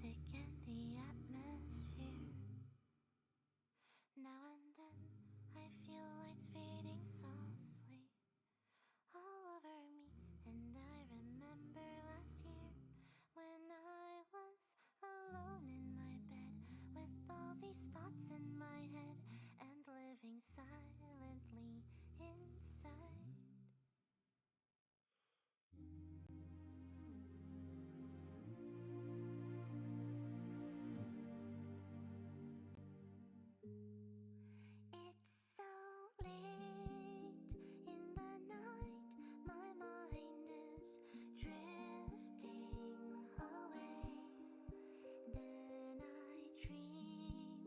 in the atmosphere. Now and then I feel lights fading softly all over me, and I remember last year when I was alone in my bed with all these thoughts in my head and living silently inside. It's so late in the night, my mind is drifting away. Then I dream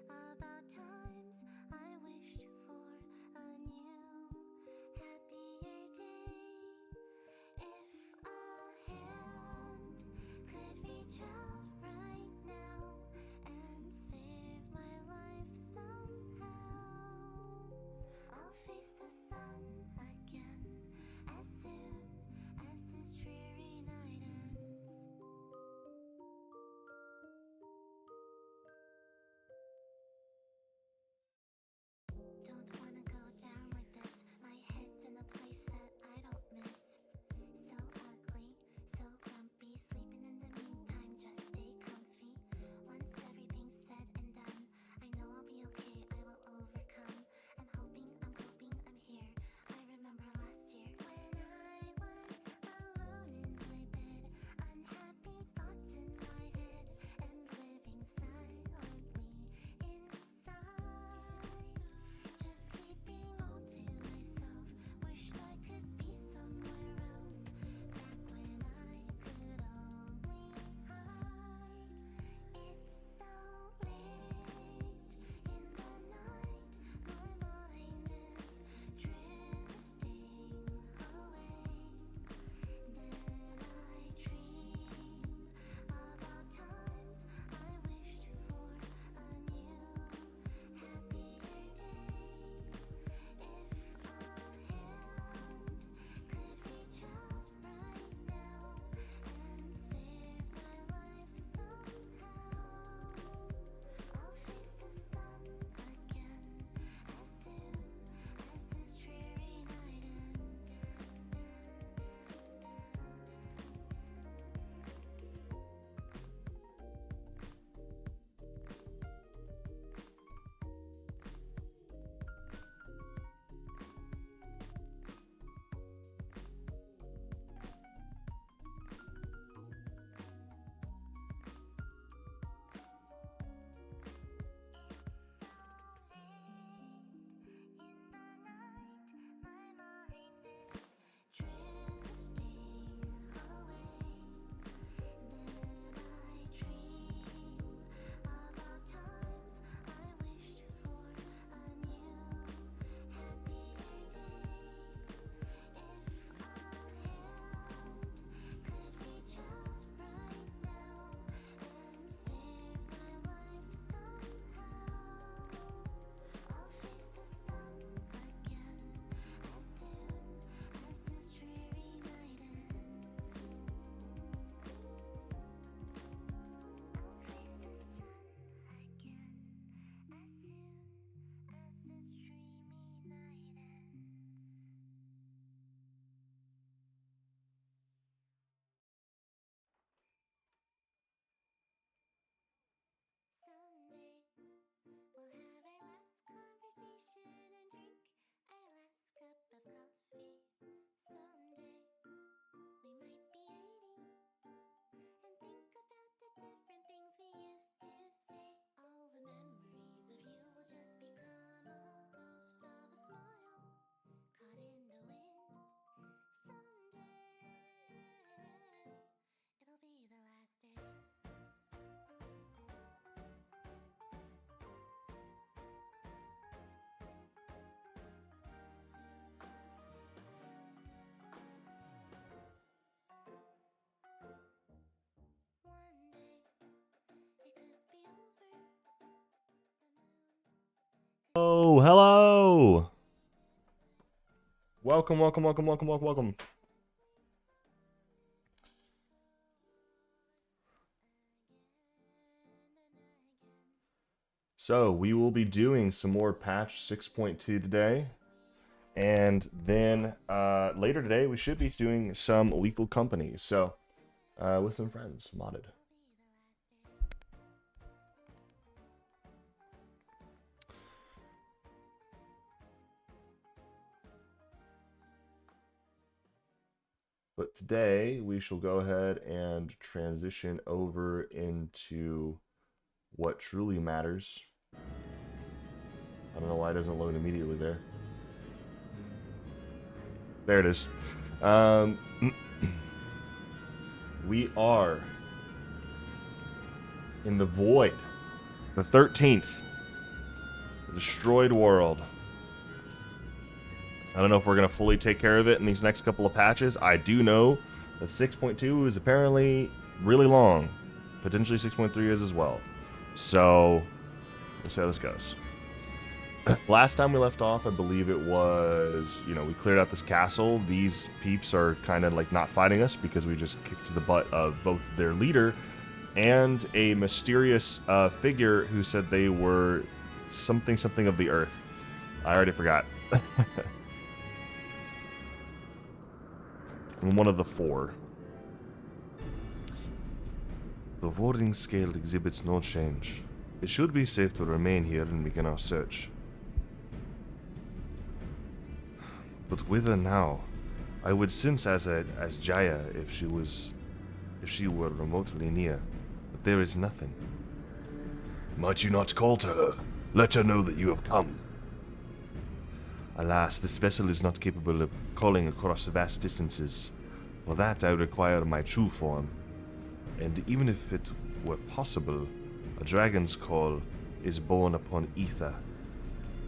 about times I wished for a new, happier day. If a hand could reach out right now and save my life somehow, I'll face the sun again as soon as this dreary night ends. Don't wanna go down like this. My head's in a place that I don't miss. So ugly, so grumpy. Sleeping in the meantime, just stay comfy. Once everything's said and done, I know I'll be okay, I will overcome. I'm hoping, I'm here. I remember last year when I was alone in my bed, unhappy thoughts in my head, and living silently inside. Just keeping all to myself. Wished I could be somewhere else. Back when I could only hide. It's so late in the night. My mind is drifting away. Then I dream about times I wished for a new, happier day. If a hand could reach out right now and save my life somehow, I'll face the sun again as soon as this dreary night ends. In the night, my mind is drifting away. Then I dream about times I wished for a new, happier day. If a hand could reach out right now and save my life somehow, I'll face the sun again as soon as this dreary night ends. I'll face the sun again as soon as this dreamy night ends. Someday we'll have our last conversation and drink our last cup of coffee. Someday we might be 80 and think about the different things we used to say. All the memories of you will just become a ghost of a smile caught in the wind. Someday it'll be the last day. One day it could be over. The moon. Oh, hello. Welcome, welcome, welcome, welcome, welcome, welcome. So we will be doing some more patch 6.2 today. And then later today, we should be doing some Lethal Company. So with some friends, modded. But today, we shall go ahead and transition over into what truly matters. I don't know why it doesn't load immediately there. There it is. We are in the void. The 13th. The destroyed world. I don't know if we're going to fully take care of it in these next couple of patches. I do know that 6.2 is apparently really long. Potentially 6.3 is as well. So, we'll see how this goes. Last time we left off, I believe it was, we cleared out this castle. These peeps are kind of like not fighting us because we just kicked the butt of both their leader and a mysterious figure who said they were something of the earth. I already forgot. One of the four. The warding scale exhibits no change. It should be safe to remain here and begin our search. But whither now? I would sense as Jaya if she were remotely near, but there is nothing. Might you not call to her? Let her know that you have come. Alas, this vessel is not capable of calling across vast distances. For that I require my true form. And even if it were possible, a dragon's call is born upon ether.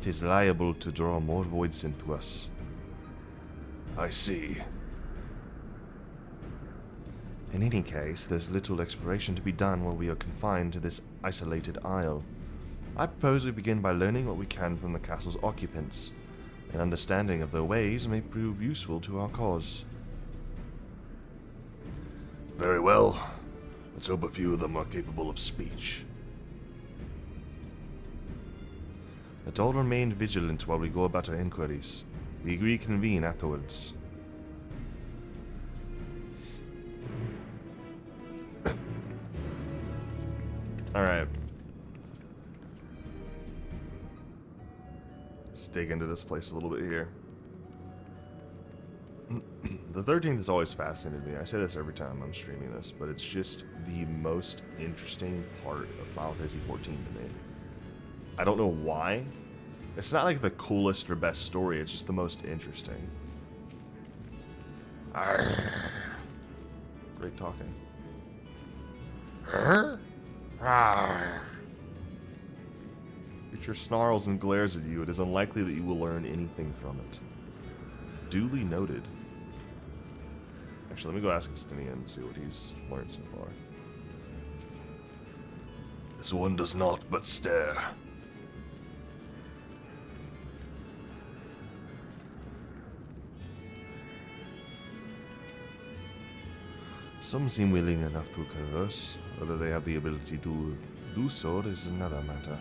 'Tis liable to draw more voids into us. I see. In any case, there's little exploration to be done while we are confined to this isolated isle. I propose we begin by learning what we can from the castle's occupants. An understanding of their ways may prove useful to our cause. Very well. Let's hope a few of them are capable of speech. Let all remain vigilant while we go about our inquiries. We reconvene afterwards. Alright. Let's dig into this place a little bit here. The 13th is always fascinated me. I say this every time I'm streaming this, but it's just the most interesting part of Final Fantasy 14 to me. I don't know why. It's not like the coolest or best story, it's just the most interesting. Arrgh. Great talking. Creature snarls and glares at you. It is unlikely that you will learn anything from it. Duly noted. Actually, let me go ask Estinian and see what he's learned so far. This one does not but stare. Some seem willing enough to converse. Whether they have the ability to do so is another matter.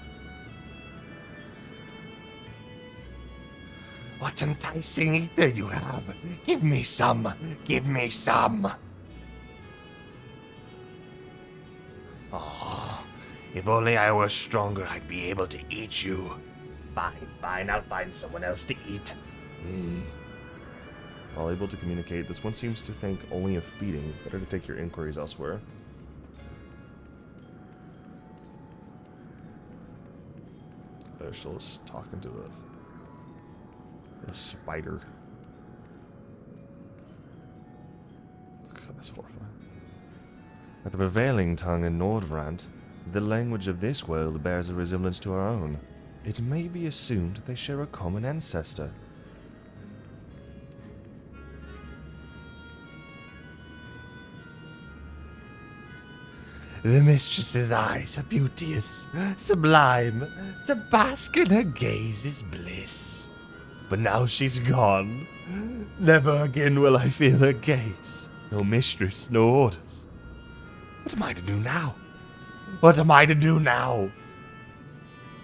What enticing ether you have! Give me some! Give me some! Oh, if only I were stronger, I'd be able to eat you. Fine, I'll find someone else to eat. While able to communicate, this one seems to think only of feeding. Better to take your inquiries elsewhere. They're still just talking to the spider. God, that's horrifying. At the prevailing tongue in Nordvrant, the language of this world bears a resemblance to our own. It may be assumed they share a common ancestor. The mistress's eyes are beauteous, sublime. To bask in her gaze is bliss. But now she's gone. Never again will I feel her gaze. No mistress, no orders. What am I to do now? What am I to do now?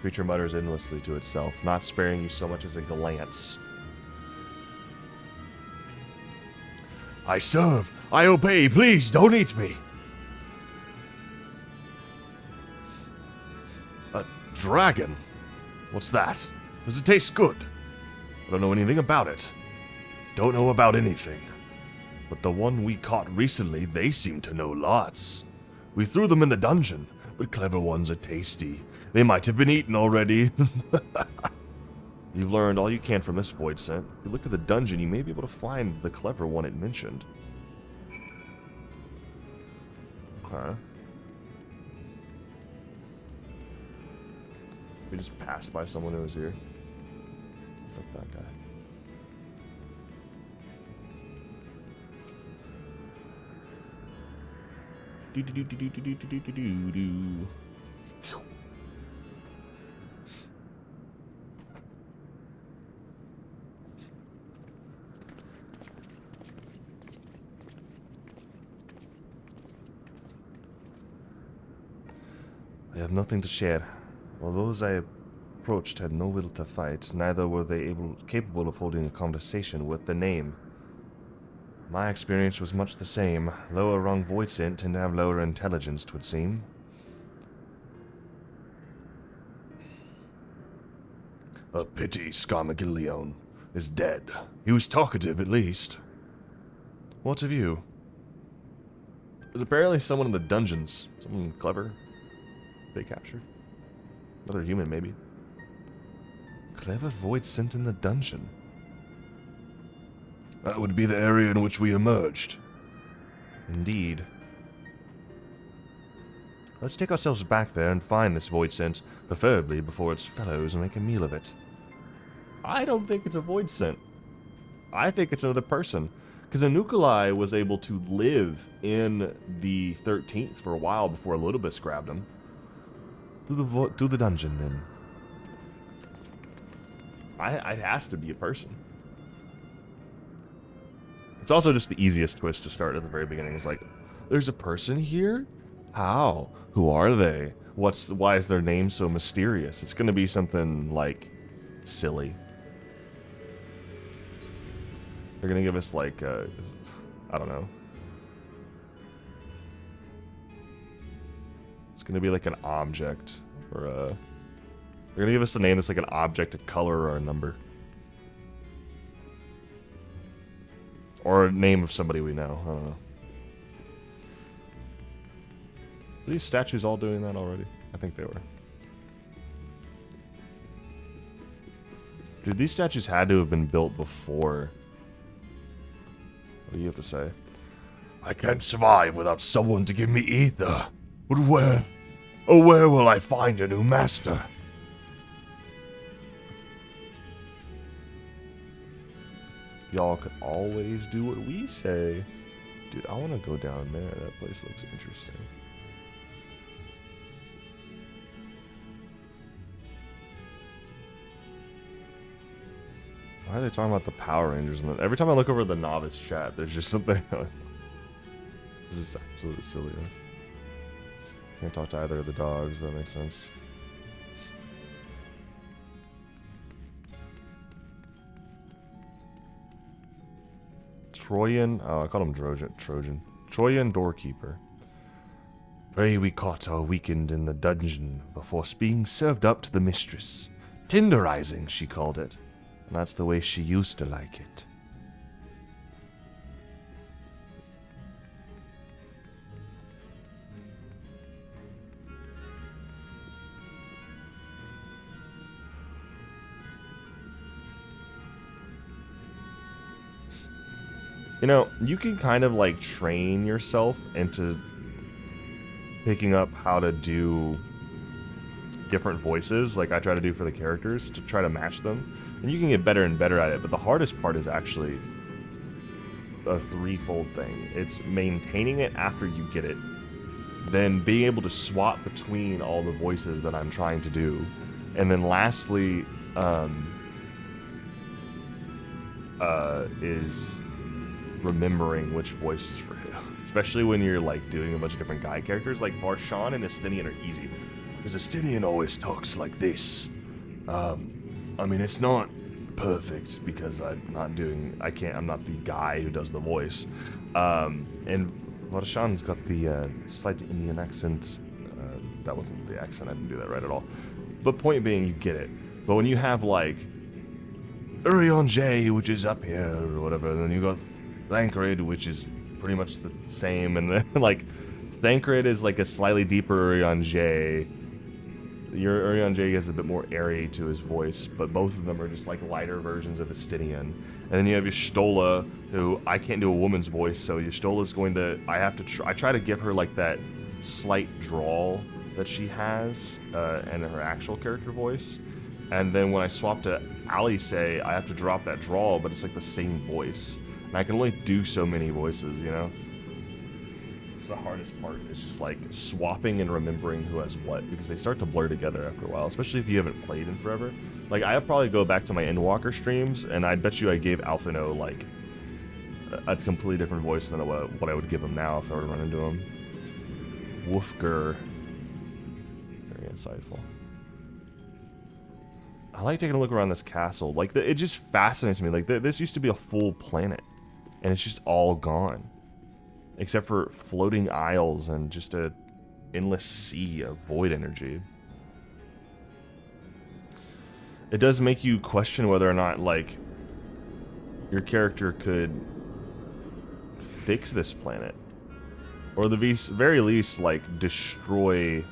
Creature mutters endlessly to itself, not sparing you so much as a glance. I serve. I obey. Please, don't eat me. A dragon? What's that? Does it taste good? I don't know anything about it. Don't know about anything. But the one we caught recently, they seem to know lots. We threw them in the dungeon, but clever ones are tasty. They might have been eaten already. You've learned all you can from this void scent. If you look at the dungeon, you may be able to find the clever one it mentioned. Okay. We just passed by someone who was here. Fuck that guy. Do do do do do do do do do do. I have nothing to share. While those I approached had no will to fight, neither were they capable of holding a conversation with the name. My experience was much the same. Lower rung void scent tend to have lower intelligence, 'twould seem. A pity Scarmagileon is dead. He was talkative, at least. What of you? There's apparently someone in the dungeons. Someone clever they captured. Another human, maybe. Clever void scent in the dungeon. That would be the area in which we emerged. Indeed. Let's take ourselves back there and find this void scent, preferably before its fellows make a meal of it. I don't think it's a void scent. I think it's another person. Because Anukulai was able to live in the 13th for a while before Elidibus grabbed him. To the dungeon, then. It has to be a person. It's also just the easiest twist to start at the very beginning. It's like, there's a person here? How? Who are they? Why is their name so mysterious? It's going to be something, like, silly. They're going to give us, like, I don't know. It's going to be like an object, or a... They're going to give us a name that's like an object, a color, or a number. Or a name of somebody we know. I don't know. Are these statues all doing that already? I think they were. Dude, these statues had to have been built before. What do you have to say? I can't survive without someone to give me ether. But where? Oh, where will I find a new master? Y'all could always do what we say. Dude, I want to go down there. That place looks interesting. Why are they talking about the Power Rangers? And every time I look over the novice chat, there's just something. This is absolutely silly. Can't talk to either of the dogs. That makes sense. Trojan. Oh, I called him Trojan. Trojan doorkeeper. Prey we caught are weakened in the dungeon before being served up to the mistress. Tenderizing, she called it. And that's the way she used to like it. You know, you can kind of like train yourself into picking up how to do different voices, like I try to do for the characters, to try to match them. And you can get better and better at it, but the hardest part is actually a threefold thing. It's maintaining it after you get it, then being able to swap between all the voices that I'm trying to do, and then lastly, is remembering which voice is for who. Especially when you're like doing a bunch of different guy characters, like Varshan and Estinian are easy. Because Estinian always talks like this. I mean, it's not perfect because I'm not the guy who does the voice. And Varshan's got the slight Indian accent. That wasn't the accent, I didn't do that right at all. But point being, you get it. But when you have, like, Urion J, which is up here, or whatever, and then you got Thancred, which is pretty much the same, and then, like, Thancred is, like, a slightly deeper Urion J. Your Urion J has a bit more airy to his voice, but both of them are just, like, lighter versions of Estinian. And then you have Y'shtola, who I can't do a woman's voice, so Y'shtola's going to, I try to give her, like, that slight drawl that she has, and her actual character voice. And then when I swap to Alice, I have to drop that drawl, but it's like the same voice. And I can only do so many voices, you know? It's the hardest part. It's just like swapping and remembering who has what, because they start to blur together after a while, especially if you haven't played in forever. Like, I'd probably go back to my Endwalker streams, and I bet you I gave Alphino, like, a completely different voice than what I would give him now if I were to run into him. Wolfger. Very insightful. I like taking a look around this castle. Like, it just fascinates me. Like, this used to be a full planet, and it's just all gone. Except for floating isles and just a endless sea of void energy. It does make you question whether or not, like, your character could fix this planet. Or the very least, like, destroy,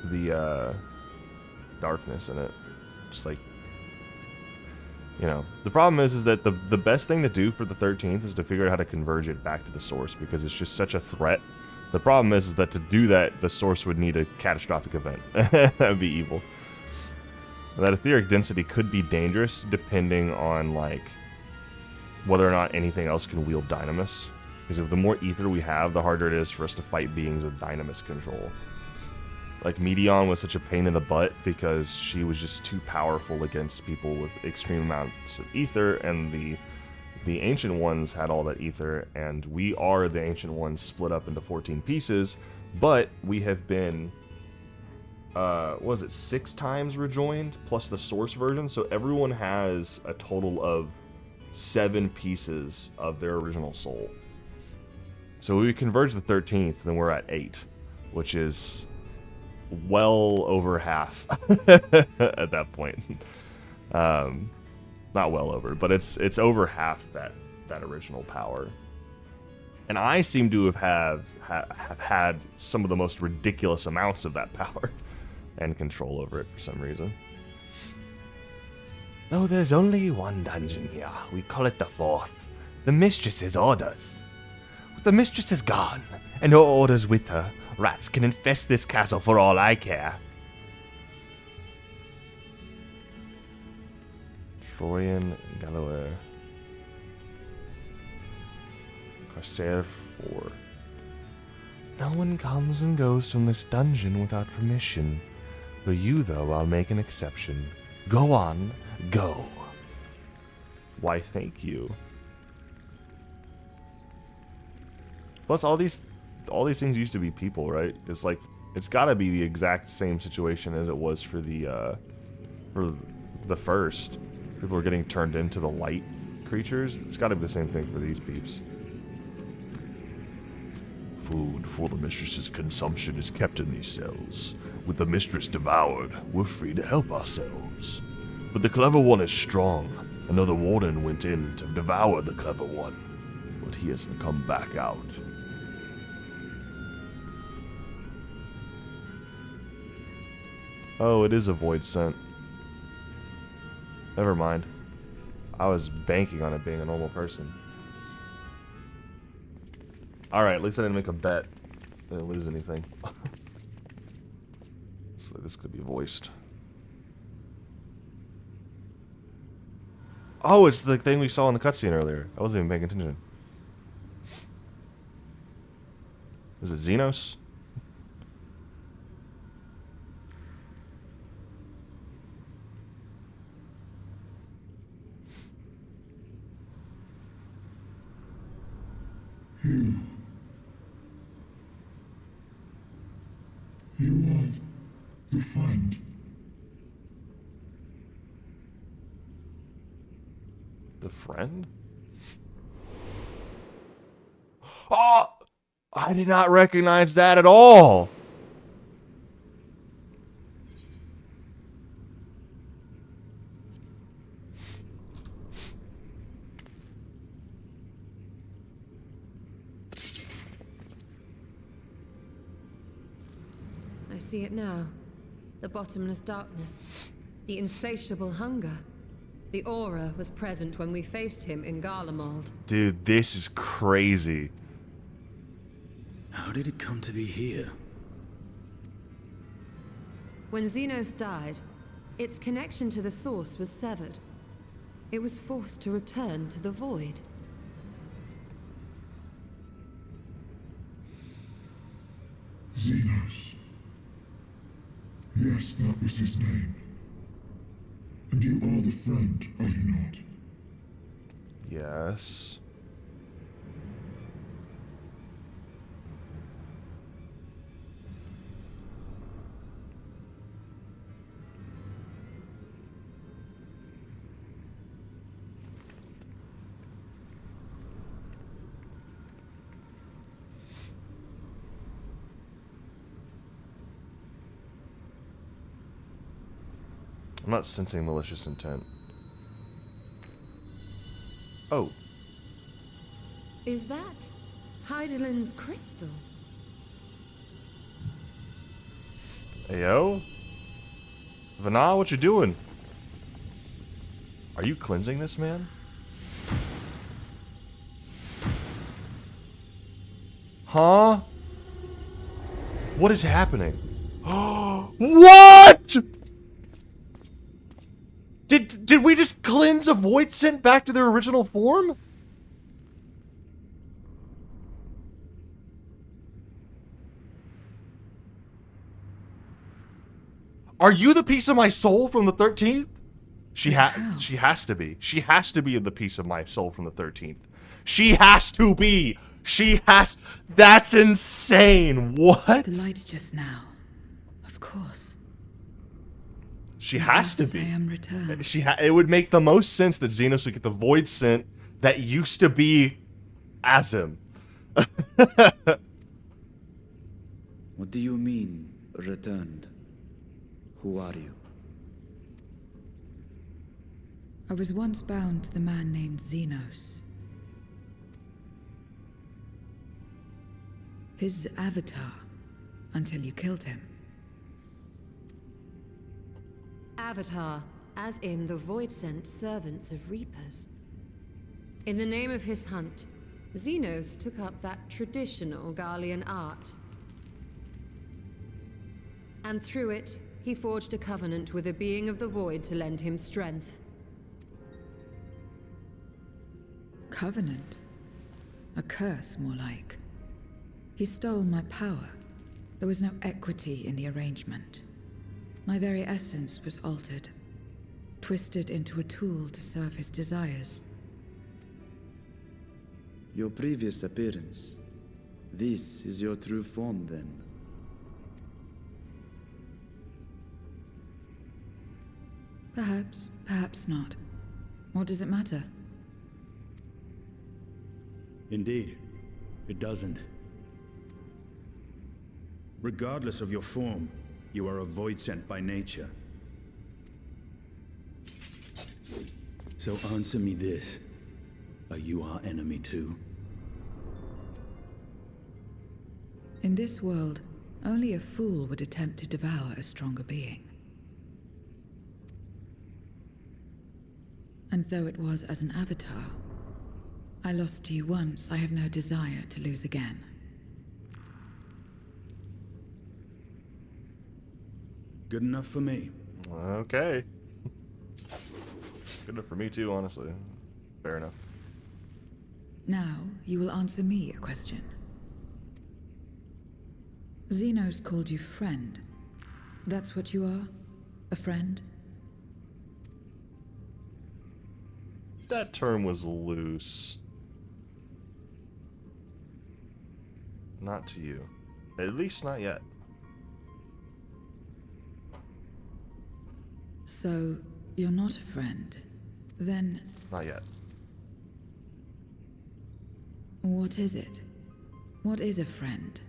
the, darkness in it. Just, like, you know. The problem is that the best thing to do for the 13th is to figure out how to converge it back to the source, because it's just such a threat. The problem is that to do that, the source would need a catastrophic event. That would be evil. That etheric density could be dangerous depending on, like, whether or not anything else can wield Dynamis. Because if the more ether we have, the harder it is for us to fight beings with Dynamis control. Like, Medion was such a pain in the butt because she was just too powerful against people with extreme amounts of ether, and the Ancient Ones had all that ether, and we are the Ancient Ones split up into 14 pieces, but we have been, what was it, 6 times rejoined, plus the source version, so everyone has a total of 7 pieces of their original soul. So we converge the 13th, then we're at 8, which is well over half at that point. Not well over, but it's over half that original power. And I seem to have had some of the most ridiculous amounts of that power and control over it for some reason. Though there's only one dungeon here, we call it the 4th. The Mistress's orders. With the Mistress is gone, and her orders with her, rats can infest this castle for all I care. Troyan Galloway. Corsair 4. No one comes and goes from this dungeon without permission. For you, though, I'll make an exception. Go on, go. Why, thank you. Plus, all these things used to be people, right? It's like, it's gotta be the exact same situation as it was for the first. People are getting turned into the light creatures. It's gotta be the same thing for these peeps. Food for the mistress's consumption is kept in these cells. With the mistress devoured, we're free to help ourselves. But the clever one is strong. Another warden went in to devour the clever one, but he hasn't come back out. Oh, it is a void scent. Never mind. I was banking on it being a normal person. Alright, at least I didn't make a bet. I didn't lose anything. So this could be voiced. Oh, it's the thing we saw in the cutscene earlier. I wasn't even paying attention. Is it Xenos? You are the friend. The friend? Oh! I did not recognize that at all! I see it now. The bottomless darkness. The insatiable hunger. The aura was present when we faced him in Garlemald. Dude, this is crazy. How did it come to be here? When Xenos died, its connection to the source was severed. It was forced to return to the void. Xenos. Yes, that was his name. And you are the friend, are you not? Yes. I'm not sensing malicious intent. Oh. Is that Heidelin's crystal? Ayo? Vana, what you doing? Are you cleansing this man? Huh? What is happening? What? Did we just cleanse a void scent back to their original form? Are you the piece of my soul from the 13th? She has to be. She has to be the piece of my soul from the 13th. She has to be. That's insane. What? The light just now. Of course. She has to Yes, be. I am returned. It would make the most sense that Xenos would get the void scent that used to be Azim. What do you mean, returned? Who are you? I was once bound to the man named Xenos. His avatar, until you killed him. Avatar, as in the void-sent servants of Reapers. In the name of his hunt, Xenos took up that traditional Garlean art. And through it, he forged a covenant with a being of the void to lend him strength. Covenant? A curse, more like. He stole my power. There was no equity in the arrangement. My very essence was altered, twisted into a tool to serve his desires. Your previous appearance. This is your true form, then. Perhaps, perhaps not. What does it matter? Indeed, it doesn't. Regardless of your form, you are a void sent by nature. So answer me this. Are you our enemy too? In this world, only a fool would attempt to devour a stronger being. And though it was as an avatar, I lost to you once, I have no desire to lose again. Good enough for me. Okay. Good enough for me too, honestly. Fair enough. Now, you will answer me a question. Xenos called you friend. That's what you are? A friend? That term was loose. Not to you. At least not yet. So, you're not a friend. Then, Not yet. what is it? What is a friend?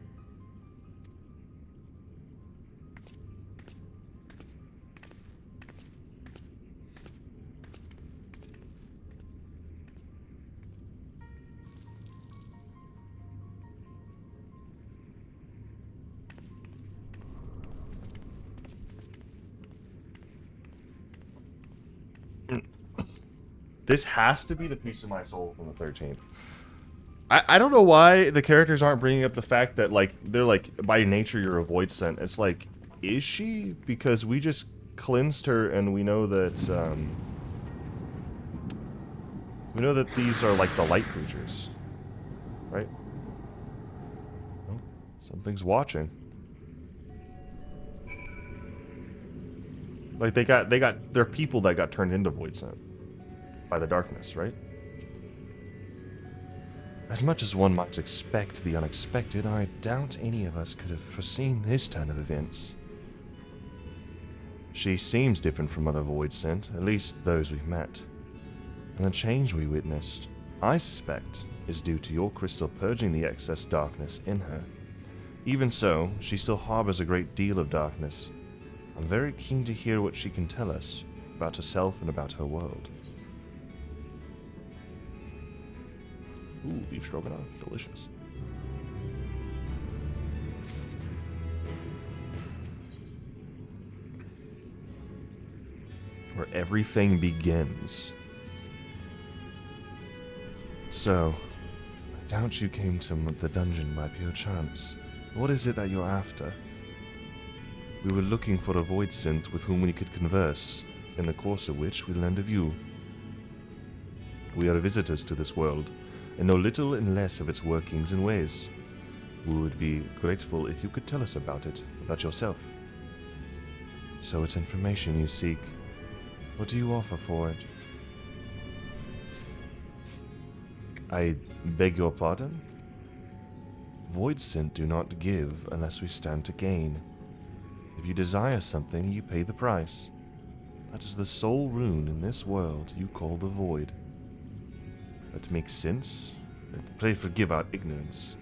This has to be the piece of my soul from the 13th. I don't know why the characters aren't bringing up the fact that, like, they're like, by nature you're a void scent. It's like, is she? Because we just cleansed her and we know that, these are like the light creatures. Right? Oh, something's watching. Like, they're people that got turned into void scent by the darkness, right? As much as one might expect the unexpected, I doubt any of us could have foreseen this turn of events. She seems different from other void scent, at least those we've met. And the change we witnessed, I suspect, is due to your crystal purging the excess darkness in her. Even so, she still harbors a great deal of darkness. I'm very keen to hear what she can tell us about herself and about her world. Ooh, beef stroganoff, delicious. Where everything begins. So, I doubt you came to the dungeon by pure chance. What is it that you're after? We were looking for a void scent with whom we could converse, in the course of which we learned of you. We are visitors to this world, and know little and less of its workings and ways. We would be grateful if you could tell us about it, about yourself. So it's information you seek. What do you offer for it? I beg your pardon? Void scent do not give unless we stand to gain. If you desire something, you pay the price. That is the sole rune in this world you call the void. That makes sense. Pray forgive our ignorance.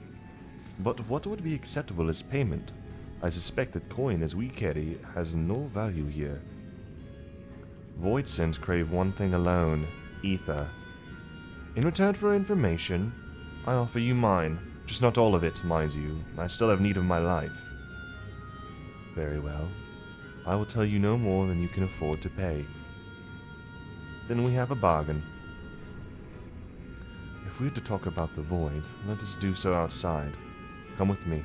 But what would be acceptable as payment? I suspect that coin as we carry has no value here. Void scents crave one thing alone, ether. In return for information, I offer you mine. Just not all of it, mind you. I still have need of my life. Very well. I will tell you no more than you can afford to pay. Then we have a bargain. If we're to talk about the void, let us do so outside. Come with me.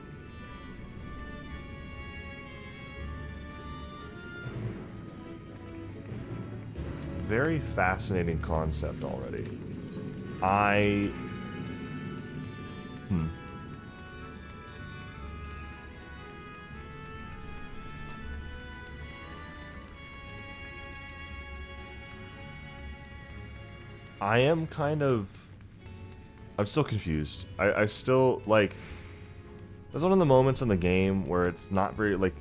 Very fascinating concept already. I am kind of... I'm still confused. I still, like... There's one of the moments in the game where it's not very, like...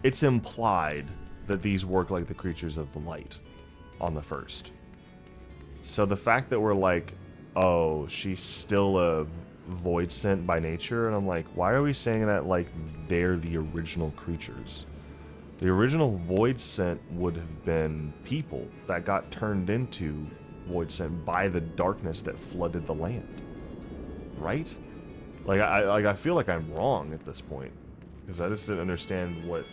It's implied that these work like the creatures of the light on the first. So the fact that we're like, oh, she's still a void scent by nature, and I'm like, why are we saying that like they're the original creatures? The original void scent would have been people that got turned into void scent by the darkness that flooded the land, right? Like I feel like I'm wrong at this point because I just didn't understand what.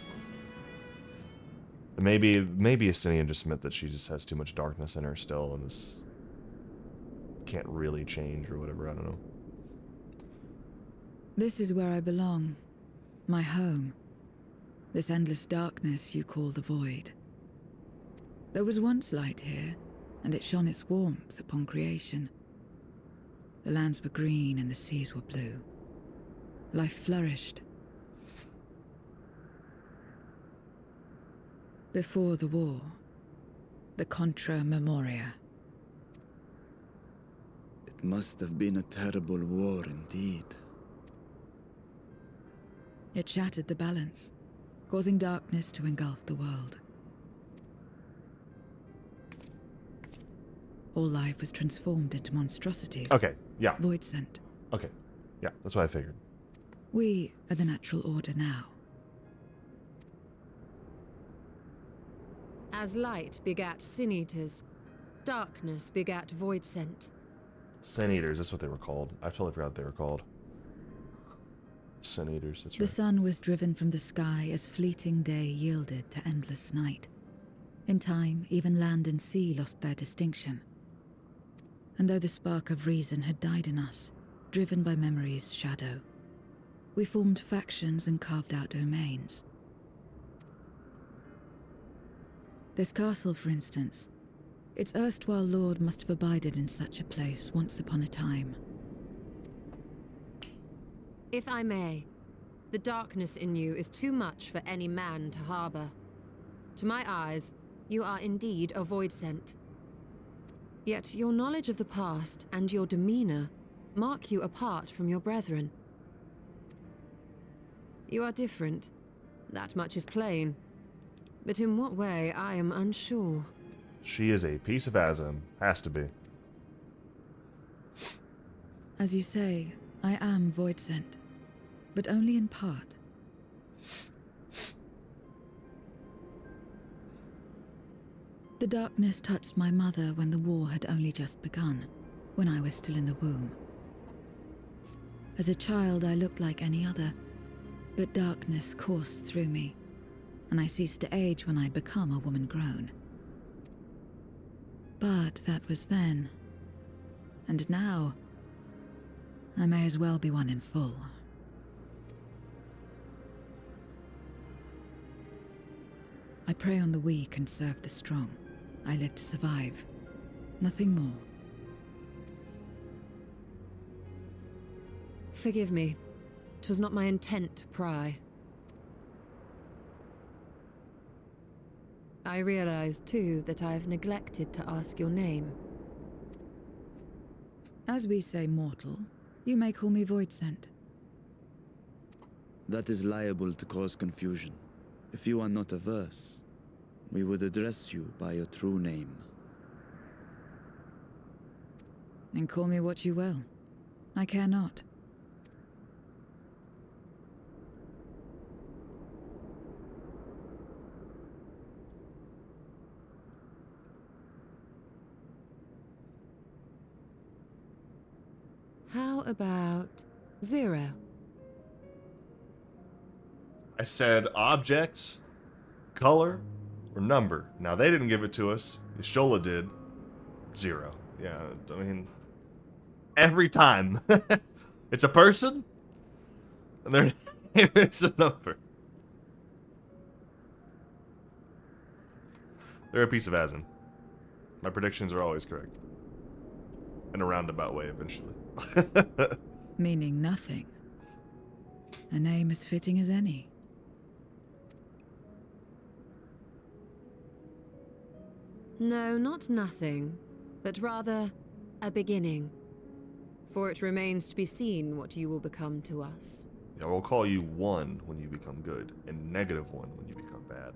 Maybe Estinian just meant that she just has too much darkness in her still and is can't really change or whatever. I don't know. This is where I belong. My home. This endless darkness you call the void. There was once light here, and it shone its warmth upon creation. The lands were green and the seas were blue. Life flourished. Before the war, the Contra Memoria. It must have been a terrible war indeed. It shattered the balance, causing darkness to engulf the world. All life was transformed into monstrosities. Okay, yeah. Void sent. Okay, yeah, that's what I figured. We are the natural order now. As light begat sin eaters, darkness begat void sent. Sin Eaters, that's what they were called. I totally forgot what they were called. Sin Eaters, that's The right. sun was driven from the sky as fleeting day yielded to endless night. In time, even land and sea lost their distinction. And though the spark of reason had died in us, driven by memory's shadow, we formed factions and carved out domains. This castle, for instance, its erstwhile lord must have abided in such a place once upon a time. If I may, the darkness in you is too much for any man to harbor. To my eyes, you are indeed a void sent. Yet your knowledge of the past and your demeanor mark you apart from your brethren. You are different. That much is plain. But in what way, I am unsure. She is a piece of Azim. Has to be. As you say, I am void sent, but only in part. The darkness touched my mother when the war had only just begun, when I was still in the womb. As a child, I looked like any other, but darkness coursed through me, and I ceased to age when I'd become a woman grown. But that was then. And now, I may as well be one in full. I prey on the weak and serve the strong. I live to survive. Nothing more. Forgive me. 'Twas not my intent to pry. I realize, too, that I've neglected to ask your name. As we say mortal, you may call me void sent. That is liable to cause confusion. If you are not averse, we would address you by your true name. And call me what you will. I care not. How about 0? I said objects, color, or number. Now, they didn't give it to us. Shola did. 0. Yeah, I mean, every time. It's a person, and their name is a number. They're a piece of Azim. My predictions are always correct. In a roundabout way, eventually. Meaning nothing. A name as fitting as any. No, not nothing, but rather a beginning. For it remains to be seen what you will become to us. Yeah, we'll call you 1 when you become good, and -1 when you become bad.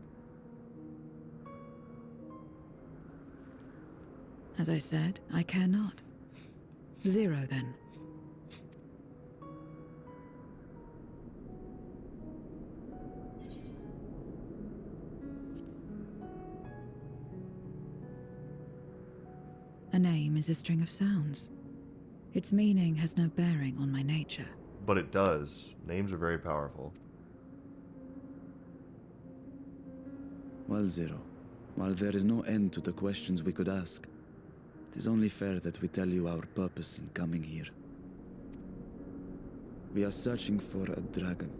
As I said, I care not. 0 then. A name is a string of sounds. Its meaning has no bearing on my nature. But it does. Names are very powerful. Well, Zero, while there is no end to the questions we could ask, it is only fair that we tell you our purpose in coming here. We are searching for a dragon.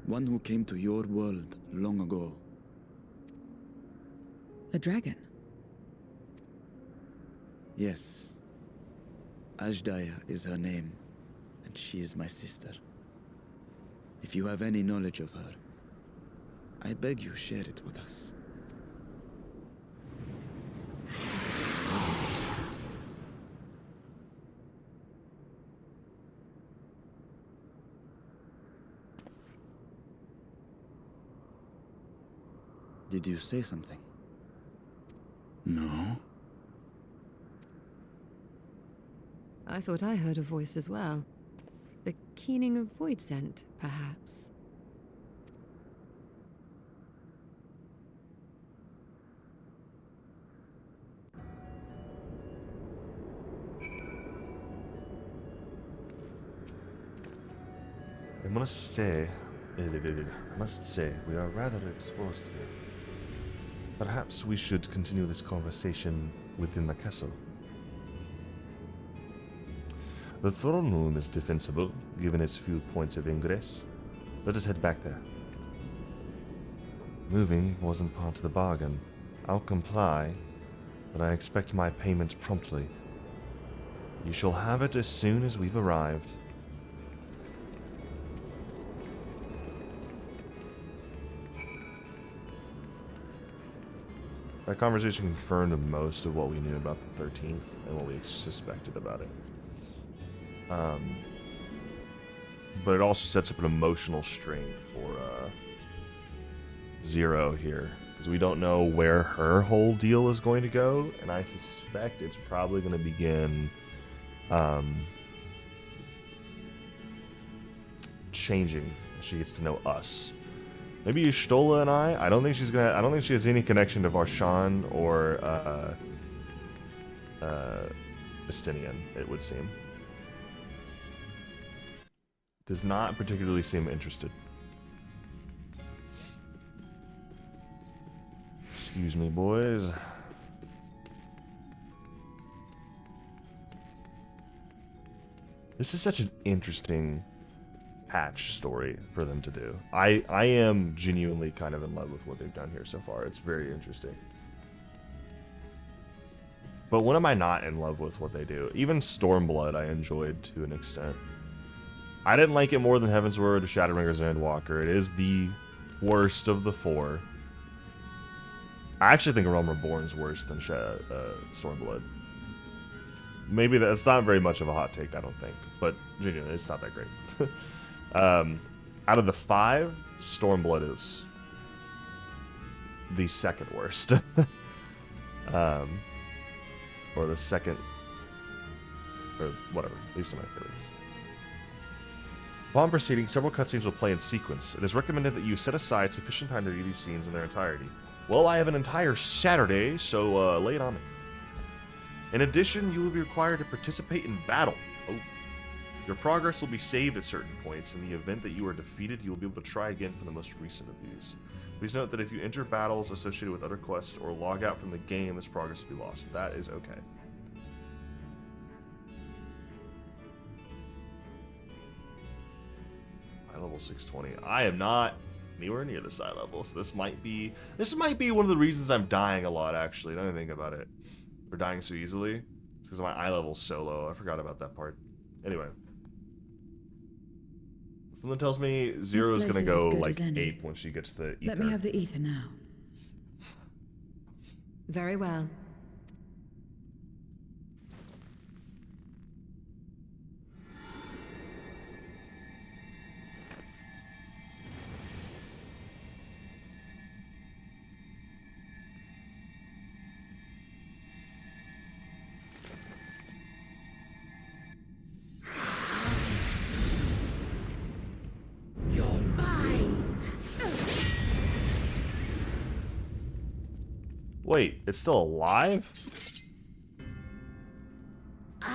One who came to your world long ago. A dragon? Yes. Ajdaya is her name, and she is my sister. If you have any knowledge of her, I beg you share it with us. Did you say something? No? I thought I heard a voice as well. The keening of void scent, perhaps. I must say, we are rather exposed here. Perhaps we should continue this conversation within the castle. The throne room is defensible, given its few points of ingress. Let us head back there. Moving wasn't part of the bargain. I'll comply, but I expect my payment promptly. You shall have it as soon as we've arrived. That conversation confirmed most of what we knew about the 13th and what we suspected about it. But it also sets up an emotional strain for Zero here, because we don't know where her whole deal is going to go, and I suspect it's probably going to begin changing as she gets to know us. Maybe Y'shtola and I don't think she has any connection to Varshan or Estinian, it would seem. Does not particularly seem interested. Excuse me, boys. This is such an interesting patch story for them to do. I am genuinely kind of in love with what they've done here so far. It's very interesting. But when am I not in love with what they do? Even Stormblood I enjoyed to an extent. I didn't like it more than Heavensward, Shadowbringers, and Endwalker. It is the worst of the four. I actually think Realm Reborn's worse than Stormblood. Maybe that's not very much of a hot take, I don't think. But genuinely, it's not that great. Out of the 5, Stormblood is the second worst. Or the second, or whatever, least of my favorites. Upon proceeding, several cutscenes will play in sequence. It is recommended that you set aside sufficient time to view these scenes in their entirety. Well, I have an entire Saturday, so lay it on me. In addition, you will be required to participate in battle. Oh. Your progress will be saved at certain points. In the event that you are defeated, you will be able to try again for the most recent of these. Please note that if you enter battles associated with other quests or log out from the game, this progress will be lost. That is okay. High level 620. I am not anywhere near the high level, so this might be one of the reasons I'm dying a lot, actually. Now that I think about it. Or dying so easily. It's because my eye level's so low. I forgot about that part. Anyway. Something tells me Zero is going to go like ape when she gets the ether. Let me have the ether now. Very well. Wait, it's still alive? That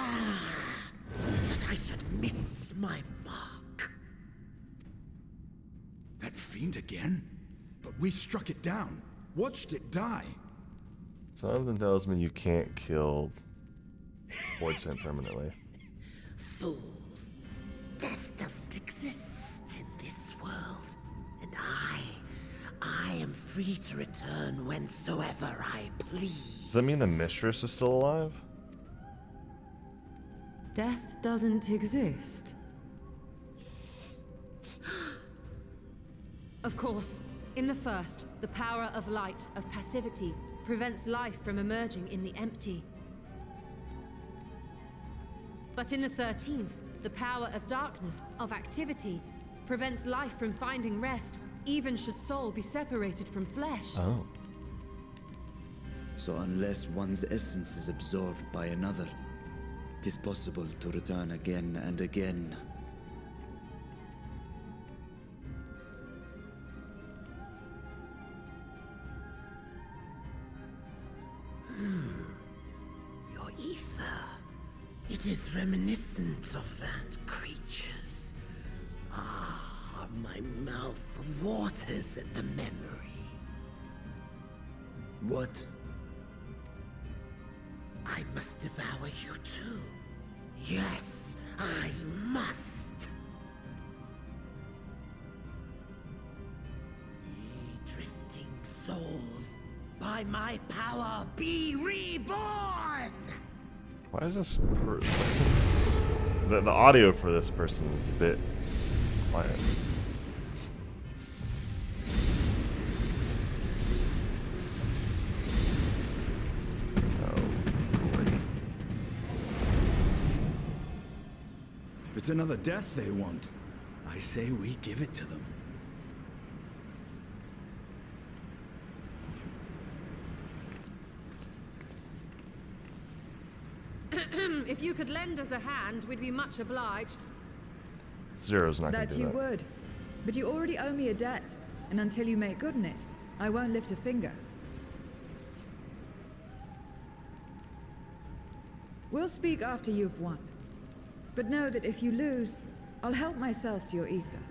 I should miss my mark. That fiend again? But we struck it down. Watched it die. Something tells me you can't kill Void Scent permanently. Fools. Death doesn't exist in this world. And I am free to return whensoever I please. Does that mean the mistress is still alive? Death doesn't exist. Of course, in the first, the power of light, of passivity, prevents life from emerging in the empty. But in the 13th, the power of darkness, of activity, prevents life from finding rest even should soul be separated from flesh. Oh. So unless one's essence is absorbed by another, it is possible to return again and again. Your ether. It is reminiscent of that creature's. Ah, my mouth waters at the memory. What? I must devour you too. Yes, I must. Ye drifting souls, by my power be reborn! Why is this? The audio for this person is a bit quiet. If it's another death they want, I say we give it to them. If you could lend us a hand, we'd be much obliged. Zero's not gonna That do you that. would. But you already owe me a debt, and until you make good on it, I won't lift a finger. We'll speak after you've won. But know that if you lose, I'll help myself to your ether.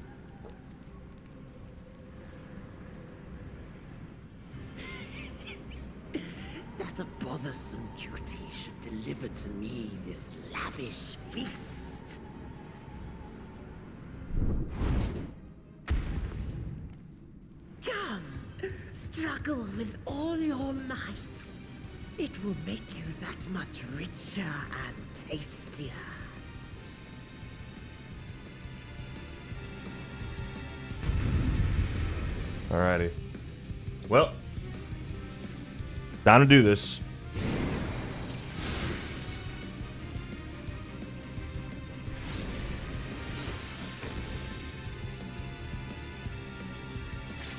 That a bothersome duty should deliver to me this lavish feast. Come, struggle with all your might. It will make you that much richer and tastier. Alrighty. Well, down to do this.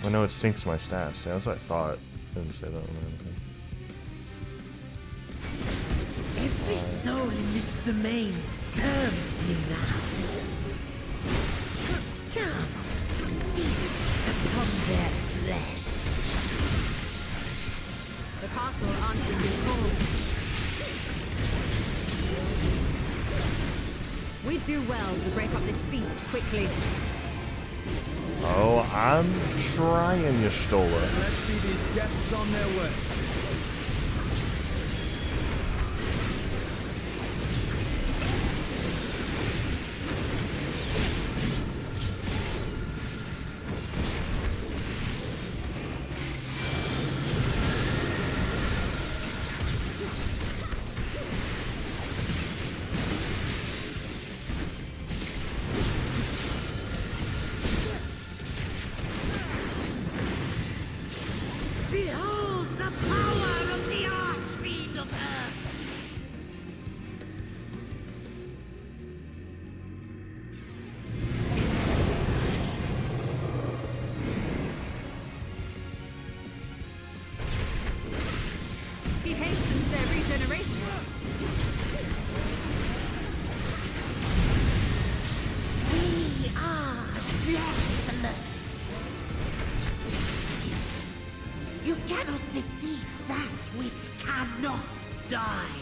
I know it sinks my stats. Yeah, that's what I thought. I didn't say that one or anything. Every soul in this domain serves me now. Come, feast upon their flesh. The castle answers his call. We'd do well to break up this feast quickly. Oh, I'm trying, you Stola. Let's see these guests on their way. Behold the power of the Archfiend of Earth! He hastens their regeneration. We are deathless! You cannot defeat that which cannot die!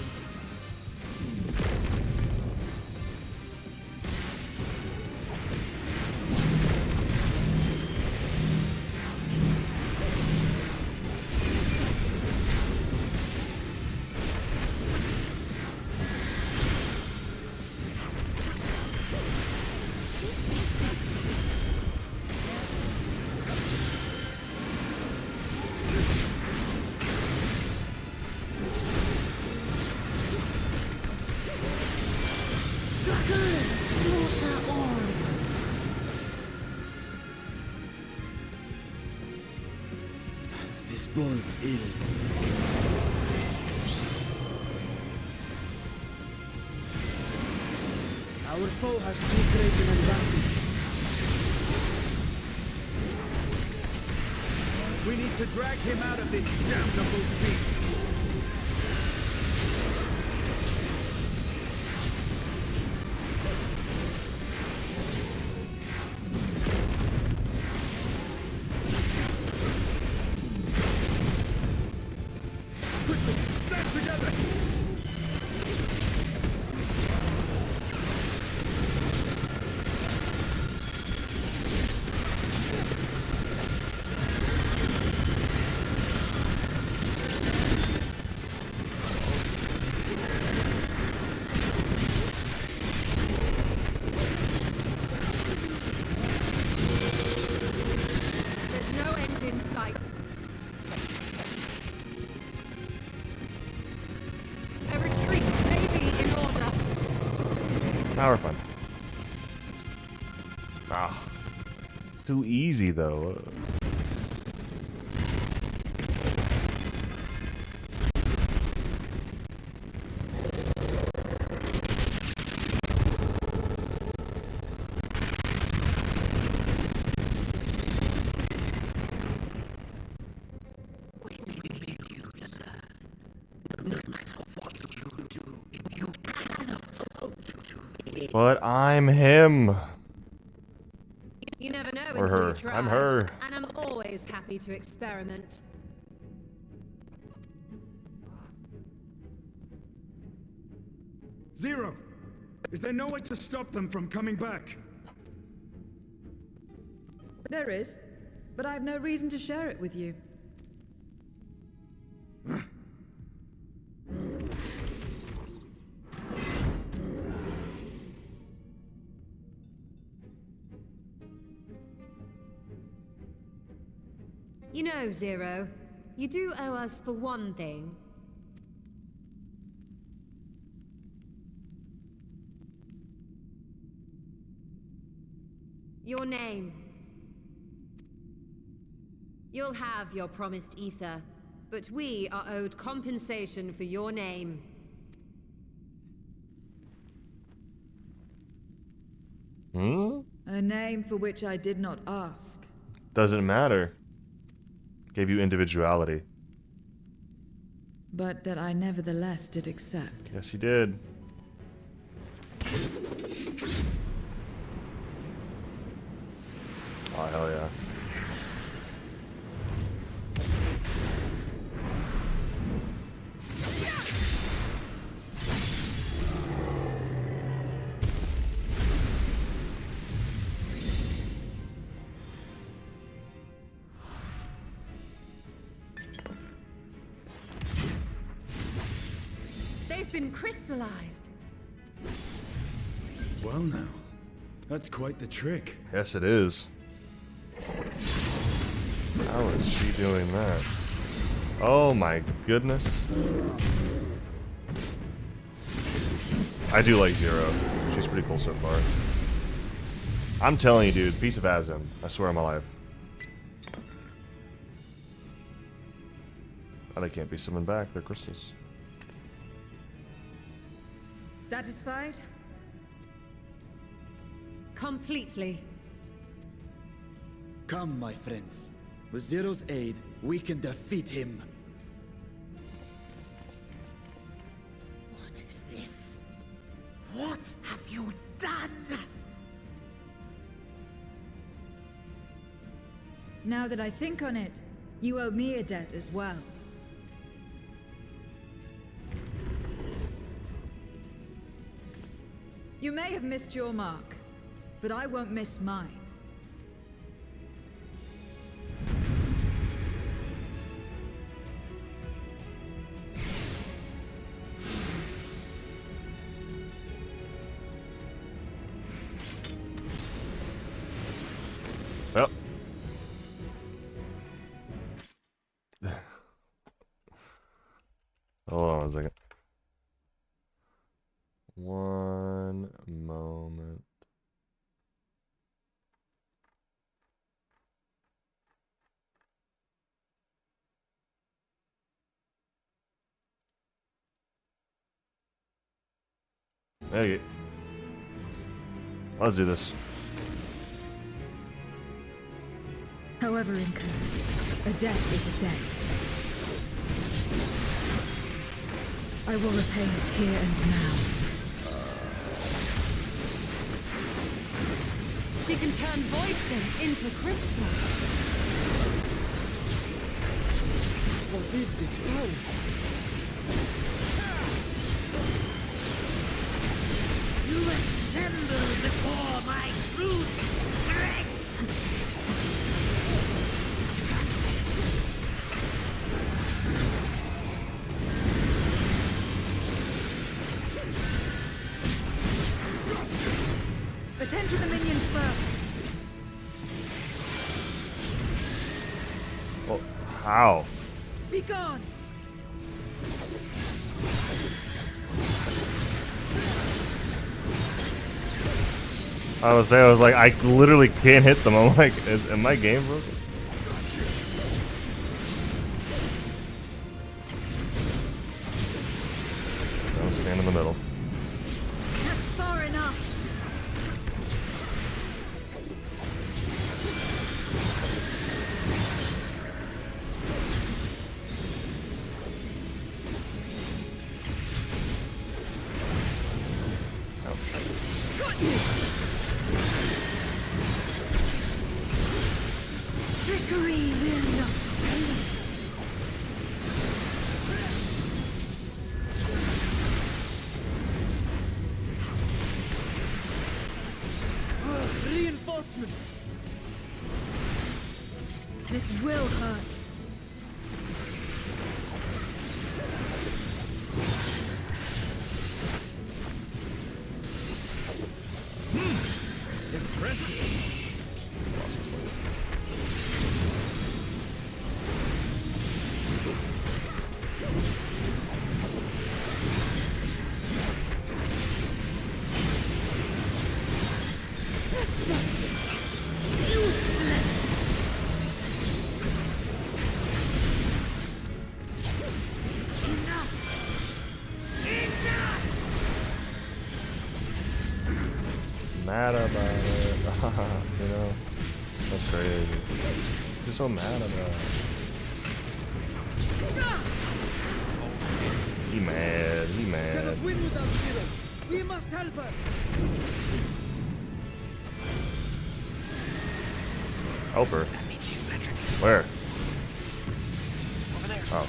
This bodes ill. Our foe has too great an advantage. We need to drag him out of this damnable beast. Quickly, stand together! There's no end in sight. A retreat may be in order. Now we're fine. Ah. Too easy, though. But I'm him. You never know Or until her. you try. I'm her. And I'm always happy to experiment. Zero! Is there no way to stop them from coming back? There is, but I have no reason to share it with you. You know, Zero, you do owe us for one thing. Your name. You'll have your promised ether, but we are owed compensation for your name. Hmm? A name for which I did not ask. Doesn't matter. Gave you individuality. But that I nevertheless did accept. Yes, he did. Oh, hell yeah. They've been crystallized. Well now, that's quite the trick. Yes, it is. How is she doing that? Oh my goodness. I do like Zero. She's pretty cool so far. I'm telling you, dude, piece of Azim. I swear on my life. Oh, they can't be summoned back. They're crystals. Satisfied? Completely. Come, my friends. With Zero's aid, we can defeat him. What is this? What have you done? Now that I think on it, you owe me a debt as well. You may have missed your mark, but I won't miss mine. Well. Hold on a second. One moment. There you go. Let's do this. However incurred, A debt is a debt. I will repay it here and now. She can turn void scent into crystal. What is this power? You assemble before my brute strength! Attend to the minions first. Well, how? Be gone. I was like, I literally can't hit them. I'm like, am my game broken? Don't stand in the middle. That's far enough. Trickery will not fail. Reinforcements! This will hurt. Mad about it. You know? That's crazy. Just so mad about it. He mad. He mad. Cannot win without Zero. We must help her. Help her. That means you, Patrick. Where? Over there. Oh.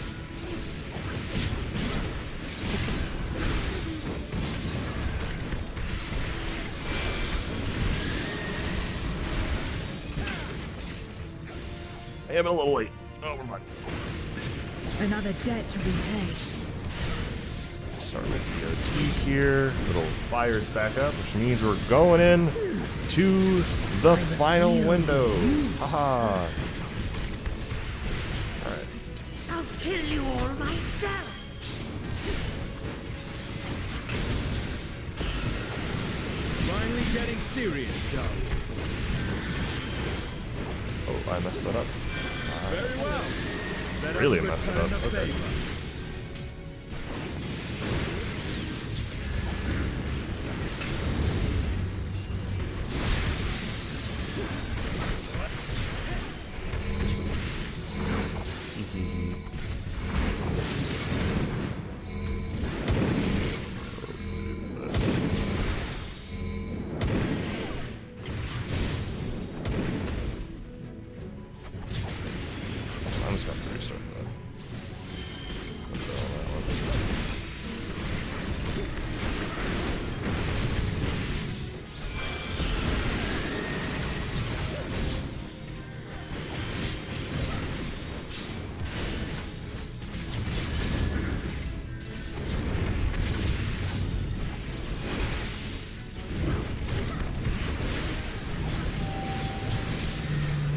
I am a little late. Oh, we're fine. Another debt to repay. Start with the OT here. Little fire's back up, which means we're going in to the final window. Haha. Alright. I'll kill you all myself. Finally getting serious, though. Oh, I messed that up. Very well. Let us Really messed it return up. the Okay. favor. I'm just gonna have to restart that. Put that on that one.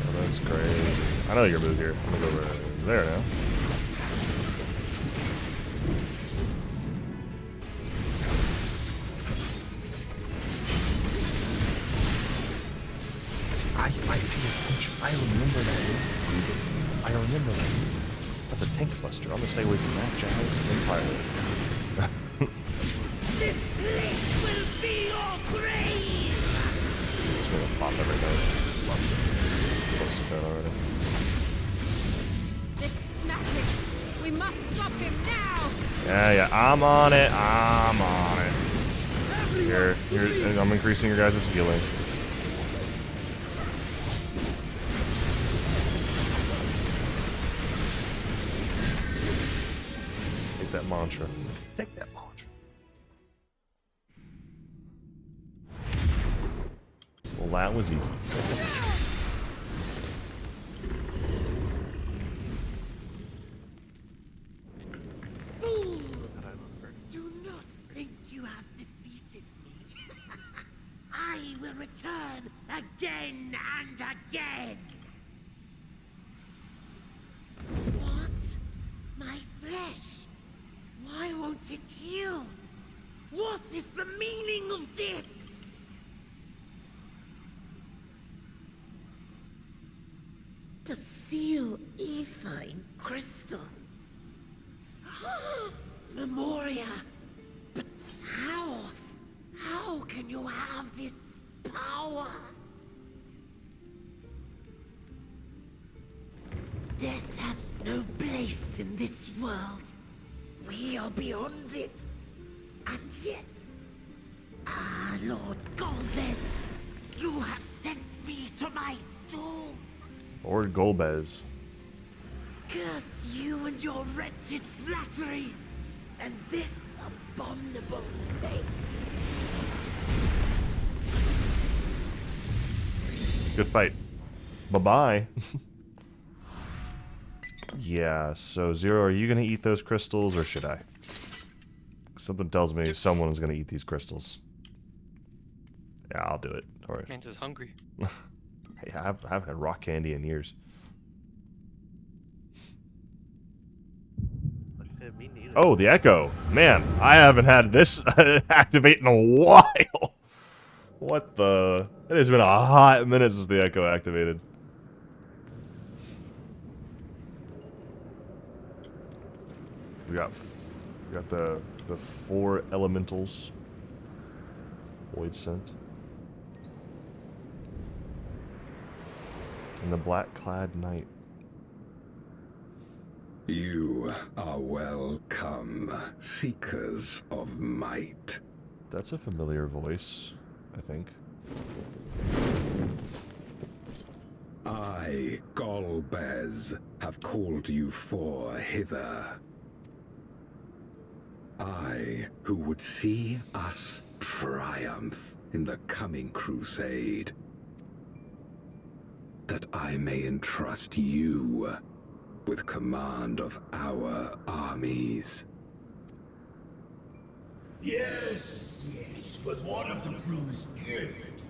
Oh, that's great. I know your move here. I'm gonna go over there now. See, I pay attention. I remember that move. I remember that move. That's a tank buster. I'm gonna stay away from that jazz entirely. This place will be your grave. Just gonna pop everything. Close to that already. We must stop him now! Yeah, I'm on it. I'm on it. Here, I'm increasing your guys' healing. Take that mantra. Take that mantra. Well, that was easy. Fools! Do not think you have defeated me. I will return again and again. What? My flesh? Why won't it heal? What is the meaning of this? To seal ether in crystal. Memoria. But how? How can you have this power? Death has no place in this world. We are beyond it. And yet... Ah, Lord Golbez, you have sent me to my doom. Lord Golbez. Curse you and your wretched flattery, and this abominable fate. Good fight. Bye-bye. Yeah, so Zero, are you going to eat those crystals, or should I? Something tells me someone is going to eat these crystals. Yeah, I'll do it. Alright. Man's is hungry. Hey, I haven't had rock candy in years. Oh, the Echo. Man, I haven't had this activate in a while. What the... It has been a hot minute since the Echo activated. We got the 4 elementals. Void Scent. And the black-clad knight. You are welcome, seekers of might. That's a familiar voice, I think. I, Golbez, have called you four hither. I, who would see us triumph in the coming crusade. That I may entrust you with command of our armies. Yes, but what of the promised gift?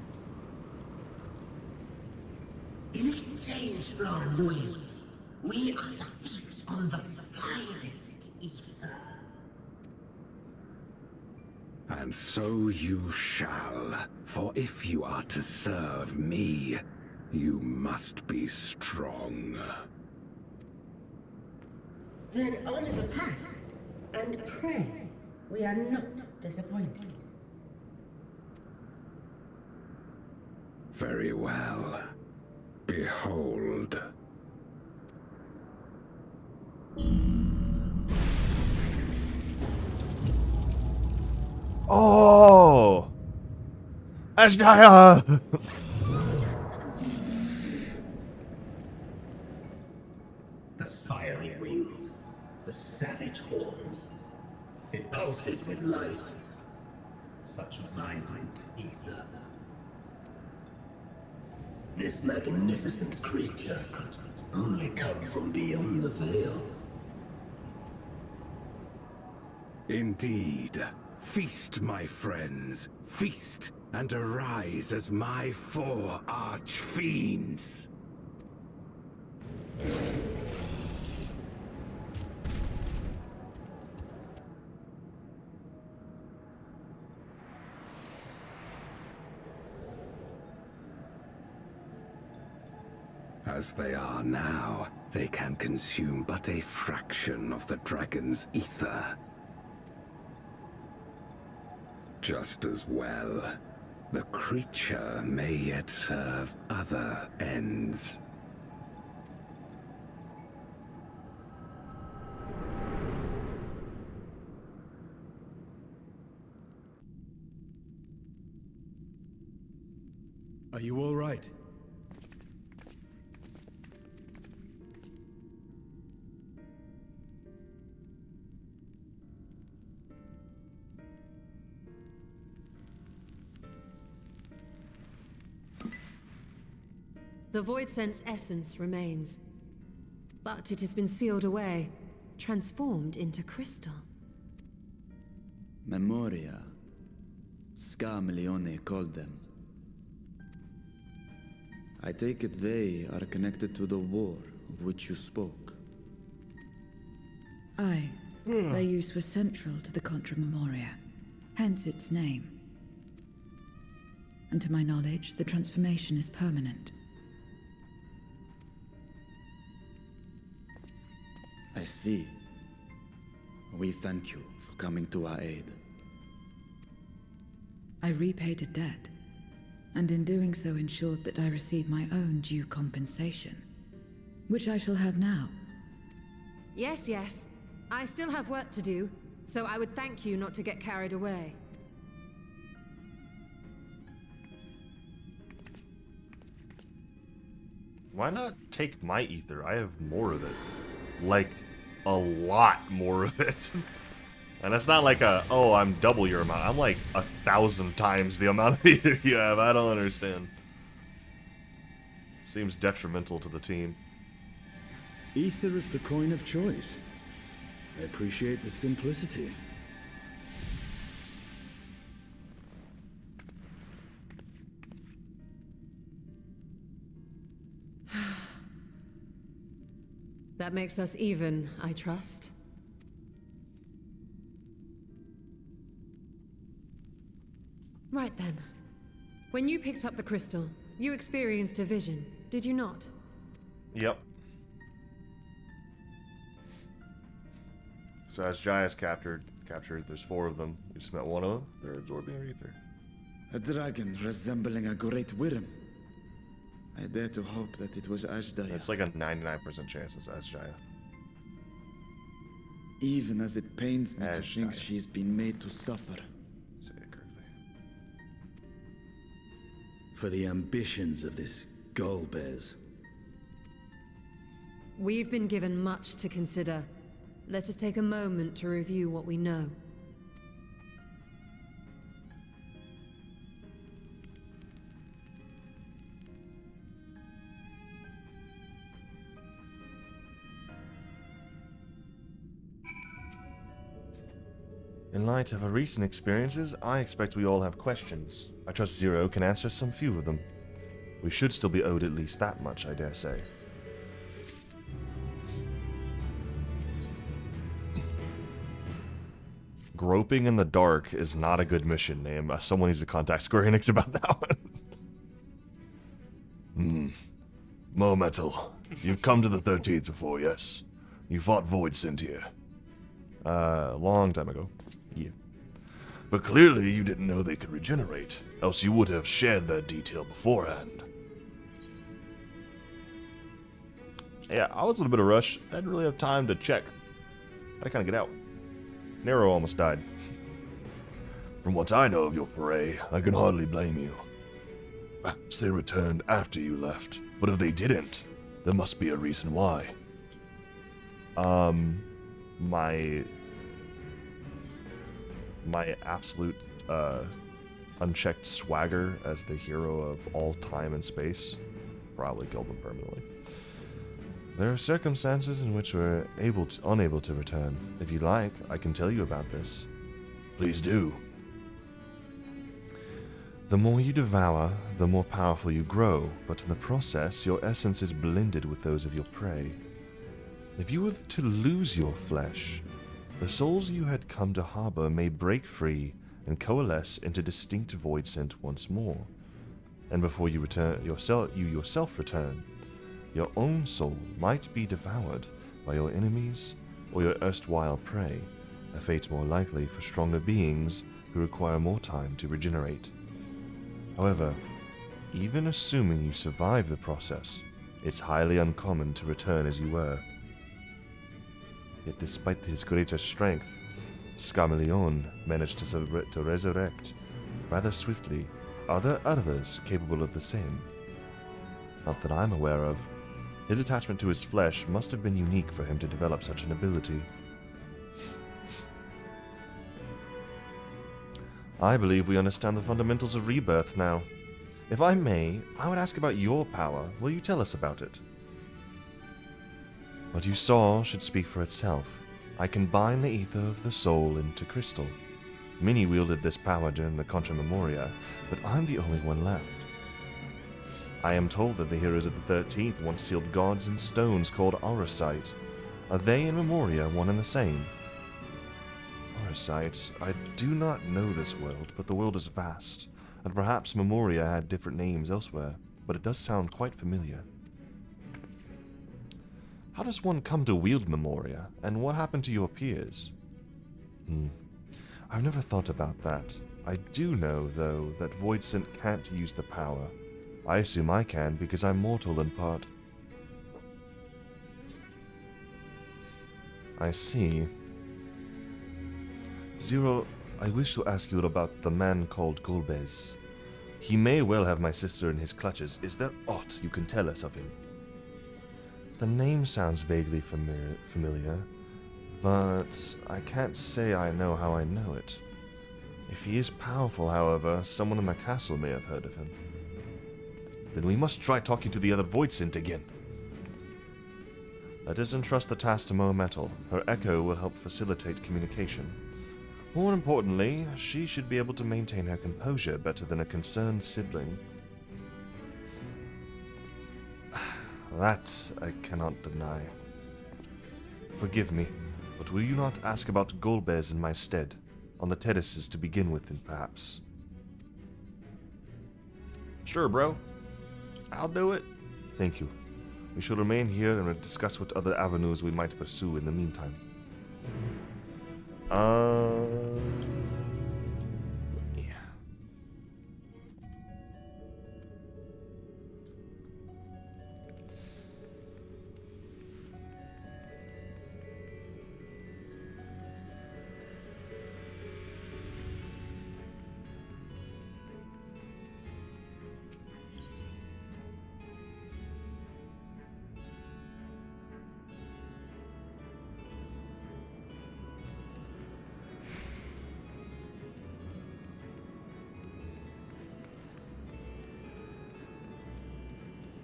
In exchange for our loyalty, we are to feast on the finest ether. And so you shall, for if you are to serve me, you must be strong. Then honor the pact, and pray we are not disappointed. Very well. Behold. Oh! Ashdaya! The fiery wings, the savage horns. It pulses with life. Such vibrant ether. This magnificent creature could only come from beyond the veil. Indeed. Feast, my friends. Feast and arise as my 4 arch-fiends. As they are now, they can consume but a fraction of the dragon's ether. Just as well, the creature may yet serve other ends. Are you all right? The Void Sense essence remains, but it has been sealed away, transformed into crystal. Memoria. Scarmelione called them. I take it they are connected to the war of which you spoke. Aye. Their use was central to the Contra Memoria, hence its name. And to my knowledge, the transformation is permanent. I see. We thank you for coming to our aid. I repaid a debt, and in doing so ensured that I receive my own due compensation, which I shall have now. Yes, yes. I still have work to do, so I would thank you not to get carried away. Why not take my ether? I have more of it. Like, a lot more of it. And it's not like a, oh, I'm double your amount. I'm like 1,000 times the amount of ether you have. I don't understand. Seems detrimental to the team. Ether is the coin of choice. I appreciate the simplicity. That makes us even, I trust. Right then. When you picked up the crystal, you experienced a vision, did you not? Yep. So as Jaya's captured, there's 4 of them. You just met one of them. They're absorbing your ether. A dragon resembling a great worm. I dare to hope that it was Ashdaya. It's like a 99% chance it's Asjaya. Even as it pains me to Ashdaya. think she's been made to suffer. Say it correctly. For the ambitions of this Golbez. We've been given much to consider. Let us take a moment to review what we know. In light of our recent experiences, I expect we all have questions. I trust Zero can answer some few of them. We should still be owed at least that much, I dare say. Groping in the dark is not a good mission name. Someone needs to contact Square Enix about that one. Mo Metal, you've come to the 13th before, yes? You fought Void Sent here. A long time ago. Yeah. But clearly you didn't know they could regenerate, else you would have shared that detail beforehand. Yeah, I was in a bit of a rush. I didn't really have time to check. I had to kind of get out. Nero almost died. From what I know of your foray, I can hardly blame you. Perhaps they returned after you left, but if they didn't, there must be a reason why. My absolute unchecked swagger as the hero of all time and space probably killed them permanently. There are circumstances in which we're unable to return. If you like, I can tell you about this. Please do. The more you devour, the more powerful you grow, but in the process, your essence is blended with those of your prey. If you were to lose your flesh, the souls you had come to harbor may break free and coalesce into distinct void scent once more. And before you yourself return, your own soul might be devoured by your enemies or your erstwhile prey, a fate more likely for stronger beings who require more time to regenerate. However, even assuming you survive the process, it's highly uncommon to return as you were. Yet despite his greater strength, Scarmelion managed to resurrect, rather swiftly, Are there others capable of the same? Not that I'm aware of. His attachment to his flesh must have been unique for him to develop such an ability. I believe we understand the fundamentals of rebirth now. If I may, I would ask about your power. Will you tell us about it? What you saw should speak for itself. I combine the ether of the soul into crystal. Many wielded this power during the Contra Memoria, but I'm the only one left. I am told that the heroes of the 13th once sealed gods in stones called Auracite. Are they and Memoria one and the same? Auracite, I do not know this world, but the world is vast, and perhaps Memoria had different names elsewhere, but it does sound quite familiar. How does one come to wield Memoria, and what happened to your peers? I've never thought about that. I do know, though, that Voidsent can't use the power. I assume I can, because I'm mortal in part. I see. Zero, I wish to ask you about the man called Golbez. He may well have my sister in his clutches. Is there aught you can tell us of him? The name sounds vaguely familiar, but I can't say I know how I know it. If he is powerful, however, someone in the castle may have heard of him. Then we must try talking to the other Voidsent again. Let us entrust the task to Mo Metal. Her echo will help facilitate communication. More importantly, she should be able to maintain her composure better than a concerned sibling. That I cannot deny. Forgive me, but will you not ask about Golbez in my stead? On the Tedises to begin with, then perhaps. Sure, bro. I'll do it. Thank you. We shall remain here and we'll discuss what other avenues we might pursue in the meantime. Yeah.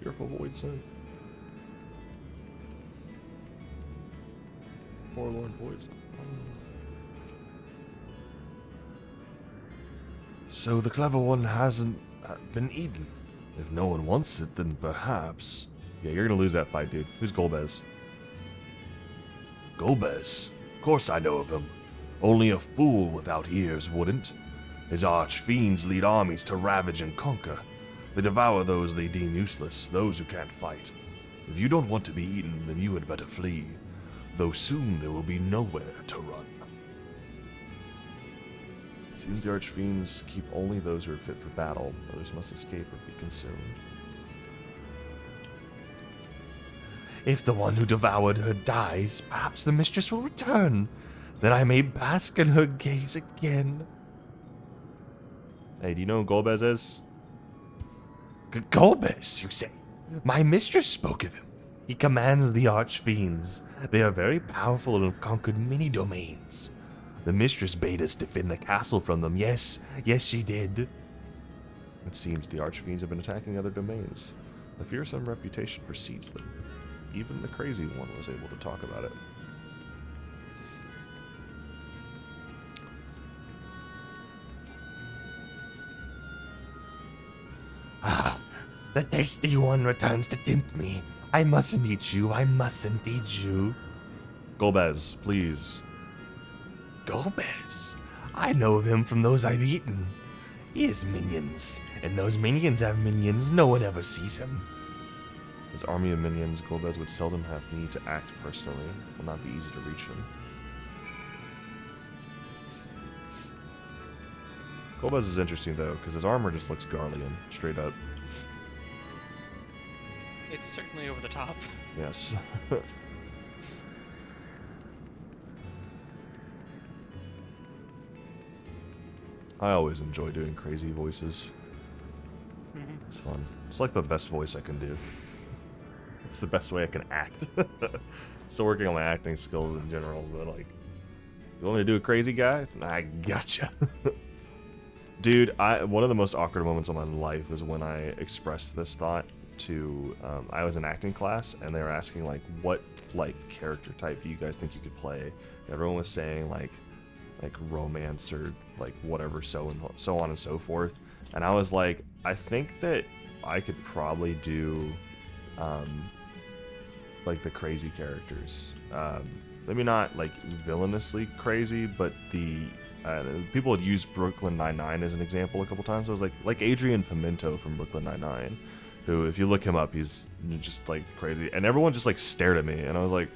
Fearful Voidsent. Forlorn Voidsent. So the clever one hasn't been eaten. If no one wants it, then perhaps... Yeah, you're gonna lose that fight, dude. Who's Golbez? Golbez? Of course I know of him. Only a fool without ears wouldn't. His arch-fiends lead armies to ravage and conquer. They devour those they deem useless, those who can't fight. If you don't want to be eaten, then you had better flee, though soon there will be nowhere to run. It seems the archfiends keep only those who are fit for battle. Others must escape or be consumed. If the one who devoured her dies, perhaps the mistress will return. Then I may bask in her gaze again. Hey, do you know who Golbez is? Golbez, you say? My mistress spoke of him. He commands the archfiends. They are very powerful and have conquered many domains. The mistress bade us defend the castle from them. Yes, she did. It seems the archfiends have been attacking other domains. A fearsome reputation precedes them. Even the crazy one was able to talk about it. Ah, the thirsty one returns to tempt me. I mustn't eat you. I mustn't eat you. Golbez, please. Golbez? I know of him from those I've eaten. He has minions, and those minions have minions. No one ever sees him. His army of minions, Golbez would seldom have need to act personally. It will not be easy to reach him. Golbez is interesting, though, because his armor just looks Garlean, straight up. It's certainly over the top. Yes. I always enjoy doing crazy voices. It's fun. It's like the best voice I can do. It's the best way I can act. Still working on my acting skills in general, but like, you want me to do a crazy guy? I gotcha. Dude, one of the most awkward moments of my life was when I expressed this thought to, I was in acting class, and they were asking, like, what, like, character type do you guys think you could play? Everyone was saying, like romance or, like, whatever, so on and so forth. And I was like, I think that I could probably do, like, the crazy characters. Maybe not, like, villainously crazy, but the... people had used Brooklyn Nine-Nine as an example a couple times. I was like Adrian Pimento from Brooklyn Nine-Nine, who, if you look him up, he's just, like, crazy. And everyone just, like, stared at me, and I was like,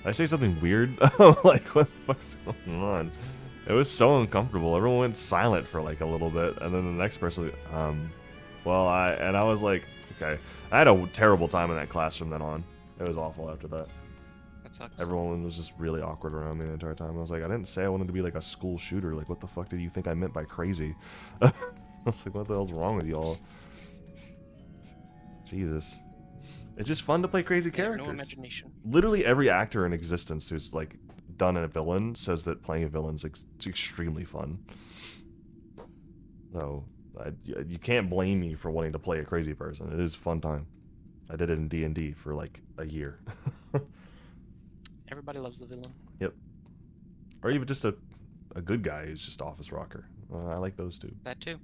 did I say something weird? Like, what the fuck's going on? It was so uncomfortable. Everyone went silent for, like, a little bit, and then the next person, well, I was like, okay. I had a terrible time in that class from then on. It was awful after that. That sucks. Everyone was just really awkward around me the entire time. I was like, I didn't say I wanted to be like a school shooter. Like, what the fuck did you think I meant by crazy? I was like, what the hell's wrong with y'all? Jesus. It's just fun to play crazy characters. No imagination. Literally every actor in existence who's like done a villain says that playing a villain's extremely fun. So, you can't blame me for wanting to play a crazy person. It is a fun time. I did it in D&D for like a year. Everybody loves the villain. Yep. Or even just a good guy who's just office rocker. I like those two. That too.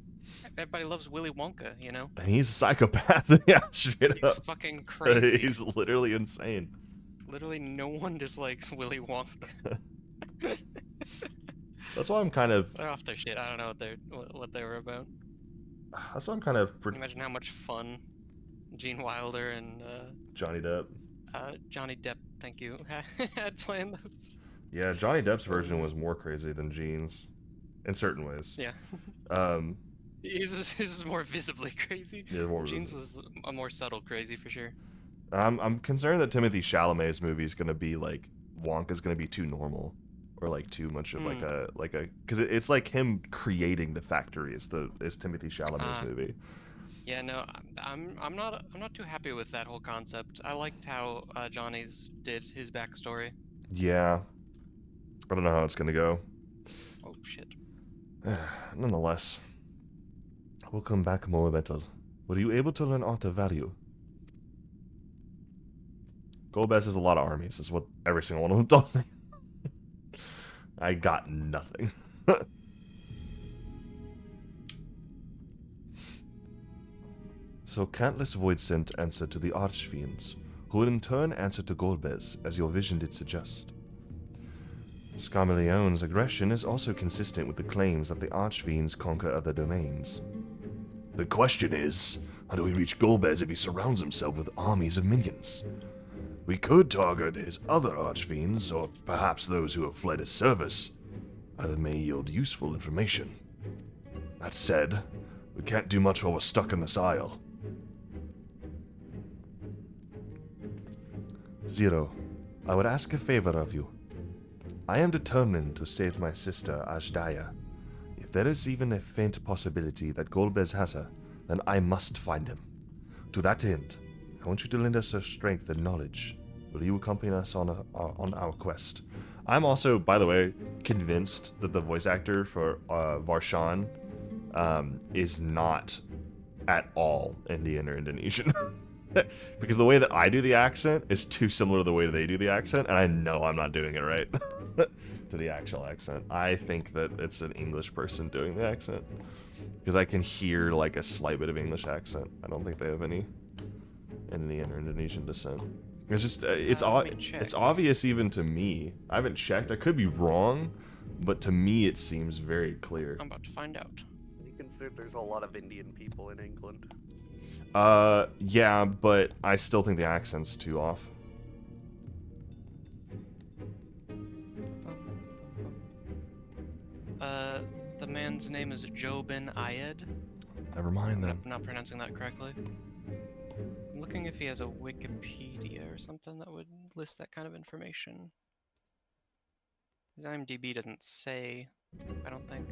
Everybody loves Willy Wonka, you know? And he's a psychopath. Yeah, straight He's up. fucking crazy. He's literally insane. Literally no one dislikes Willy Wonka. That's why I'm kind of... They're off their shit. I don't know what they were about. That's why I'm kind of... Imagine how much fun Gene Wilder and... Johnny Depp. Johnny Depp, thank you, had playing those. Yeah, Johnny Depp's version was more crazy than Gene's. In certain ways. Yeah. His is more visibly crazy. Yeah, more Gene's was a more subtle crazy for sure. I'm concerned that Timothée Chalamet's movie is gonna be like Wonka's gonna be too normal, or like too much of like a because it's like him creating the factory is Timothée Chalamet's movie. Yeah, no, I'm not too happy with that whole concept. I liked how Johnny's did his backstory. Yeah, I don't know how it's gonna go. Oh shit. Nonetheless, welcome back, more better. Were you able to learn art of value? Golbez has a lot of armies. That's what every single one of them told me. I got nothing. So Cantless Voidsent answered to the Archfiends, who in turn answered to Golbez, as your vision did suggest. Scarmaleone's aggression is also consistent with the claims that the Archfiends conquer other domains. The question is, how do we reach Golbez if he surrounds himself with armies of minions? We could target his other Archfiends, or perhaps those who have fled his service. Either may yield useful information. That said, we can't do much while we're stuck in this isle. Zero, I would ask a favor of you. I am determined to save my sister, Ashdaya. If there is even a faint possibility that Golbez has her, then I must find him. To that end, I want you to lend us your strength and knowledge. Will you accompany us on our quest? I'm also, by the way, convinced that the voice actor for Varshan is not at all Indian or Indonesian. Because the way that I do the accent is too similar to the way they do the accent, and I know I'm not doing it right to the actual accent. I think that it's an English person doing the accent, because I can hear like a slight bit of English accent. I don't think they have any Indian or Indonesian descent. It's just it's obvious even to me. I haven't checked. I could be wrong, but to me it seems very clear. I'm about to find out. You consider there's a lot of Indian people in England. Yeah, but I still think the accent's too off. The man's name is Jobin Ayed. Never mind then. I'm not pronouncing that correctly. I'm looking if he has a Wikipedia or something that would list that kind of information. His IMDb doesn't say, I don't think.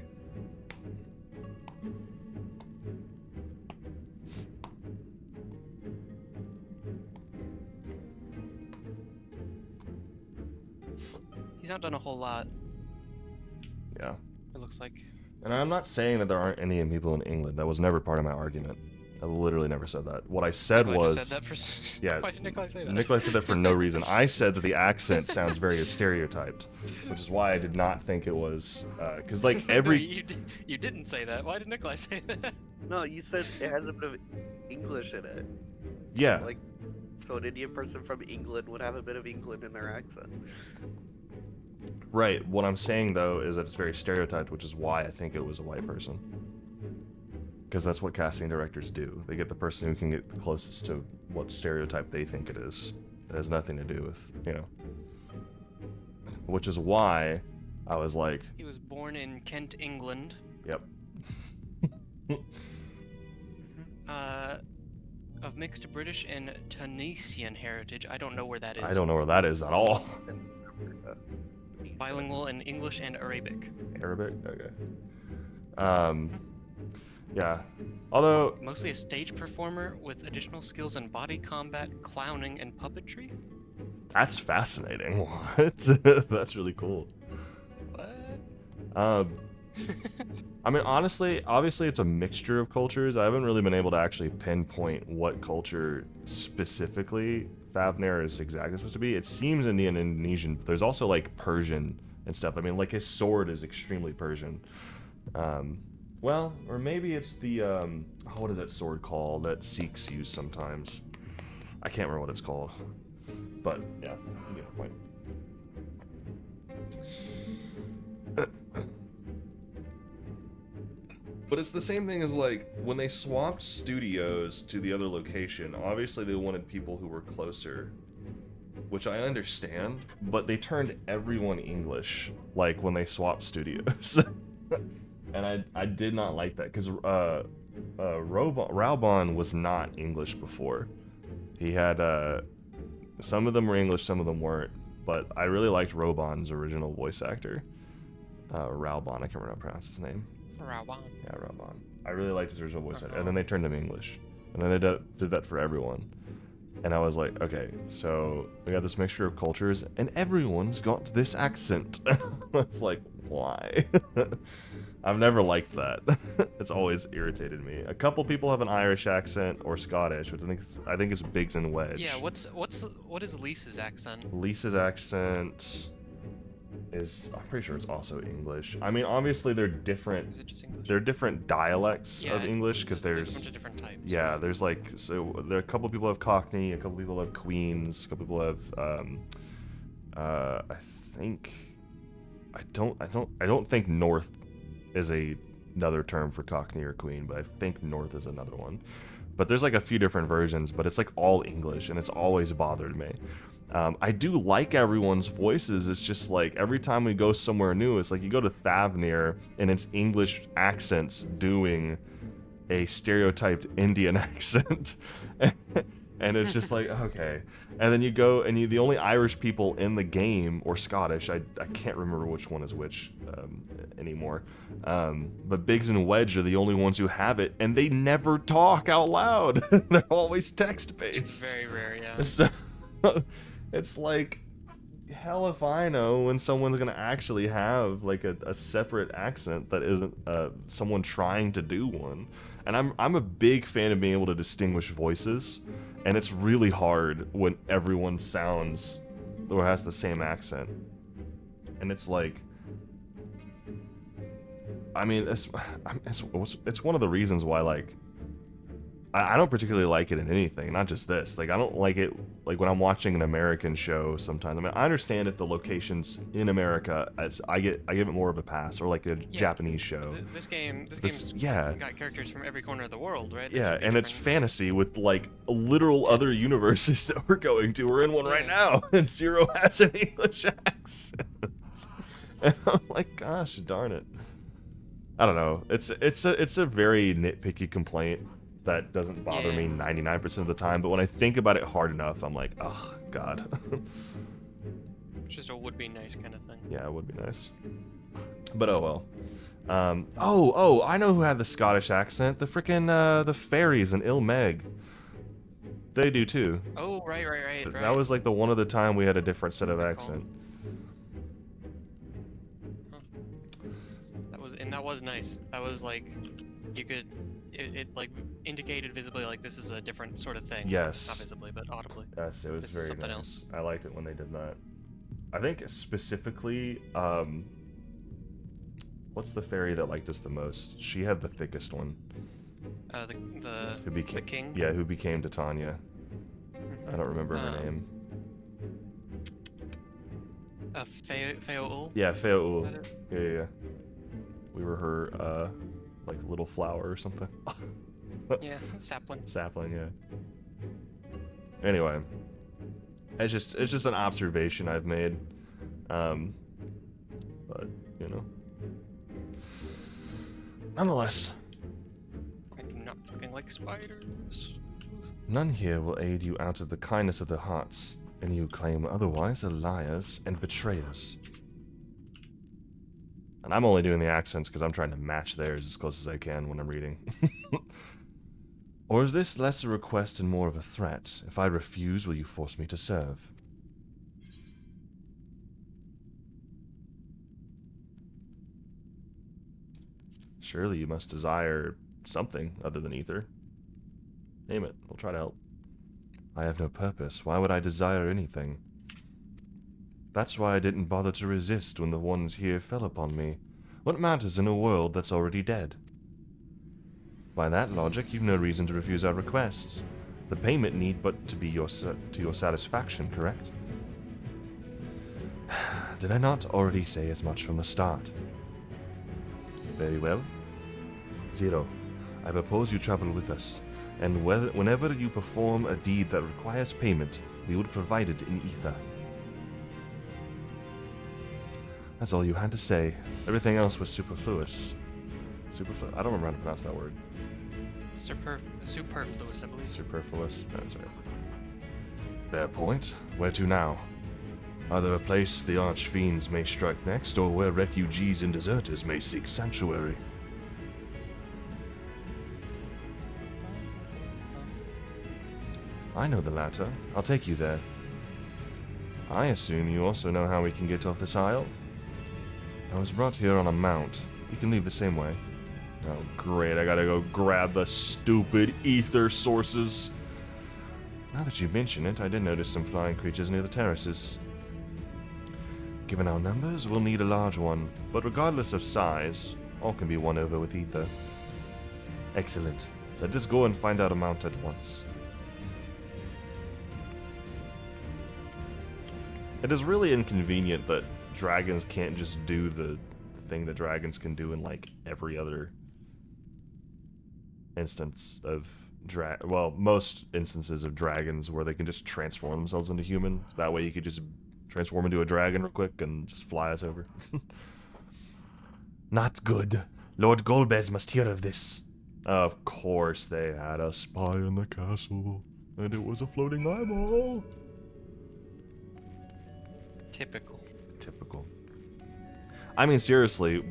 He's not done a whole lot. Yeah. It looks like. And I'm not saying that there aren't Indian people in England. That was never part of my argument. I literally never said that. What I said Nikolai was... just said that for... Yeah, Why did Nikolai say that? Nikolai said that for no reason. I said that the accent sounds very stereotyped, which is why I did not think it was... Because, like, every... No, you didn't say that. Why did Nikolai say that? No, you said it has a bit of English in it. Yeah. Like, so an Indian person from England would have a bit of England in their accent. Right. What I'm saying, though, is that it's very stereotyped, which is why I think it was a white person. Because that's what casting directors do. They get the person who can get the closest to what stereotype they think it is. It has nothing to do with, you know. Which is why I was like... He was born in Kent, England. Yep. Of mixed British and Tunisian heritage. I don't know where that is. I don't know where that is at all. Bilingual in English and Arabic. Arabic? Okay. Yeah. Although... Mostly a stage performer with additional skills in body combat, clowning, and puppetry? That's fascinating. What? That's really cool. What? I mean, honestly, obviously it's a mixture of cultures. I haven't really been able to actually pinpoint what culture specifically Thavnair is exactly supposed to be. It seems Indian and Indonesian, but there's also like Persian and stuff. I mean, like his sword is extremely Persian. Well, or maybe it's the, what is that sword called that Sikhs use sometimes? I can't remember what it's called. But, yeah, you get the point. But it's the same thing as, like, when they swapped studios to the other location, obviously they wanted people who were closer, which I understand, but they turned everyone English, like, when they swapped studios. And I did not like that, because Raubon was not English before. He had, some of them were English, some of them weren't, but I really liked Raubon's original voice actor. Raubon, I can't remember how to pronounce his name. Raubon. Yeah, Raubon. I really liked his original voice actor, and then they turned him English. And then they did that for everyone. And I was like, okay, so we got this mixture of cultures, and everyone's got this accent. I was like, why? I've never liked that. It's always irritated me. A couple people have an Irish accent or Scottish, which I think is Biggs and Wedge. Yeah, what is Lisa's accent? Lisa's accent is, I'm pretty sure it's also English. I mean, obviously they're different. Is it just English? They're different dialects of English because there's a bunch of different types. Yeah, there's like, so there are a couple people have Cockney, a couple people have Queens, a couple people have I don't think North is another term for Cockney or Queen, but I think North is another one. But there's like a few different versions, but it's like all English, and it's always bothered me. I do like everyone's voices. It's just like every time we go somewhere new, it's like you go to Thavnair and it's English accents doing a stereotyped Indian accent. And it's just like, okay. And then you go and the only Irish people in the game, or Scottish, I can't remember which one is which anymore. But Biggs and Wedge are the only ones who have it, and they never talk out loud. They're always text-based. It's very rare, yeah. So, it's like, hell if I know when someone's gonna actually have like a separate accent that isn't someone trying to do one. And I'm a big fan of being able to distinguish voices, and it's really hard when everyone sounds or has the same accent. And it's like, I mean, it's one of the reasons why, like, I don't particularly like it in anything, not just this. Like, I don't like it, like, when I'm watching an American show sometimes. I mean, I understand if the location's in America, I give it more of a pass, or like a Japanese show. This game's got characters from every corner of the world, right? Yeah, and it's fantasy with, like, literal other universes that we're going to. We're in one right now, and Zero has an English accent. And I'm like, gosh, darn it. I don't know. It's a very nitpicky complaint that doesn't bother me 99% of the time, but when I think about it hard enough, I'm like, oh, God. It's just a would-be nice kind of thing. Yeah, it would be nice. But oh well. I know who had the Scottish accent. The frickin' the fairies in Ilmeg. They do too. Oh, right. That was like the one other time we had a different set of accent. was nice. That was like, you could, it like indicated visibly like this is a different sort of thing. Yes. Not visibly, but audibly. Yes, it was This is very something nice. else. I liked it when they did that. I think specifically, what's the fairy that liked us the most? She had the thickest one. The king? Yeah, who became Titania. I don't remember her name. Feoul? Yeah, Feoul. Is that it? Yeah. We were her, like, little flower or something. Yeah, sapling. Sapling, yeah. Anyway. It's just an observation I've made. But, you know. Nonetheless. I do not fucking like spiders. None here will aid you out of the kindness of their hearts. Any who claim otherwise are liars and betrayers. And I'm only doing the accents because I'm trying to match theirs as close as I can when I'm reading. Or is this less a request and more of a threat? If I refuse, will you force me to serve? Surely you must desire something other than ether. Name it. We'll try to help. I have no purpose. Why would I desire anything? That's why I didn't bother to resist when the ones here fell upon me. What matters in a world that's already dead? By that logic, you've no reason to refuse our requests. The payment need but to be to your satisfaction, correct? Did I not already say as much from the start? Very well. Zero, I propose you travel with us, and whenever you perform a deed that requires payment, we would provide it in ether. That's all you had to say. Everything else was superfluous. I don't remember how to pronounce that word. Superfluous, I believe. Superfluous? That's right. Fair point. Where to now? Either a place the archfiends may strike next, or where refugees and deserters may seek sanctuary. I know the latter. I'll take you there. I assume you also know how we can get off this isle? I was brought here on a mount. You can leave the same way. Oh, great. I gotta go grab the stupid ether sources. Now that you mention it, I did notice some flying creatures near the terraces. Given our numbers, we'll need a large one, but regardless of size, all can be won over with ether. Excellent. Let us go and find out a mount at once. It is really inconvenient that dragons can't just do the thing that dragons can do in, like, every other instance of most instances of dragons where they can just transform themselves into human. That way you could just transform into a dragon real quick and just fly us over. Not good. Lord Golbez must hear of this. Of course they had a spy in the castle, and it was a floating eyeball. Typical. I mean, seriously,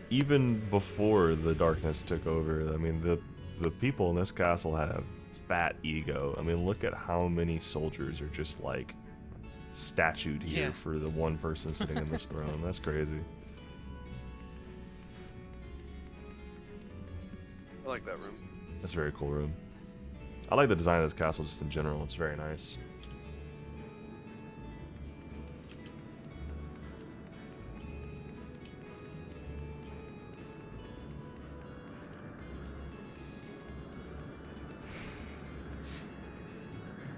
even before the darkness took over, I mean, the people in this castle had a fat ego. I mean, look at how many soldiers are just, like, statued here for the one person sitting in this throne. That's crazy. I like that room. That's a very cool room. I like the design of this castle just in general. It's very nice.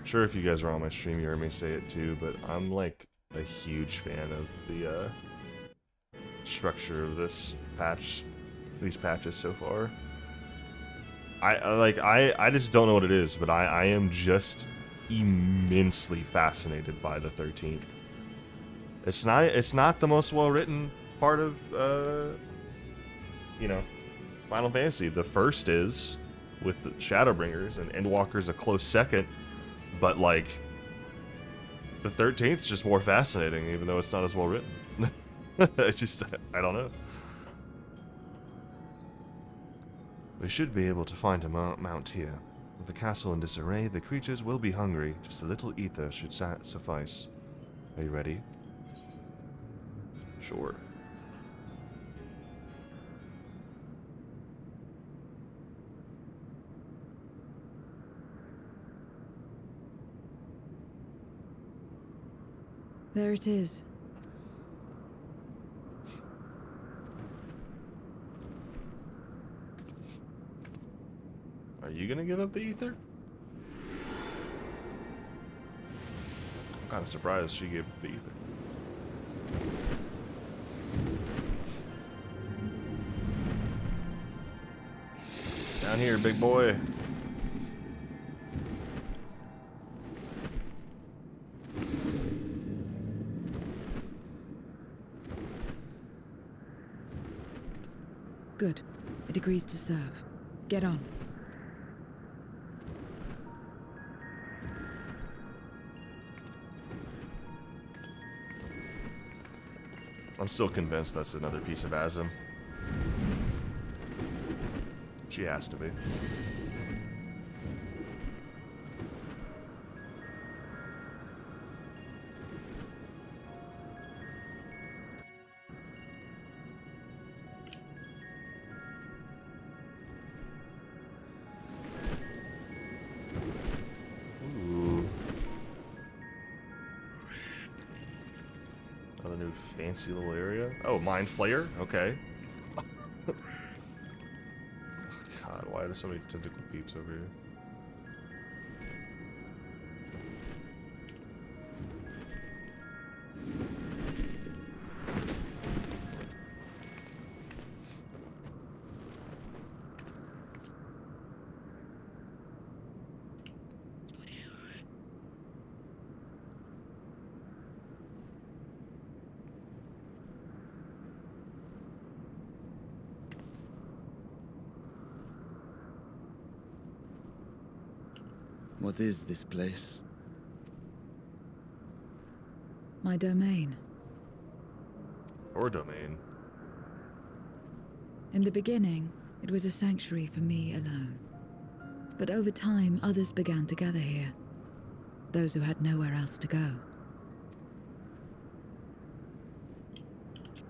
Sure, if you guys are on my stream, you heard me say it too, but I'm like a huge fan of the structure of this patch, these patches so far. I just don't know what it is, but I am just immensely fascinated by the 13th. It's not the most well written part of Final Fantasy. The first is with the Shadowbringers, and Endwalker's a close second. But, like, the 13th is just more fascinating, even though it's not as well written. I don't know. We should be able to find a mount here. With the castle in disarray, the creatures will be hungry. Just a little ether should suffice. Are you ready? Sure. There it is. Are you gonna give up the ether? I'm kind of surprised she gave up the ether. Down here, big boy. Good. It agrees to serve. Get on. I'm still convinced that's another piece of Azim. She has to be. Ooh. Another new fancy little area. Oh, Mind Flayer? Okay. God, why are there so many tentacle peeps over here? What is this place? My domain. Or domain. In the beginning, it was a sanctuary for me alone. But over time, others began to gather here. Those who had nowhere else to go.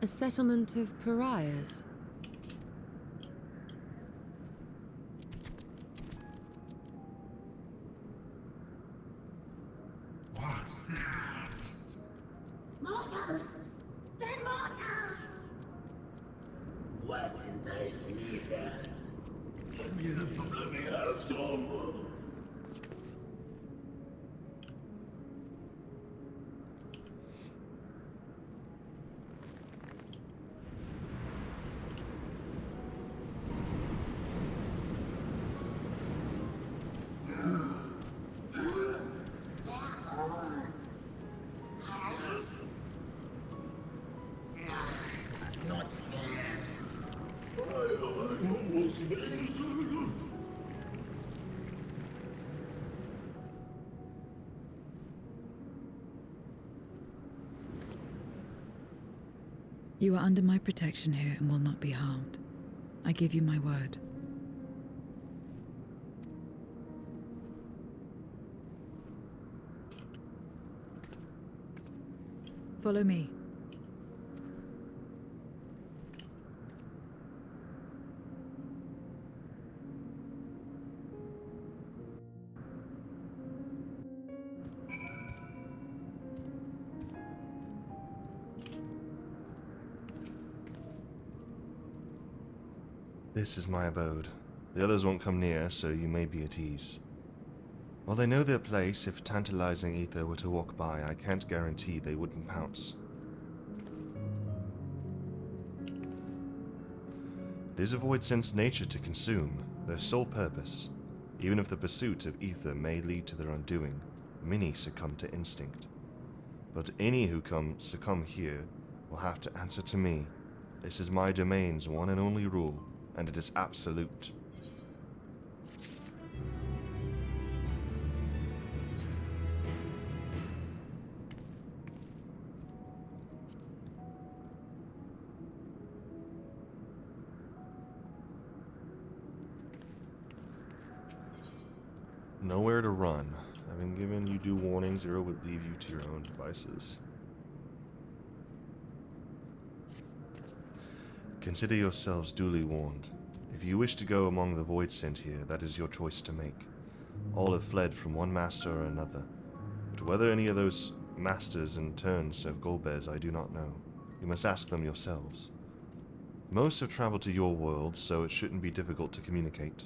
A settlement of pariahs. Mortals! They're mortals! What in this leader? Let me have some, let me have some. Not fair. I almost finished. You are under my protection here and will not be harmed. I give you my word. Follow me. This is my abode. The others won't come near, so you may be at ease. While they know their place, if tantalizing ether were to walk by, I can't guarantee they wouldn't pounce. It is a void sense nature to consume, their sole purpose. Even if the pursuit of ether may lead to their undoing, many succumb to instinct. But any who succumb here will have to answer to me. This is my domain's one and only rule, and it is absolute. Nowhere to run. Having given you due warning, Zero would leave you to your own devices. Consider yourselves duly warned. If you wish to go among the void sent here, that is your choice to make. All have fled from one master or another, but whether any of those masters in turn serve Golbez, I do not know. You must ask them yourselves. Most have traveled to your world, so it shouldn't be difficult to communicate.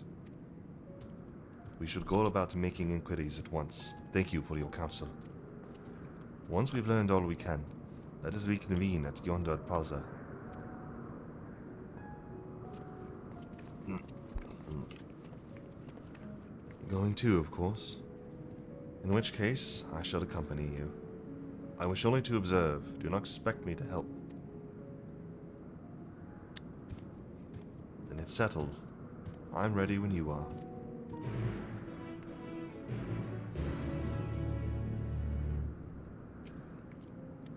We should go about making inquiries at once. Thank you for your counsel. Once we've learned all we can, let us reconvene at yonder plaza. Going too, of course. In which case, I shall accompany you. I wish only to observe. Do not expect me to help. Then it's settled. I'm ready when you are.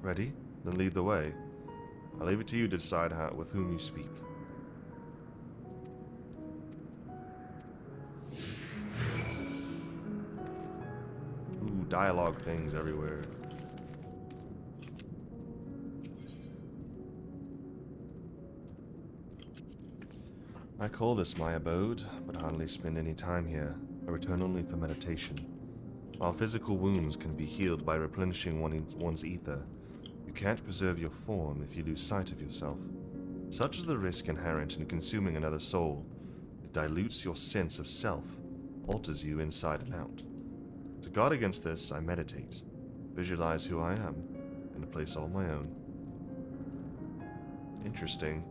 Ready? Then lead the way. I'll leave it to you to decide with whom you speak. Ooh, dialogue things everywhere. I call this my abode, but hardly spend any time here. I return only for meditation. While physical wounds can be healed by replenishing one's ether, you can't preserve your form if you lose sight of yourself. Such is the risk inherent in consuming another soul. It dilutes your sense of self, alters you inside and out. To guard against this, I meditate, visualize who I am, in a place all my own. Interesting.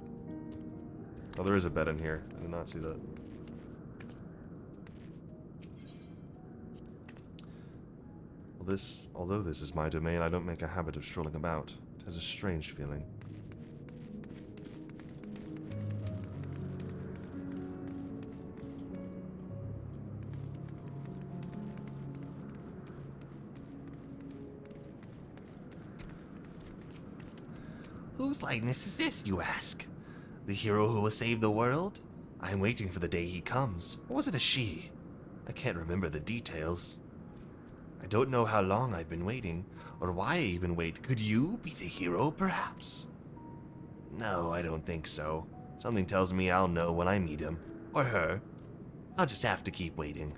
Oh, there is a bed in here. I did not see that. Well, although this is my domain, I don't make a habit of strolling about. It has a strange feeling. Whose likeness is this, you ask? The hero who will save the world? I am waiting for the day he comes. Or was it a she? I can't remember the details. I don't know how long I've been waiting, or why I even wait. Could you be the hero, perhaps? No, I don't think so. Something tells me I'll know when I meet him. Or her. I'll just have to keep waiting.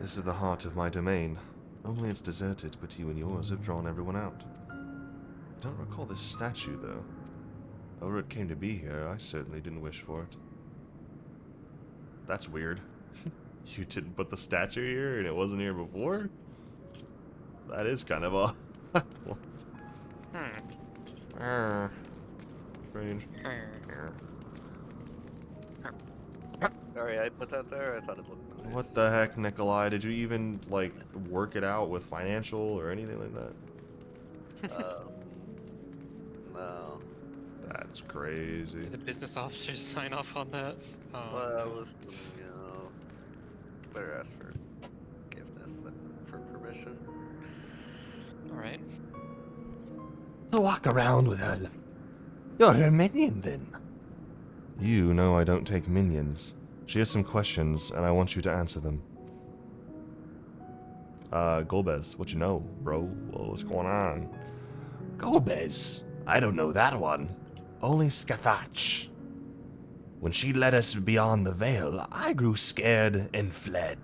This is the heart of my domain. Only it's deserted, but you and yours have drawn everyone out. I don't recall this statue, though. However it came to be here, I certainly didn't wish for it. That's weird. You didn't put the statue here, and it wasn't here before? That is kind of odd. What? Strange. Sorry, I put that there. I thought it looked nice. What the heck, Nikolai? Did you even, like, work it out with financial or anything like that? No. That's crazy. Did the business officers sign off on that? Oh, Well, I no. was, better ask for forgiveness than for permission. Alright. To walk around with her like you're her minion, then. You know I don't take minions. She has some questions, and I want you to answer them. Golbez, what you know, bro? What's going on? Golbez? I don't know that one. Only Skathach. When she led us beyond the veil, I grew scared and fled.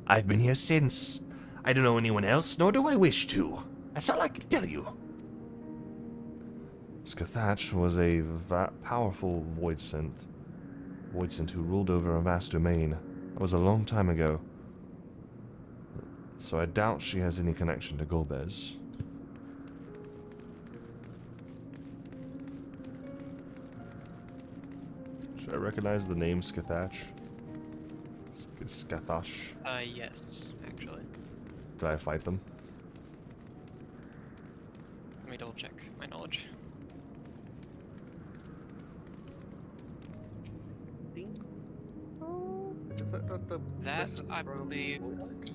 I've been here since. I don't know anyone else, nor do I wish to. That's all I can tell you. Skathach was a powerful void synth who ruled over a vast domain. That was a long time ago. So I doubt she has any connection to Golbez. Should I recognize the name Skathach? Skathach. Yes, actually. Did I fight them? Let me double check my knowledge. Is that not the That, person I from believe, Endwalker?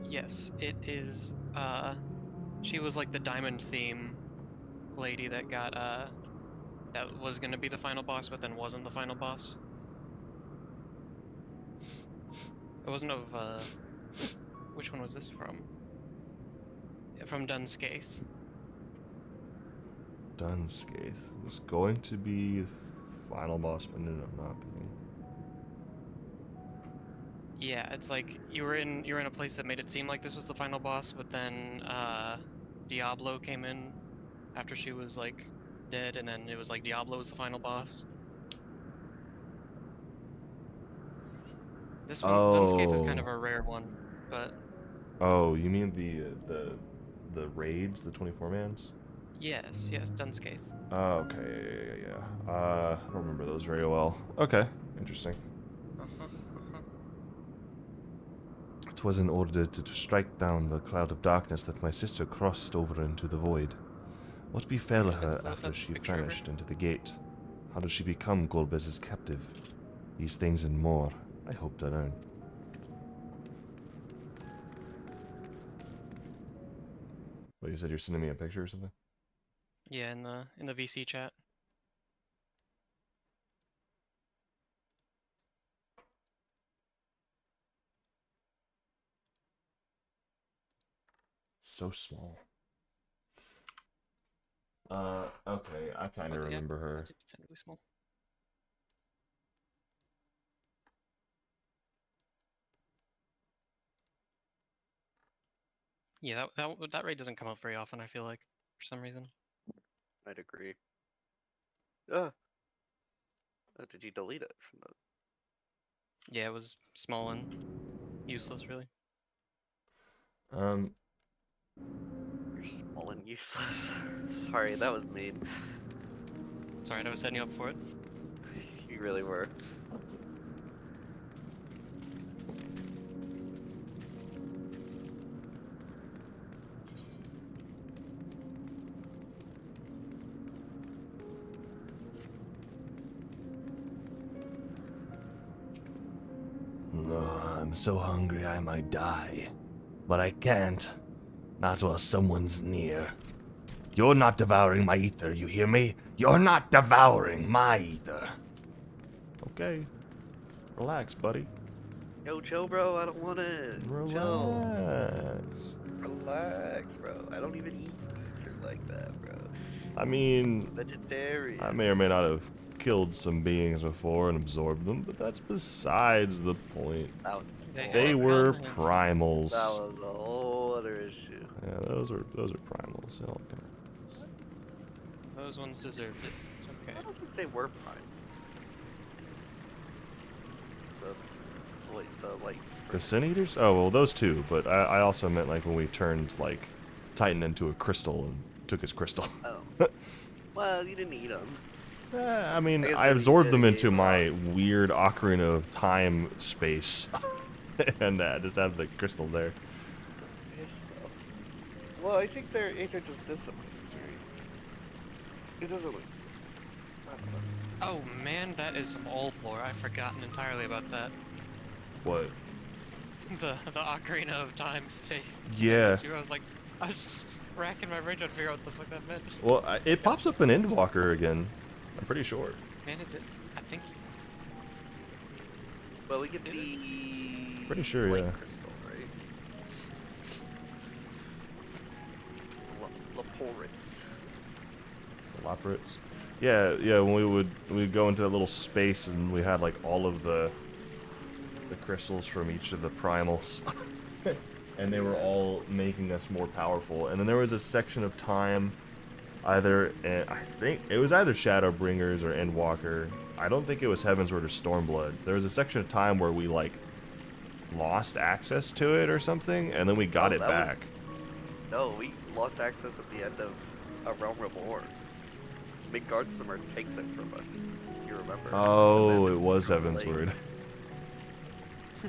yes, it is, she was like the diamond theme lady that got, that was gonna be the final boss, but then wasn't the final boss. It wasn't of, which one was this from? Yeah, from Dunscaith. Dunscaith was going to be the final boss, but ended up not being. Yeah, it's like you were in a place that made it seem like this was the final boss, but then Diablo came in after she was like dead, and then it was like Diablo was the final boss. This one, Dunscaith, is kind of a rare one, but Oh, you mean the raids, the 24-mans? yes, Dunscaith. Oh, okay, yeah. I don't remember those very well. Okay, interesting. It was in order to strike down the cloud of darkness that my sister crossed over into the void. What befell her after she vanished into the gate? How did she become Golbez's captive? These things and more, I hope to learn. What, you said you're sending me a picture or something? Yeah, in the VC chat. So small. Okay, I kind of remember her. It's really small. Yeah, that raid doesn't come up very often, I feel like, for some reason. I'd agree. Oh, did you delete it from the... Yeah, it was small and useless, really. You're small and useless. Sorry, that was mean. Sorry, I was setting you up for it. You really were. Oh, I'm so hungry I might die. But I can't. Not while someone's near. You're not devouring my ether, you hear me? You're not devouring my ether. Okay. Relax, buddy. Yo, chill, bro. I don't want it. Relax. Chill. Relax, bro. I don't even eat ether like that, bro. I mean, Vegetarian. I may or may not have killed some beings before and absorbed them, but that's besides the point. They were primals. That was a whole other issue. Yeah, those are primals. Those ones deserved it. It's okay. I don't think they were primals. The Sin Eaters? Oh, well, those two. But I also meant like when we turned like Titan into a crystal and took his crystal. Oh. Well, you didn't eat them. I mean, I absorbed them into my weird Ocarina of Time space, and just have the crystal there. Yes, so. Well, I think their ether just dissipates, right? It doesn't like... I don't know. Oh man, that is some old lore. I've forgotten entirely about that. What? The Ocarina of Time space. Yeah. I was just racking my brain trying to figure out what the fuck that meant. Well, it pops up in Endwalker again. I'm pretty sure. Man, it did. I think. Well, we get the... Pretty sure, yeah. Crystal, right? Laporits. Yeah. When we'd go into that little space and we had like all of the crystals from each of the primals, and they were all making us more powerful. And then there was a section of time, I think it was either Shadowbringers or Endwalker. I don't think it was Heavensward or Stormblood. There was a section of time where we like lost access to it or something, and then we got it back. No, we lost access at the end of A Realm Reborn. Midgardsormr takes it from us, if you remember. Oh, it was Heavensward.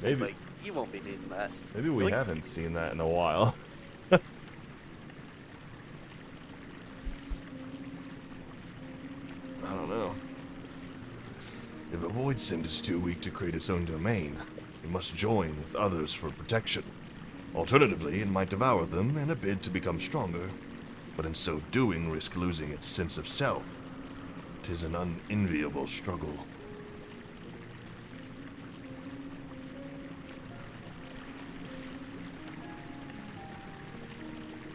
Maybe. Like, you won't be needing that. Maybe we haven't seen that in a while. I don't know. If a void scent is too weak to create its own domain, it must join with others for protection. Alternatively, it might devour them in a bid to become stronger, but in so doing risk losing its sense of self. 'Tis an unenviable struggle.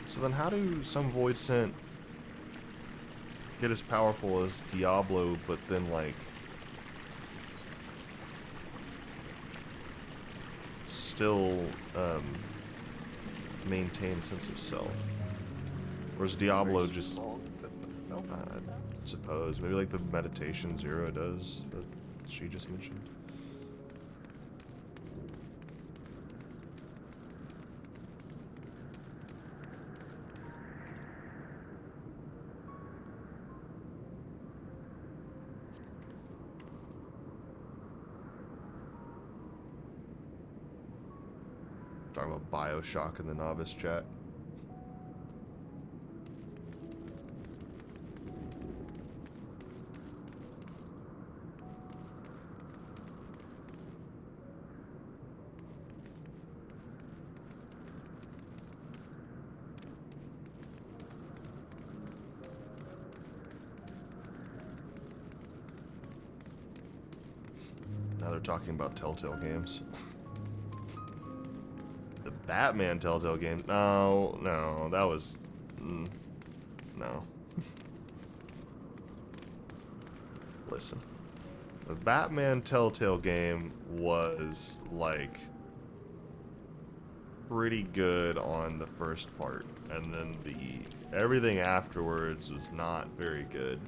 So then how do some void scent get as powerful as Diablo, but then like still maintain sense of self. Whereas Diablo just, I suppose, maybe like the meditation Zero does that she just mentioned. Talking about BioShock in the novice chat. Now they're talking about Telltale games. The Batman Telltale game? No, no, that was... no. Listen. The Batman Telltale game was, like, pretty good on the first part. And then everything afterwards was not very good.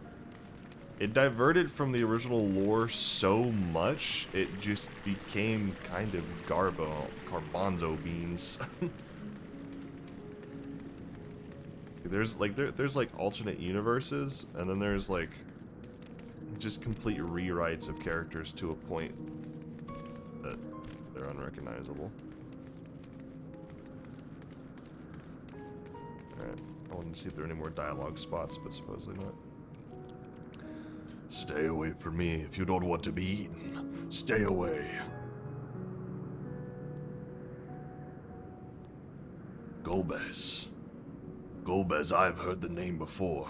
It diverted from the original lore so much, it just became kind of garbanzo beans. There's like alternate universes, and then there's like just complete rewrites of characters to a point that they're unrecognizable. Alright, I wanted to see if there are any more dialogue spots, but supposedly not. Stay away from me if you don't want to be eaten. Stay away. Golbez. Golbez, I've heard the name before.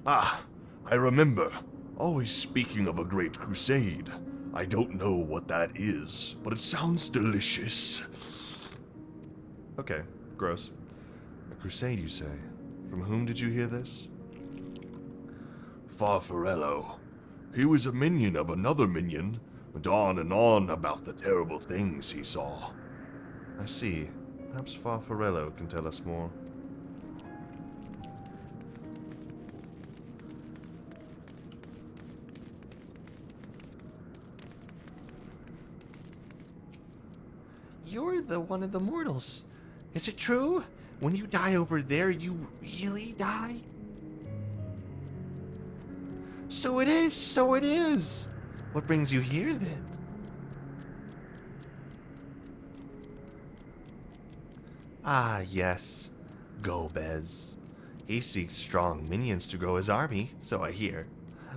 Ah, I remember. Always speaking of a great crusade. I don't know what that is, but it sounds delicious. Okay, gross. A crusade, you say? From whom did you hear this? Farfarello. He was a minion of another minion, went on and on about the terrible things he saw. I see. Perhaps Farfarello can tell us more. You're the one of the mortals. Is it true? When you die over there, you really die? So it is, so it is. What brings you here, then? Ah, yes. Golbez. He seeks strong minions to grow his army, so I hear.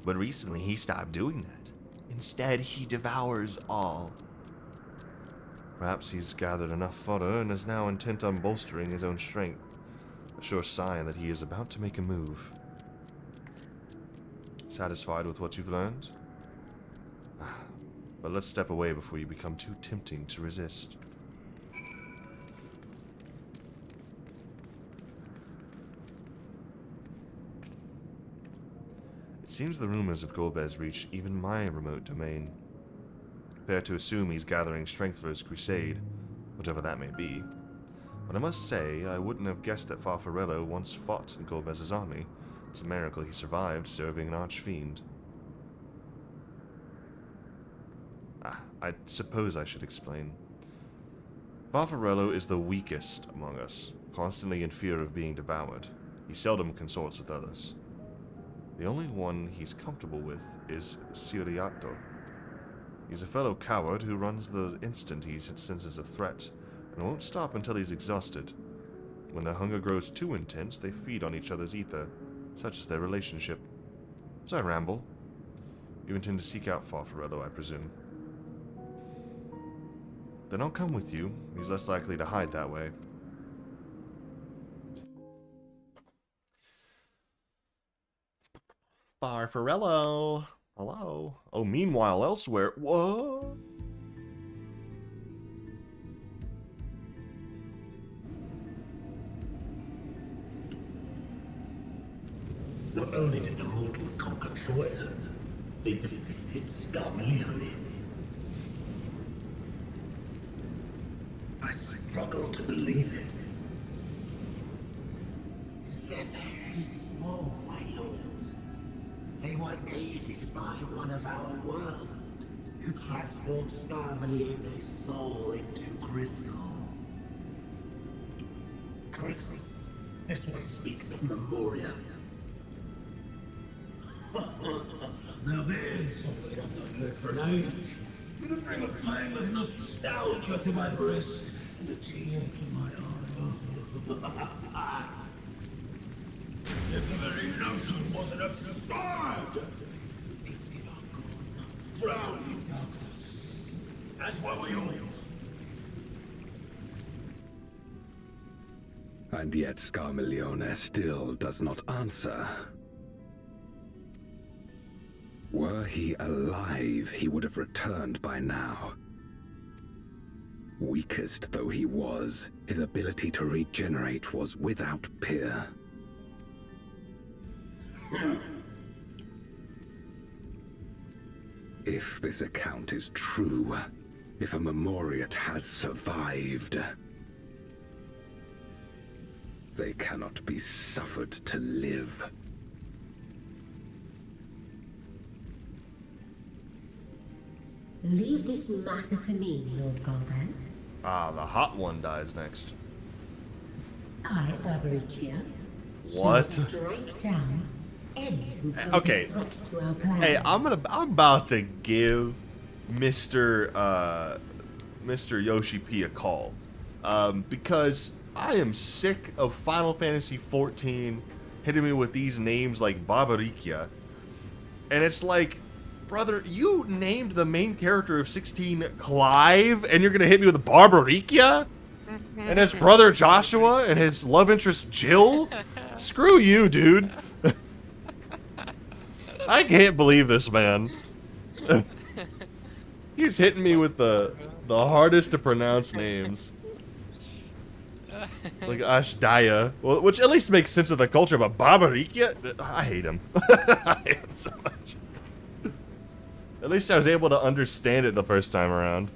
But recently he stopped doing that. Instead, he devours all. Perhaps he's gathered enough fodder and is now intent on bolstering his own strength. A sure sign that he is about to make a move. Satisfied with what you've learned? But let's step away before you become too tempting to resist. It seems the rumors of Golbez reach even my remote domain. Fair to assume he's gathering strength for his crusade, whatever that may be. But I must say, I wouldn't have guessed that Farfarello once fought in Golbez's army. It's a miracle he survived serving an archfiend. I suppose I should explain. Farfarello is the weakest among us, constantly in fear of being devoured. He seldom consorts with others. The only one he's comfortable with is Ciriato. He's a fellow coward who runs the instant he senses a threat, and won't stop until he's exhausted. When their hunger grows too intense, they feed on each other's ether. Such is their relationship. So I ramble. You intend to seek out Farfarello, I presume. Then I'll come with you. He's less likely to hide that way. Farfarello. Hello. Oh, meanwhile, elsewhere. What? Not only did the mortals conquer Troya, they defeated Scarmalione. I struggle to believe it. They're very small, my lords. They were aided by one of our world, who transformed Scarmalione's soul into crystal. Crystal? This one speaks of Memoria. Now there's something I've not heard for an age. It'll bring a pang of nostalgia to my breast and a tear to my eye. If the very notion wasn't absurd! Gifted are gone, drowned in darkness. As well were you. And yet Scarmalione still does not answer. Were he alive, he would have returned by now. Weakest though he was, his ability to regenerate was without peer. If this account is true, if a Memoriat has survived, they cannot be suffered to live. Leave this matter to me, Lord Golbez. Ah, the hot one dies next. I, Barbaricia, What? shall strike down any who pose Okay. a threat to our plan. Hey, I'm about to give Mr. Yoshi P a call, because I am sick of Final Fantasy XIV hitting me with these names like Barbaricia, and it's like, brother, you named the main character of 16 Clive, and you're gonna hit me with Barbaricia? And his brother Joshua and his love interest Jill? Screw you, dude. I can't believe this, man. He's hitting me with the hardest to pronounce names. Like Ashdaya, well, which at least makes sense of the culture, but Barbaricia? I hate him. I hate him so much. At least I was able to understand it the first time around.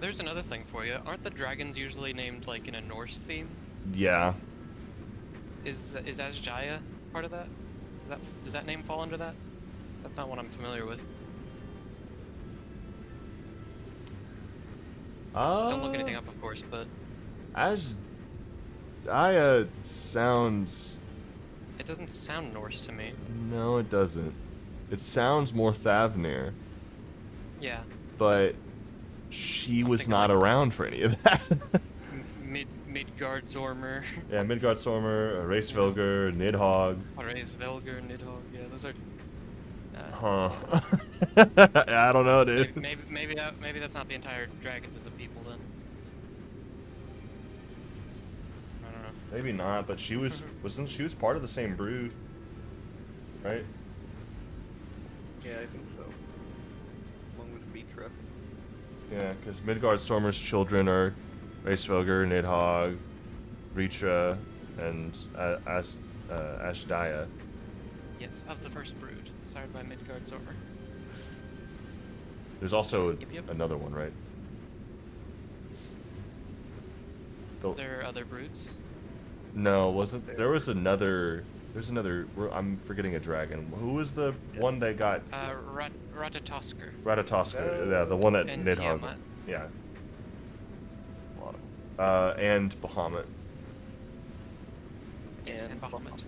There's another thing for you. Aren't the dragons usually named like in a Norse theme? Yeah. Is Asjaya part of that? Does that name fall under that? That's not what I'm familiar with. Don't look anything up, of course, but Ashdaya sounds. it doesn't sound Norse to me. No, it doesn't. It sounds more Thavnir. Yeah. But she was not around for any of that. Midgard Zormer. Yeah, Midgard Sormer, Racevelger, Nidhogg. Racevelger, Nidhogg. Yeah, those are. I don't know, dude. Maybe that's not the entire dragons as a people then. I don't know. Maybe not, but she was she was part of the same brood, right? Yeah, I think so. Along with Mitra. Yeah, because Midgard Stormer's children are Racevelger, Nidhogg, Ritra, and Ashdaya. Yes, of the first brood, sired by Midgard Zormer. There's also Yep. another one, right? There are other broods. No, wasn't there? Was another. There's another. I'm forgetting a dragon. Who was the one that got? Ratatoskr. Ratatoskr. Yeah, the one that And Nidhogg. Tiamat. Yeah. A lot of. And Bahamut. Yes, and Bahamut.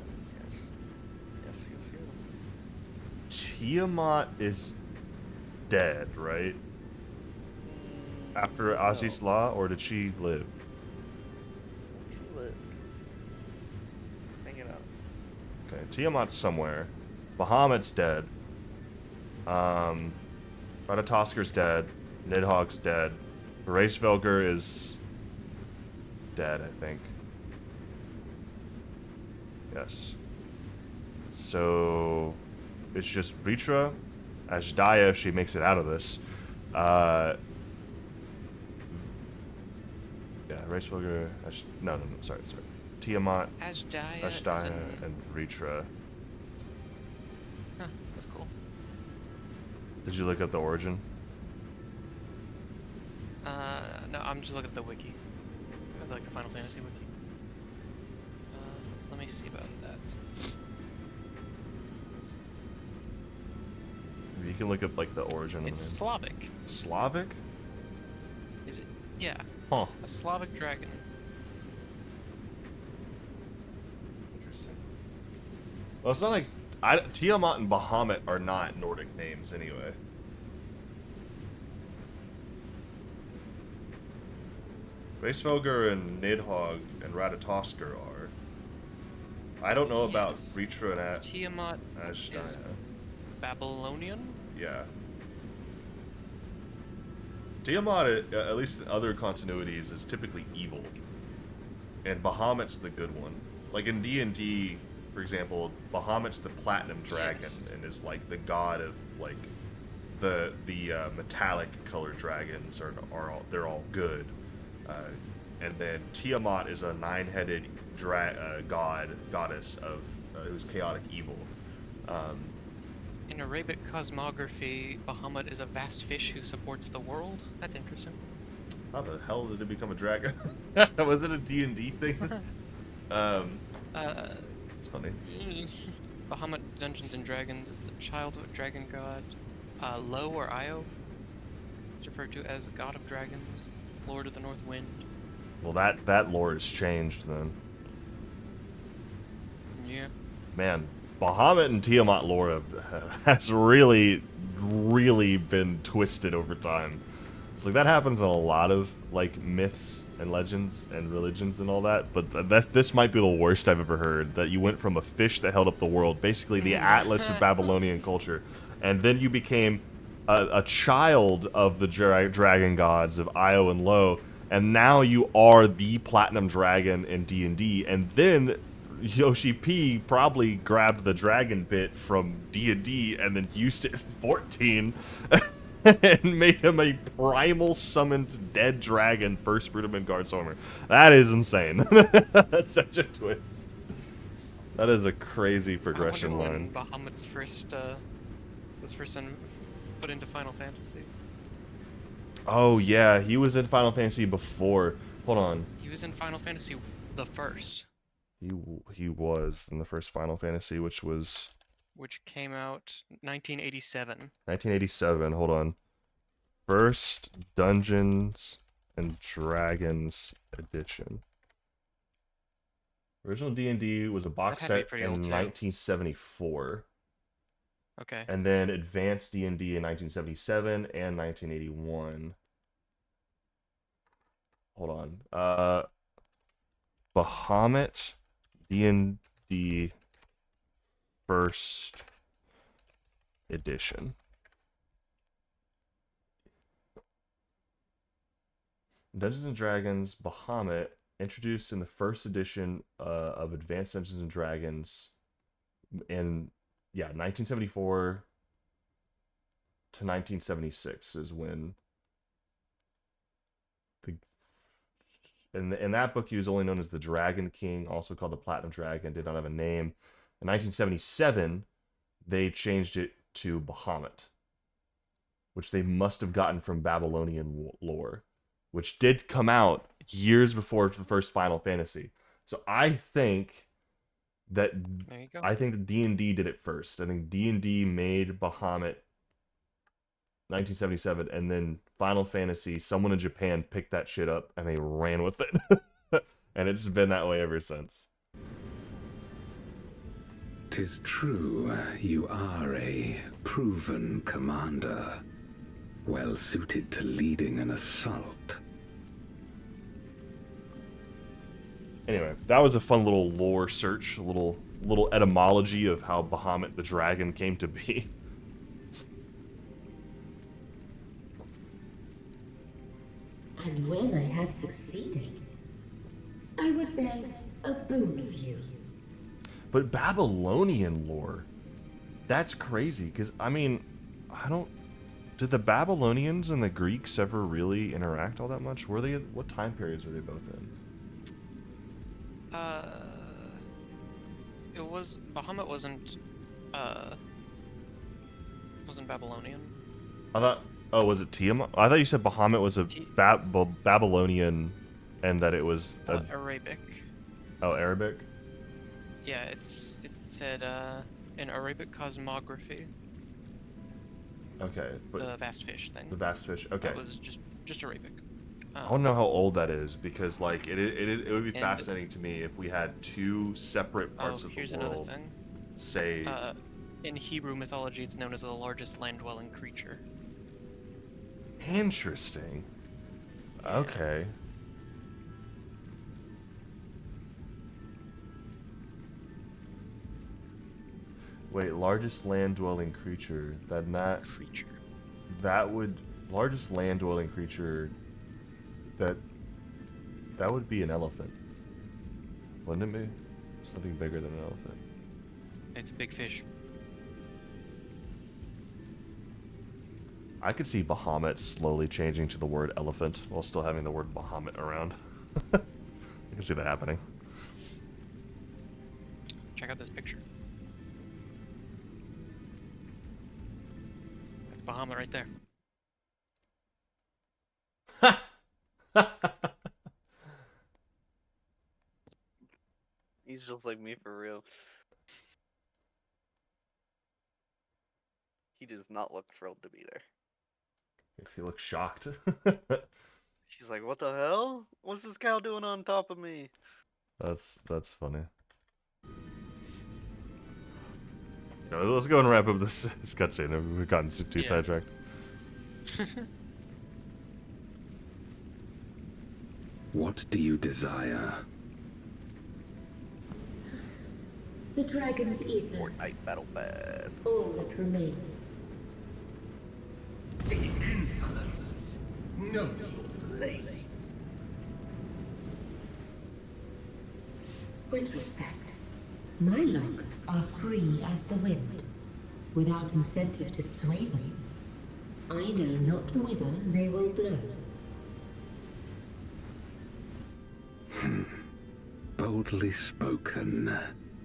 Yes, Tiamat is dead, right? After Aziz's Law, or did she live? She lived. Hanging out. Okay, Tiamat's somewhere. Bahamut's dead. Ratatosker's dead. Nidhogg's dead. Racevelger is dead, I think. Yes. So it's just Ritra, Ashdaya if she makes it out of this. Yeah, Racevelger. No, sorry. Tiamat, Ashdaya, Ashdaya, and Vritra. Huh, that's cool. Did you look up the origin? No, I'm just looking at the wiki. Like the Final Fantasy wiki. Let me see about that. You can look up like the origin. It's Slavic. Slavic? Is it? Yeah. Huh. A Slavic dragon. Interesting. Well, it's not like Tiamat and Bahamut are not Nordic names anyway. Racefelger and Nidhogg and Ratatoskr are. I don't know about Vritra and Tiamat Ashdaya. is Babylonian? Yeah. Tiamat, at least in other continuities, is typically evil. And Bahamut's the good one. Like in D&D, for example, Bahamut's the platinum dragon and is like the god of like the metallic colored dragons they're all good. And then Tiamat is a nine-headed goddess of who's chaotic evil. In Arabic cosmography, Bahamut is a vast fish who supports the world. That's interesting. How the hell did it become a dragon? Was it a D&D thing? It's funny. Bahamut Dungeons and Dragons is the child of a dragon god. Lo or Io is referred to as god of dragons, lord of the north wind. Well, that lore has changed then. Yeah. Man, Bahamut and Tiamat lore has really, really been twisted over time. It's like that happens in a lot of like myths and legends and religions and all that, but this might be the worst I've ever heard. That you went from a fish that held up the world, basically the Atlas of Babylonian culture, and then you became a child of the dragon gods of Io and Lo, and now you are the platinum dragon in D&D, and then Yoshi P probably grabbed the dragon bit from D&D and then used it in 14 and made him a primal summoned dead dragon first Rudimen Guard Stormer. That is insane. That's such a twist. That is a crazy progression line. Bahamut's was first put into Final Fantasy. Oh yeah, he was in Final Fantasy before. Hold on. He was in Final Fantasy the first. He was in the first Final Fantasy, which came out 1987. 1987. Hold on. First Dungeons and Dragons edition. Original D&D was a box set in 1974. Okay. And then Advanced D&D in 1977 and 1981. Hold on. Bahamut D&D first edition. Dungeons and Dragons Bahamut, introduced in the first edition of Advanced Dungeons and Dragons in 1974 to 1976 is when in that book he was only known as the Dragon King, also called the Platinum Dragon, did not have a name. In 1977 they changed it to Bahamut, which they must have gotten from Babylonian lore, which did come out years before the first Final Fantasy. So I think that D&D did it first. I think D&D made Bahamut 1977, and then Final Fantasy, someone in Japan picked that shit up and they ran with it. And it's been that way ever since. 'Tis true, you are a proven commander, well suited to leading an assault. Anyway, that was a fun little lore search, a little etymology of how Bahamut the dragon came to be. And when I have succeeded, I would beg a boon of you. But Babylonian lore, that's crazy, because, I mean, did the Babylonians and the Greeks ever really interact all that much? What time periods were they both in? It was Bahamut wasn't Babylonian. I thought. Oh, was it Tiamat? I thought you said Bahamut was a Babylonian, and that it was Arabic. Oh, Arabic. Yeah, it said in Arabic cosmography. Okay, but The vast fish thing. The vast fish. Okay. That was just Arabic. I don't know how old that is because like it would be fascinating to me if we had two separate parts of the world. Here's another thing. Say. In Hebrew mythology, it's known as the largest land-dwelling creature. Interesting. Okay. Wait, largest land-dwelling creature. That would largest land-dwelling creature. That would be an elephant, wouldn't it be? Something bigger than an elephant. It's a big fish. I could see Bahamut slowly changing to the word elephant while still having the word Bahamut around. I can see that happening. Check out this picture. That's Bahamut right there. He's just like me for real. He does not look thrilled to be there. He looks shocked. She's like, what the hell? What's this cow doing on top of me? That's funny. No, let's go and wrap up this cutscene. We've gotten too sidetracked. What do you desire? The dragon's ether. Fortnite Battle Pass. All that remains. The insolence. No place. With respect, my locks are free as the wind, without incentive to sway them. I know not whither they will blow. Boldly spoken.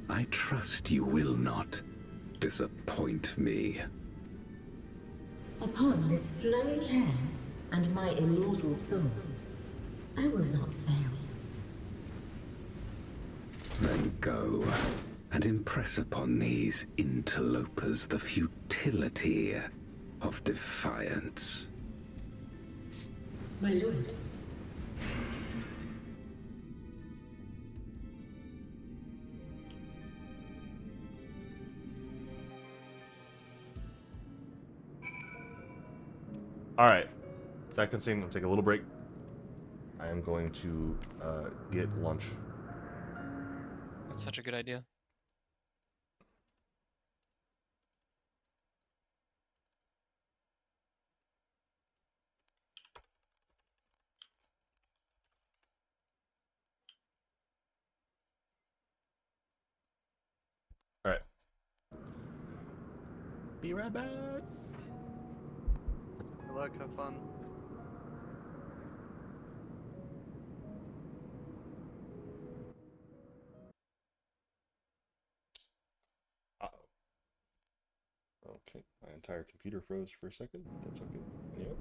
I trust you will not disappoint me. Upon this flowing hair and my immortal soul, I will not fail. Then go and impress upon these interlopers the futility of defiance. My lord. Alright. That cutscene, I'll take a little break. I am going to get lunch. That's such a good idea. Alright. Be right back. Good luck, have fun. Okay, my entire computer froze for a second, but that's okay. Yep.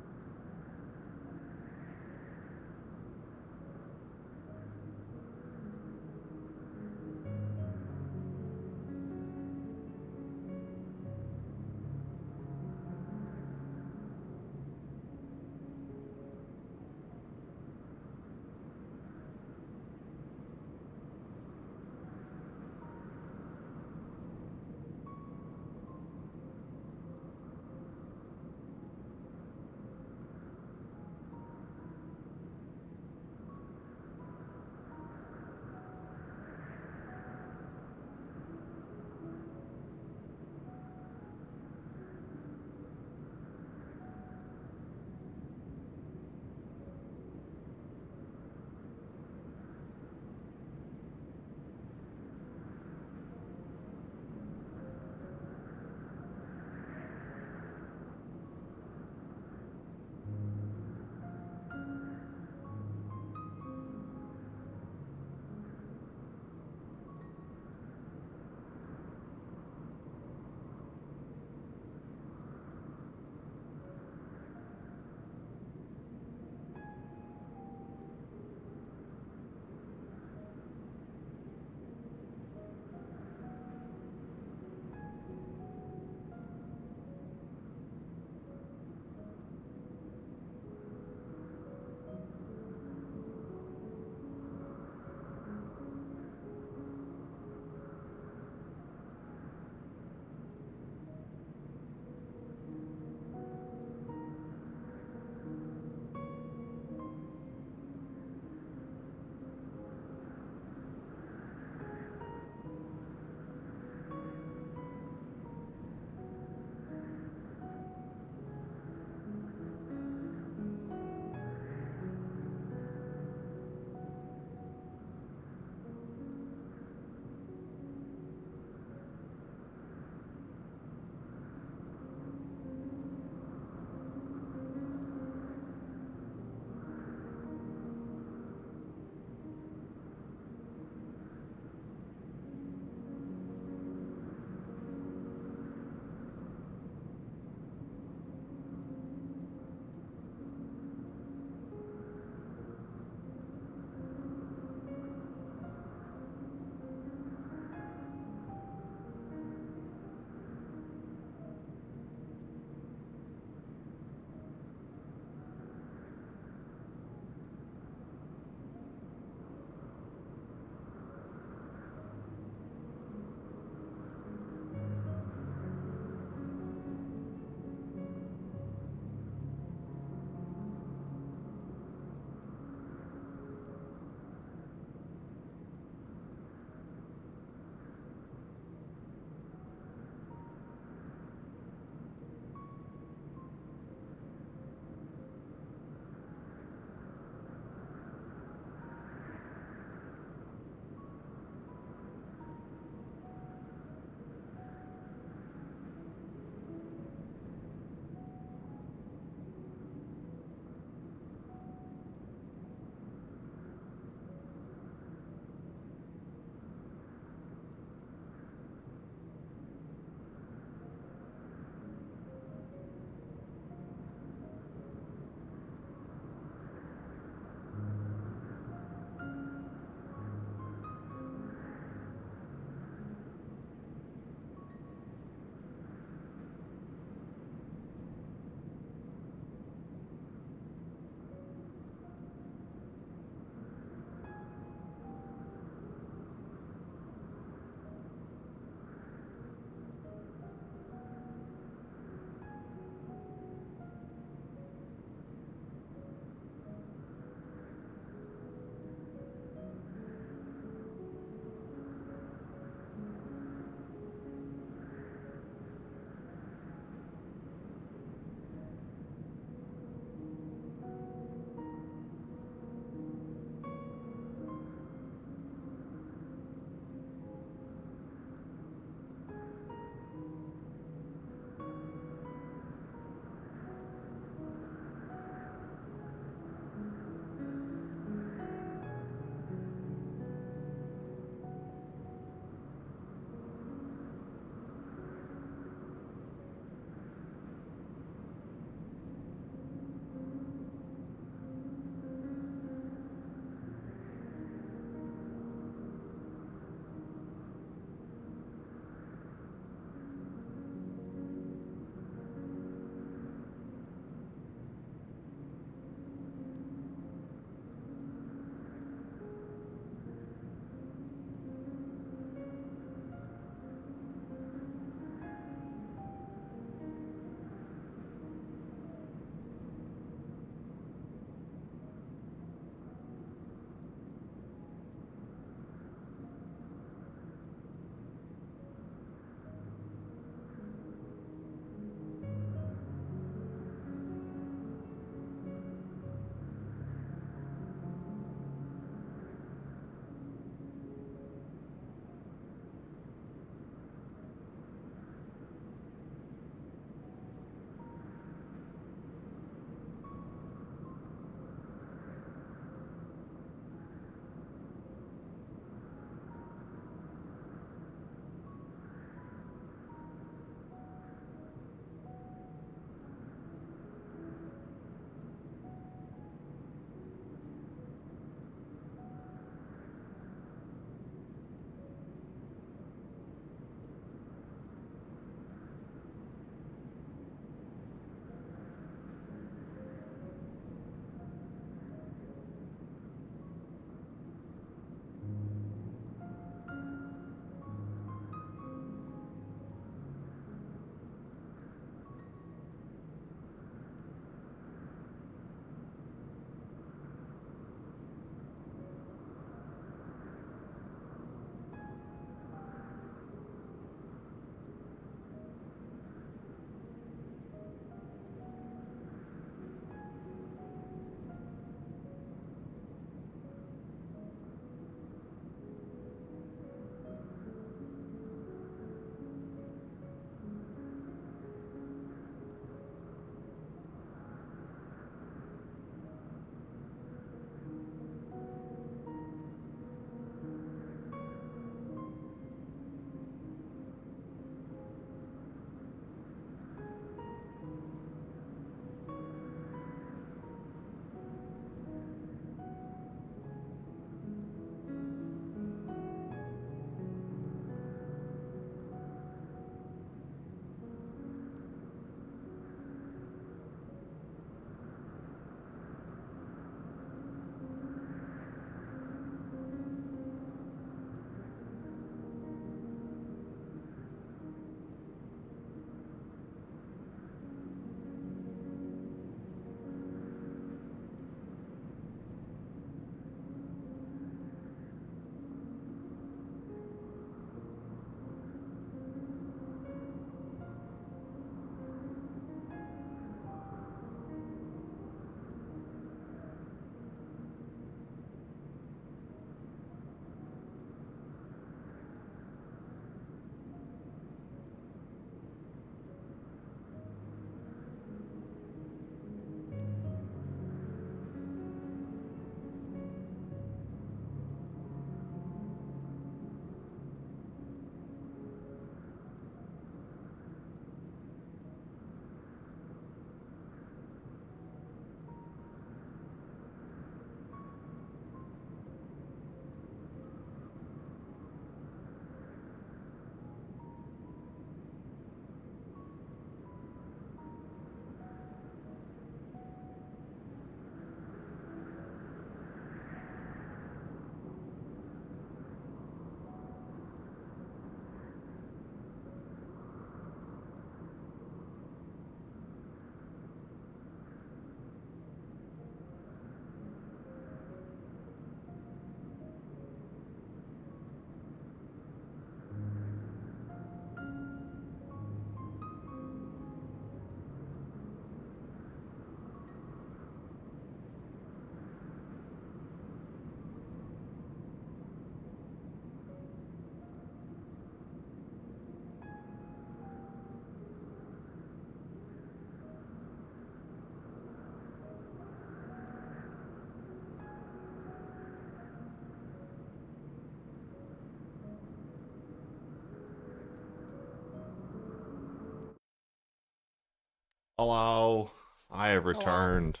Hello. I have returned.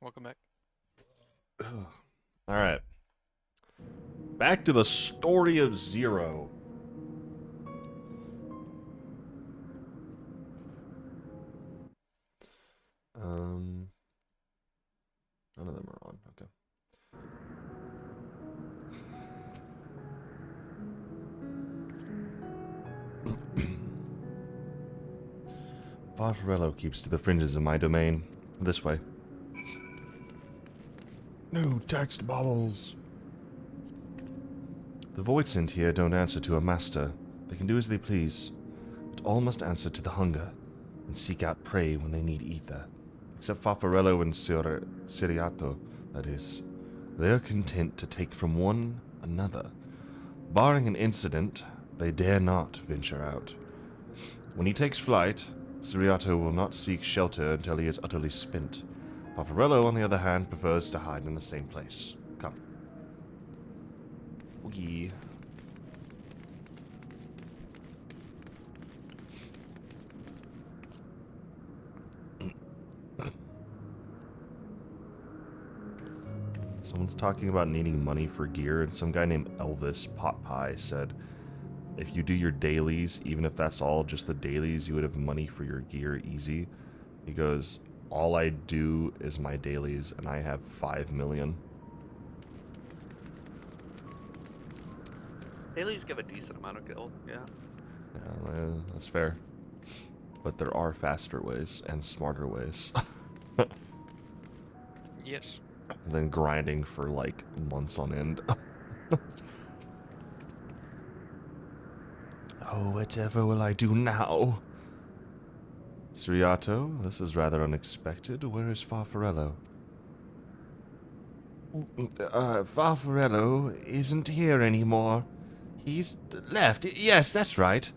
Welcome back. Alright. Back to the story of Zero. None of them are on. Okay. Farfarello keeps to the fringes of my domain. This way. No text bubbles. The Voidsent here don't answer to a master. They can do as they please, but all must answer to the hunger and seek out prey when they need ether. Except Farfarello and Siriato, that is. They are content to take from one another. Barring an incident, they dare not venture out. When he takes flight, Siriato will not seek shelter until he is utterly spent. Farfarello, on the other hand, prefers to hide in the same place. Come. Oogie. Someone's talking about needing money for gear, and some guy named Elvis Potpie said, if you do your dailies, even if that's all just the dailies, you would have money for your gear easy. He goes, all I do is my dailies, and I have 5 million. Dailies give a decent amount of gil, yeah. Yeah, that's fair. But there are faster ways and smarter ways. Yes. Than grinding for like months on end. Oh, whatever will I do now? Siriato, this is rather unexpected. Where is Farfarello? Farfarello isn't here anymore. He's left. Yes, that's right.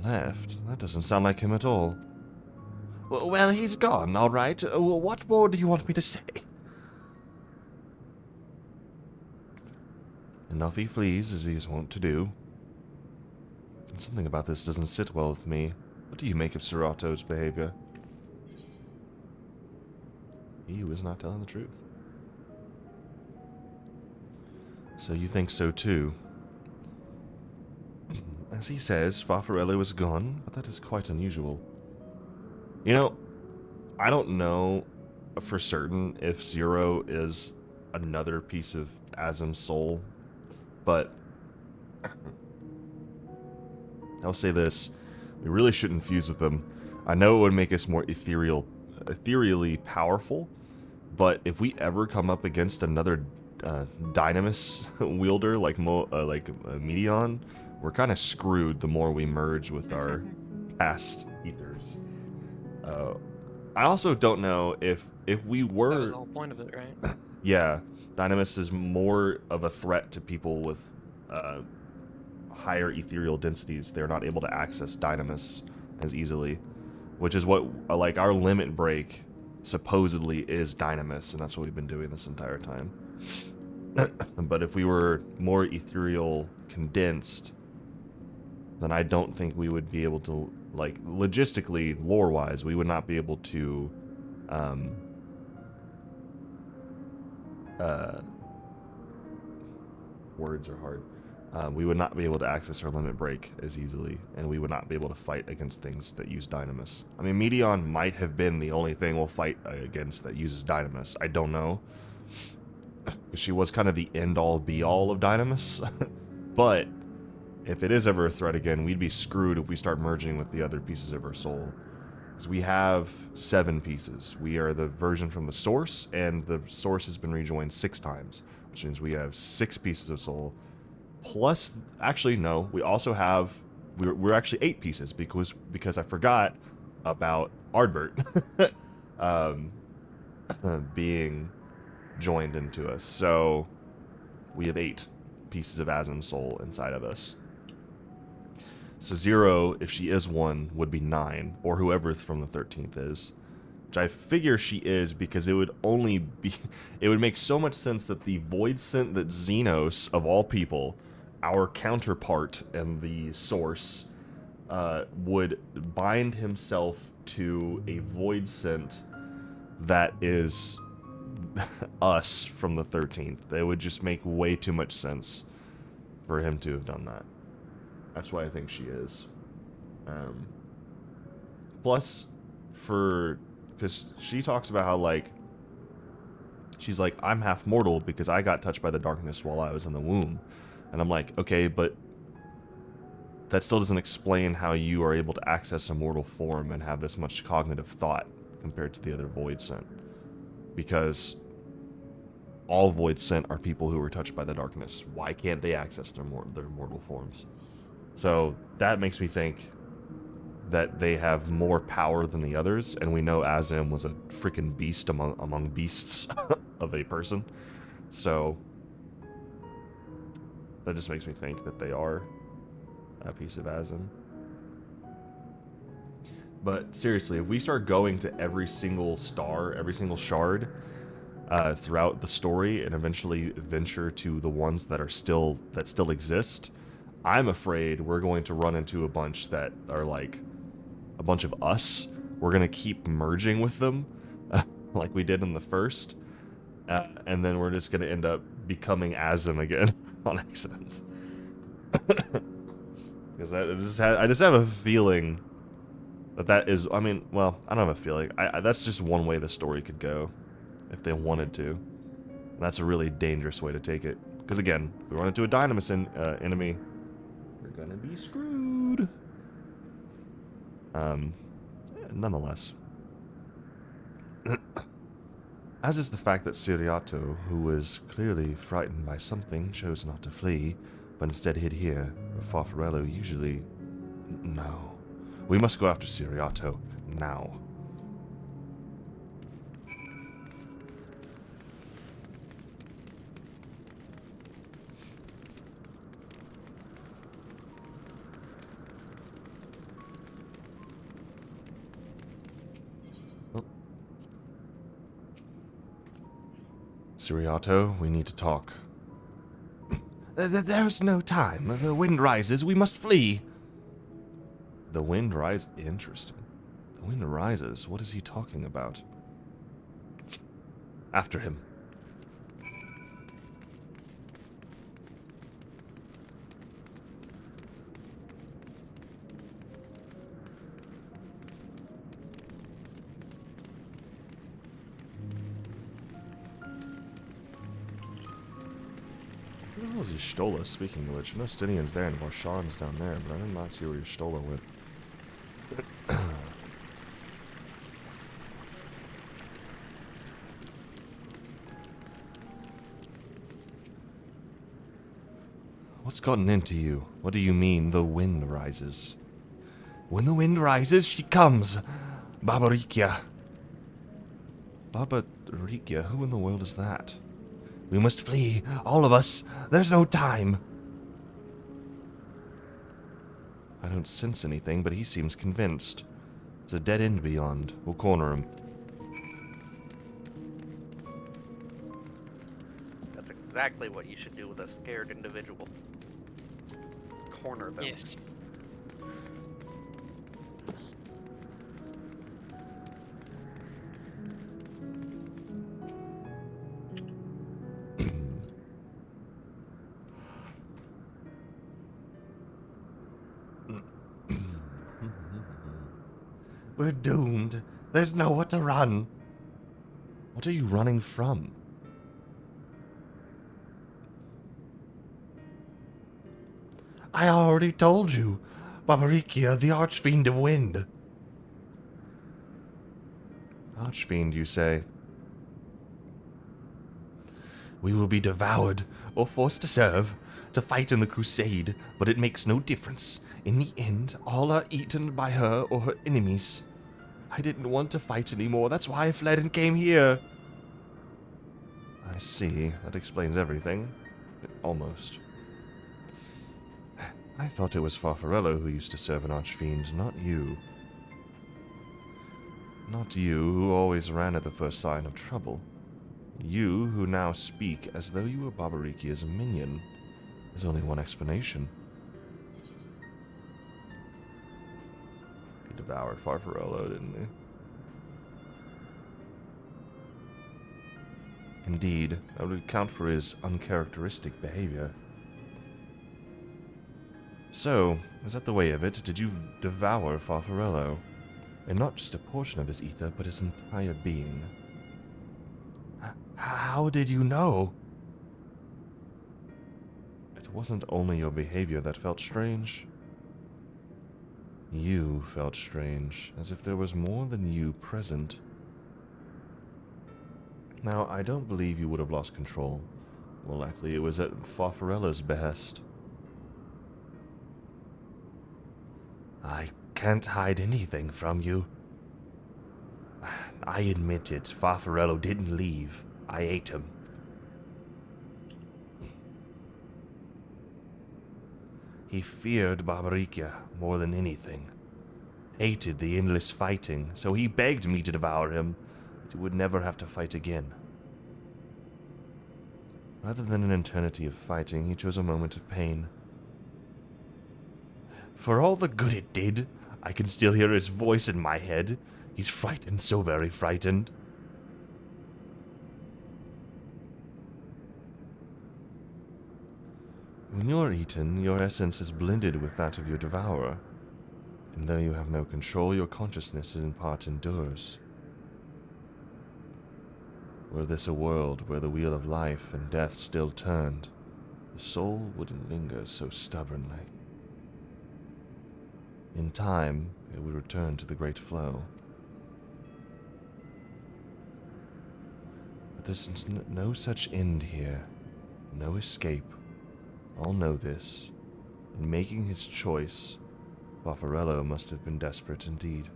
Left? That doesn't sound like him at all. Well, he's gone, all right. What more do you want me to say? And off he flees, as he is wont to do. And something about this doesn't sit well with me. What do you make of Sirato's behavior? He was not telling the truth. So you think so too? As he says, Farfarello is gone, but that is quite unusual. You know, I don't know for certain if Zero is another piece of Azim's soul, but I'll say this. We really shouldn't fuse with them. I know it would make us more ethereally powerful, but if we ever come up against another Dynamis wielder like Medion, we're kind of screwed the more we merge with our past ethers. I also don't know if we were... That was the whole point of it, right? Yeah, Dynamis is more of a threat to people with higher ethereal densities. They're not able to access Dynamis as easily, which is what like our limit break supposedly is Dynamis, and that's what we've been doing this entire time. But if we were more ethereal condensed, then I don't think we would be able to, like, logistically, lore-wise, we would not be able to words are hard. We would not be able to access our limit break as easily, and we would not be able to fight against things that use Dynamis. I mean, Medion might have been the only thing we'll fight against that uses Dynamis. I don't know. She was kind of the end-all, be-all of Dynamis. But if it is ever a threat again, we'd be screwed if we start merging with the other pieces of our soul. Because we have 7 pieces. We are the version from the source, and the source has been rejoined 6 times, which means we have 6 pieces of soul. Plus, actually, no, we also have, we're actually 8 pieces, because I forgot about Ardbert being joined into us. So we have 8 pieces of Azim's soul inside of us. So Zero, if she is 1, would be 9, or whoever from the 13th is. Which I figure she is, because it would only be... It would make so much sense that the Voidsent that Xenos, of all people, our counterpart and the source, would bind himself to a void scent that is us from the 13th. It would just make way too much sense for him to have done that. That's why I think she is. Plus, because she talks about how, like, she's like, I'm half mortal because I got touched by the darkness while I was in the womb. And I'm like, okay, but that still doesn't explain how you are able to access a mortal form and have this much cognitive thought compared to the other void scent. Because all void scent are people who were touched by the darkness. Why can't they access their mortal forms? So that makes me think that they have more power than the others, and we know Azim was a freaking beast among beasts of a person. So that just makes me think that they are a piece of Azim. But seriously, if we start going to every single star, every single shard throughout the story, and eventually venture to the ones that still exist, I'm afraid we're going to run into a bunch that are like a bunch of us. We're gonna keep merging with them, like we did in the first, and then we're just gonna end up becoming Azim again on accident. Because I just have a feeling that is. I mean, well, I don't have a feeling. That's just one way the story could go, if they wanted to. And that's a really dangerous way to take it. Because again, if we run into a Dynamis enemy, we're gonna be screwed. Nonetheless. As is the fact that Siriato, who was clearly frightened by something, chose not to flee, but instead hid here, where Farfarello usually... No. We must go after Siriato, now. Siriato, we need to talk. There's no time. The wind rises. We must flee. The wind rises? Interesting. The wind rises? What is he talking about? After him. Where the hell is Y'shtola, speaking of which? I know Stinian's there and Varshan's down there, but I did not see where Y'shtola went. What's gotten into you? What do you mean, the wind rises? When the wind rises, she comes. Babarikia. Babarikia? Who in the world is that? We must flee, all of us. There's no time. I don't sense anything, but he seems convinced. It's a dead end beyond. We'll corner him. That's exactly what you should do with a scared individual. Corner them. Yes. We're doomed. There's nowhere to run. What are you running from? I already told you. Babarikia, the Archfiend of Wind. Archfiend, you say? We will be devoured, or forced to serve, to fight in the crusade, but it makes no difference. In the end, all are eaten by her or her enemies. I didn't want to fight anymore, that's why I fled and came here. I see. That explains everything. Almost. I thought it was Farfarello who used to serve an Archfiend, not you. Not you, who always ran at the first sign of trouble. You, who now speak as though you were Babarikia's minion. There's only one explanation. devoured Farfarello, didn't he? Indeed, that would account for his uncharacteristic behavior. So, is that the way of it? Did you devour Farfarello? And not just a portion of his ether, but his entire being? How did you know? It wasn't only your behavior that felt strange. You felt strange, as if there was more than you present. Now, I don't believe you would have lost control. More likely, it was at Farfarello's behest. I can't hide anything from you. I admit it, Farfarello didn't leave. I ate him. He feared Barbarica more than anything. Hated the endless fighting, so he begged me to devour him, that he would never have to fight again. Rather than an eternity of fighting, he chose a moment of pain. For all the good it did, I can still hear his voice in my head. He's frightened, so very frightened. When you're eaten, your essence is blended with that of your devourer, and though you have no control, your consciousness in part endures. Were this a world where the wheel of life and death still turned, the soul wouldn't linger so stubbornly. In time, it would return to the great flow. But there's no such end here, no escape. All know this. In making his choice, Farfarello must have been desperate indeed.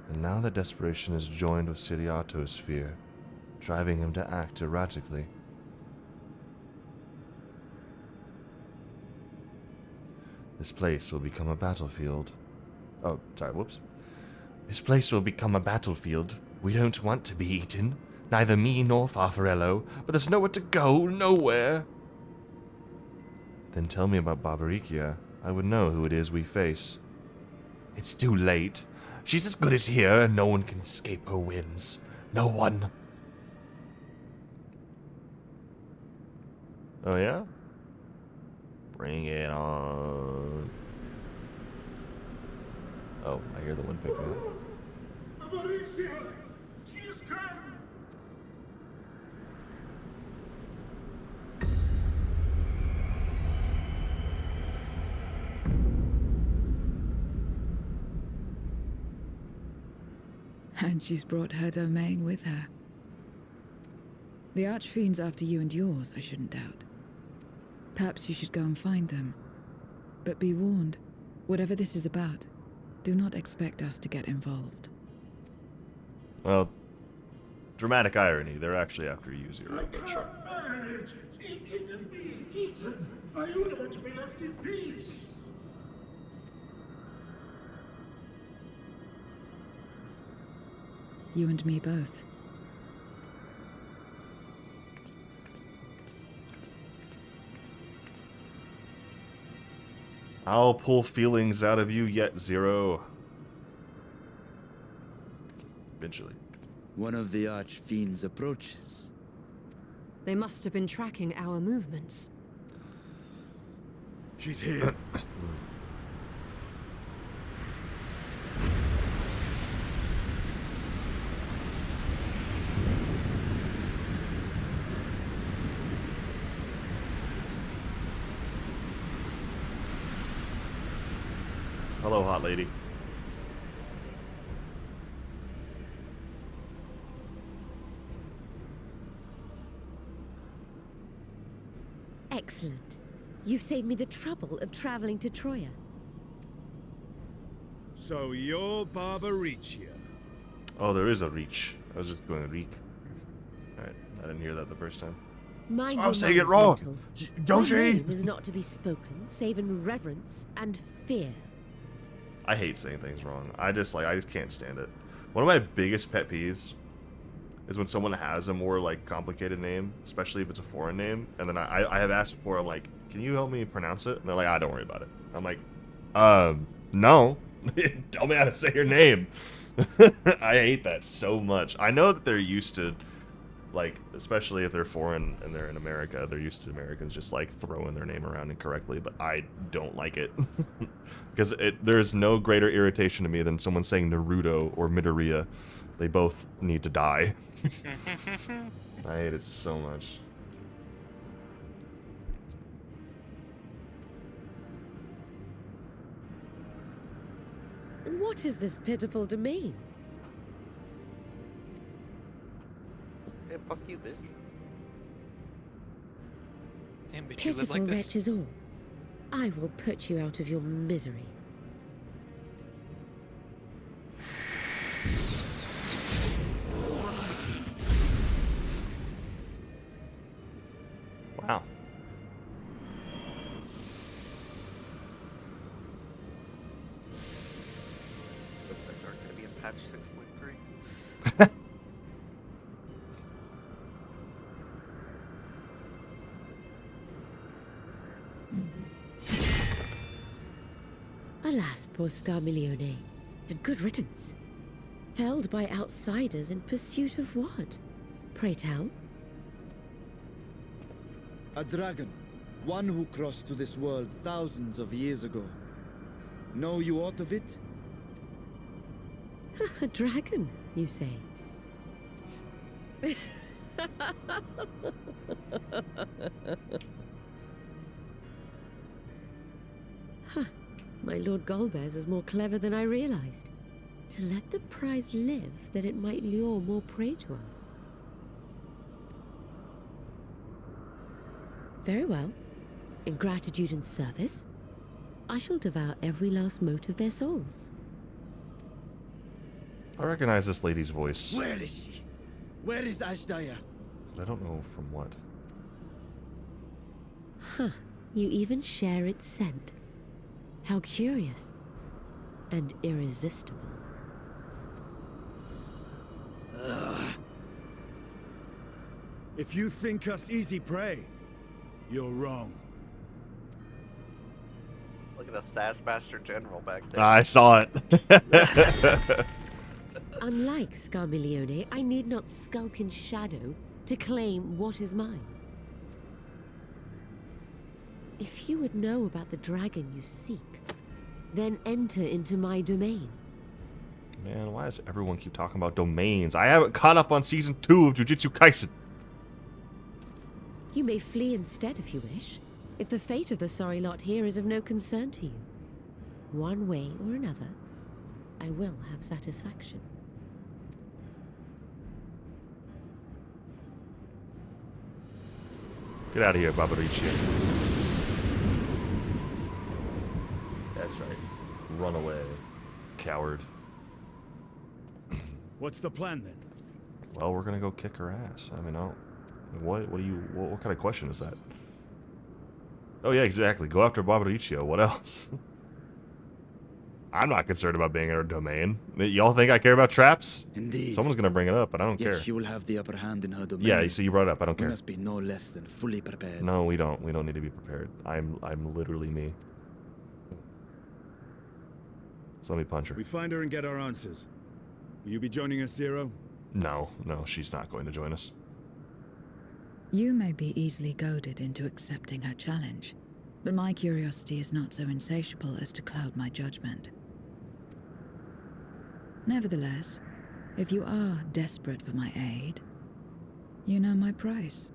And now that desperation is joined with Siriato's fear, driving him to act erratically. This place will become a battlefield. Oh, sorry, whoops. This place will become a battlefield. We don't want to be eaten. Neither me nor Farfarello, but there's nowhere to go, nowhere. Then tell me about Barbaricia. I would know who it is we face. It's too late. She's as good as here, and no one can escape her winds. No one. Oh, yeah? Bring it on. Oh, I hear the wind picking up. Barbaricia! She has come! And she's brought her domain with her. The Archfiend's after you and yours, I shouldn't doubt. Perhaps you should go and find them. But be warned, whatever this is about, do not expect us to get involved. Well, dramatic irony. They're actually after you, Zero. But sure. Eating and being eaten. I only want to be left in peace. You and me both. I'll pull feelings out of you yet, Zero. Eventually. One of the Archfiend's approaches. They must have been tracking our movements. She's here. Hello, hot lady. Excellent. You've saved me the trouble of traveling to Troya. So you're Barbaricia. Oh, there is a reach. I was just going to reek. Alright, I didn't hear that the first time. Mind I'm your saying it manners, wrong. mortal. Yoshi! My name is not to be spoken, save in reverence and fear. I hate saying things wrong. I just can't stand it. One of my biggest pet peeves is when someone has a more like complicated name, especially if it's a foreign name, and then I have asked before, I'm like, can you help me pronounce it? And they're like, don't worry about it. I'm like, No. Tell me how to say your name. I hate that so much. I know that they're used to, like, especially if they're foreign and they're in America, they're used to Americans just, like, throwing their name around incorrectly, but I don't like it. Because there's no greater irritation to me than someone saying Naruto or Midoriya. They both need to die. I hate it so much. What is this pitiful domain? Hey, fuck you, bitch. Damn, bitch, you live Pitiful like this? wretches all. I will put you out of your misery. Wow. Looks like they're gonna be in patch 6.3. Alas, poor Scarmiglione, and good riddance. Felled by outsiders in pursuit of what? Pray tell? A dragon. One who crossed to this world thousands of years ago. Know you aught of it? A dragon, you say? Huh. My Lord Golbez is more clever than I realized. To let the prize live, that it might lure more prey to us. Very well. In gratitude and service, I shall devour every last mote of their souls. I recognize this lady's voice. Where is she? Where is Ashdaya? But I don't know from what. Huh. You even share its scent. How curious. And irresistible. If you think us easy prey, you're wrong. Look at the Sass Master General back there. I saw it. Unlike Scarmiglione, I need not skulk in shadow to claim what is mine. If you would know about the dragon you seek, then enter into my domain. Man, why does everyone keep talking about domains? I haven't caught up on Season 2 of Jujutsu Kaisen. You may flee instead if you wish, if the fate of the sorry lot here is of no concern to you. One way or another, I will have satisfaction. Get out of here, Babarichia. That's right. Run away, coward. What's the plan then? Well, we're gonna go kick her ass. I mean, what do you? What kind of question is that? Oh yeah, exactly. Go after Babarichio. What else? I'm not concerned about being in her domain. Y'all think I care about traps? Indeed. Someone's gonna bring it up, but I don't Yet care. she will have the upper hand in her domain. Yeah, you see, you brought it up. I don't We care. must be no less than fully prepared. No, we don't. We don't need to be prepared. I'm literally me. So let me punch her. We find her and get our answers. Will you be joining us, Zero? No, she's not going to join us. You may be easily goaded into accepting her challenge, but my curiosity is not so insatiable as to cloud my judgment. Nevertheless, if you are desperate for my aid, you know my price.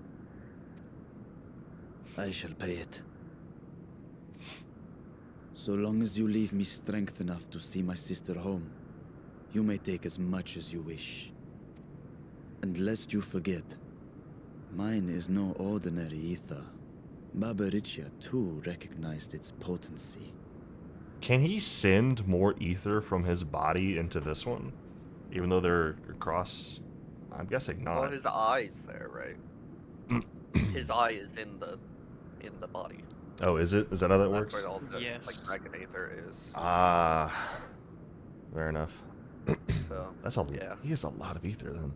I shall pay it. So long as you leave me strength enough to see my sister home, you may take as much as you wish. And lest you forget, mine is no ordinary ether. Babarichia too recognized its potency. Can he send more ether from his body into this one? Even though they're across? I'm guessing not. Well, his eye's there, right? His eye is in the body. Oh, is it? Is that how that That's works? where all the Yes. like dragon aether is. Ah, fair enough. So That's a yeah. He has a lot of ether then.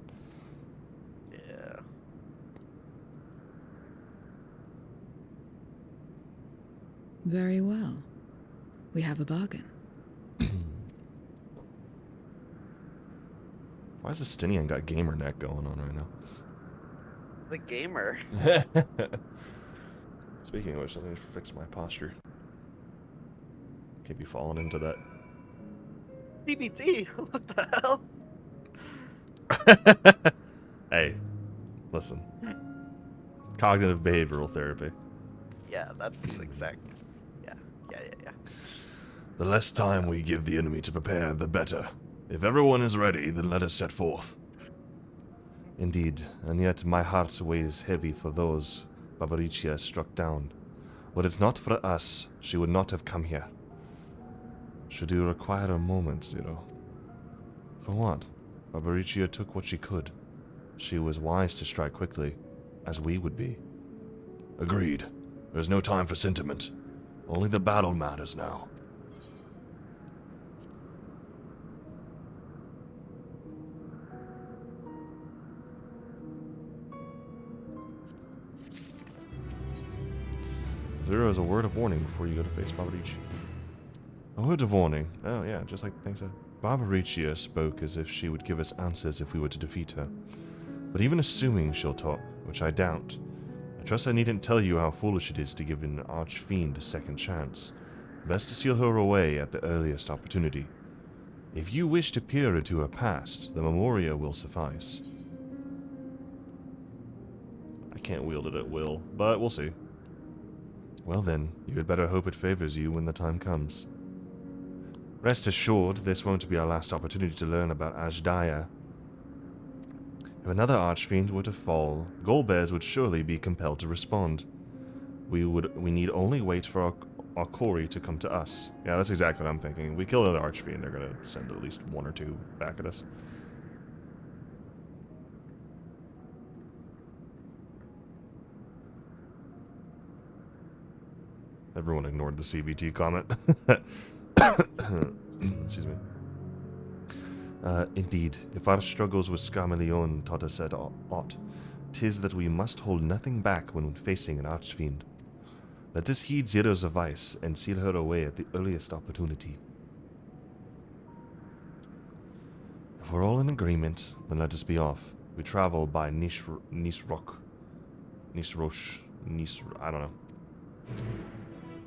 Yeah. Very well. We have a bargain. Why is Justinian got gamer neck going on right now? The gamer. Speaking of which, let me fix my posture. Can't be falling into that. CBT. What the hell? Hey, listen. Cognitive behavioral therapy. Yeah, that's exact. Yeah. The less time we give the enemy to prepare, the better. If everyone is ready, then let us set forth. Indeed, and yet my heart weighs heavy for those Barbaricia struck down. Were it not for us, she would not have come here. Should you require a moment, For what? Barbaricia took what she could. She was wise to strike quickly, as we would be. Agreed. There is no time for sentiment. Only the battle matters now. Zero is a word of warning before you go to face Barbaricia. A word of warning. Oh yeah, just like the thing said. Barbaricia spoke as if she would give us answers if we were to defeat her. But even assuming she'll talk, which I doubt, I trust I needn't tell you how foolish it is to give an archfiend a second chance. Best to seal her away at the earliest opportunity. If you wish to peer into her past, the Memoria will suffice. I can't wield it at will, but we'll see. Well then, you had better hope it favors you when the time comes. Rest assured, this won't be our last opportunity to learn about Ajdaya. If another archfiend were to fall, Golbears would surely be compelled to respond. We need only wait for our Kori to come to us. Yeah, that's exactly what I'm thinking. We kill another archfiend, they're gonna send at least one or two back at us. Everyone ignored the CBT comment. Excuse me. Indeed, if our struggles with Scarmelion taught us at aught, 'tis that we must hold nothing back when facing an archfiend. Let us heed Zero's advice and seal her away at the earliest opportunity. If we're all in agreement, then let us be off. We travel by Nisroch. I don't know.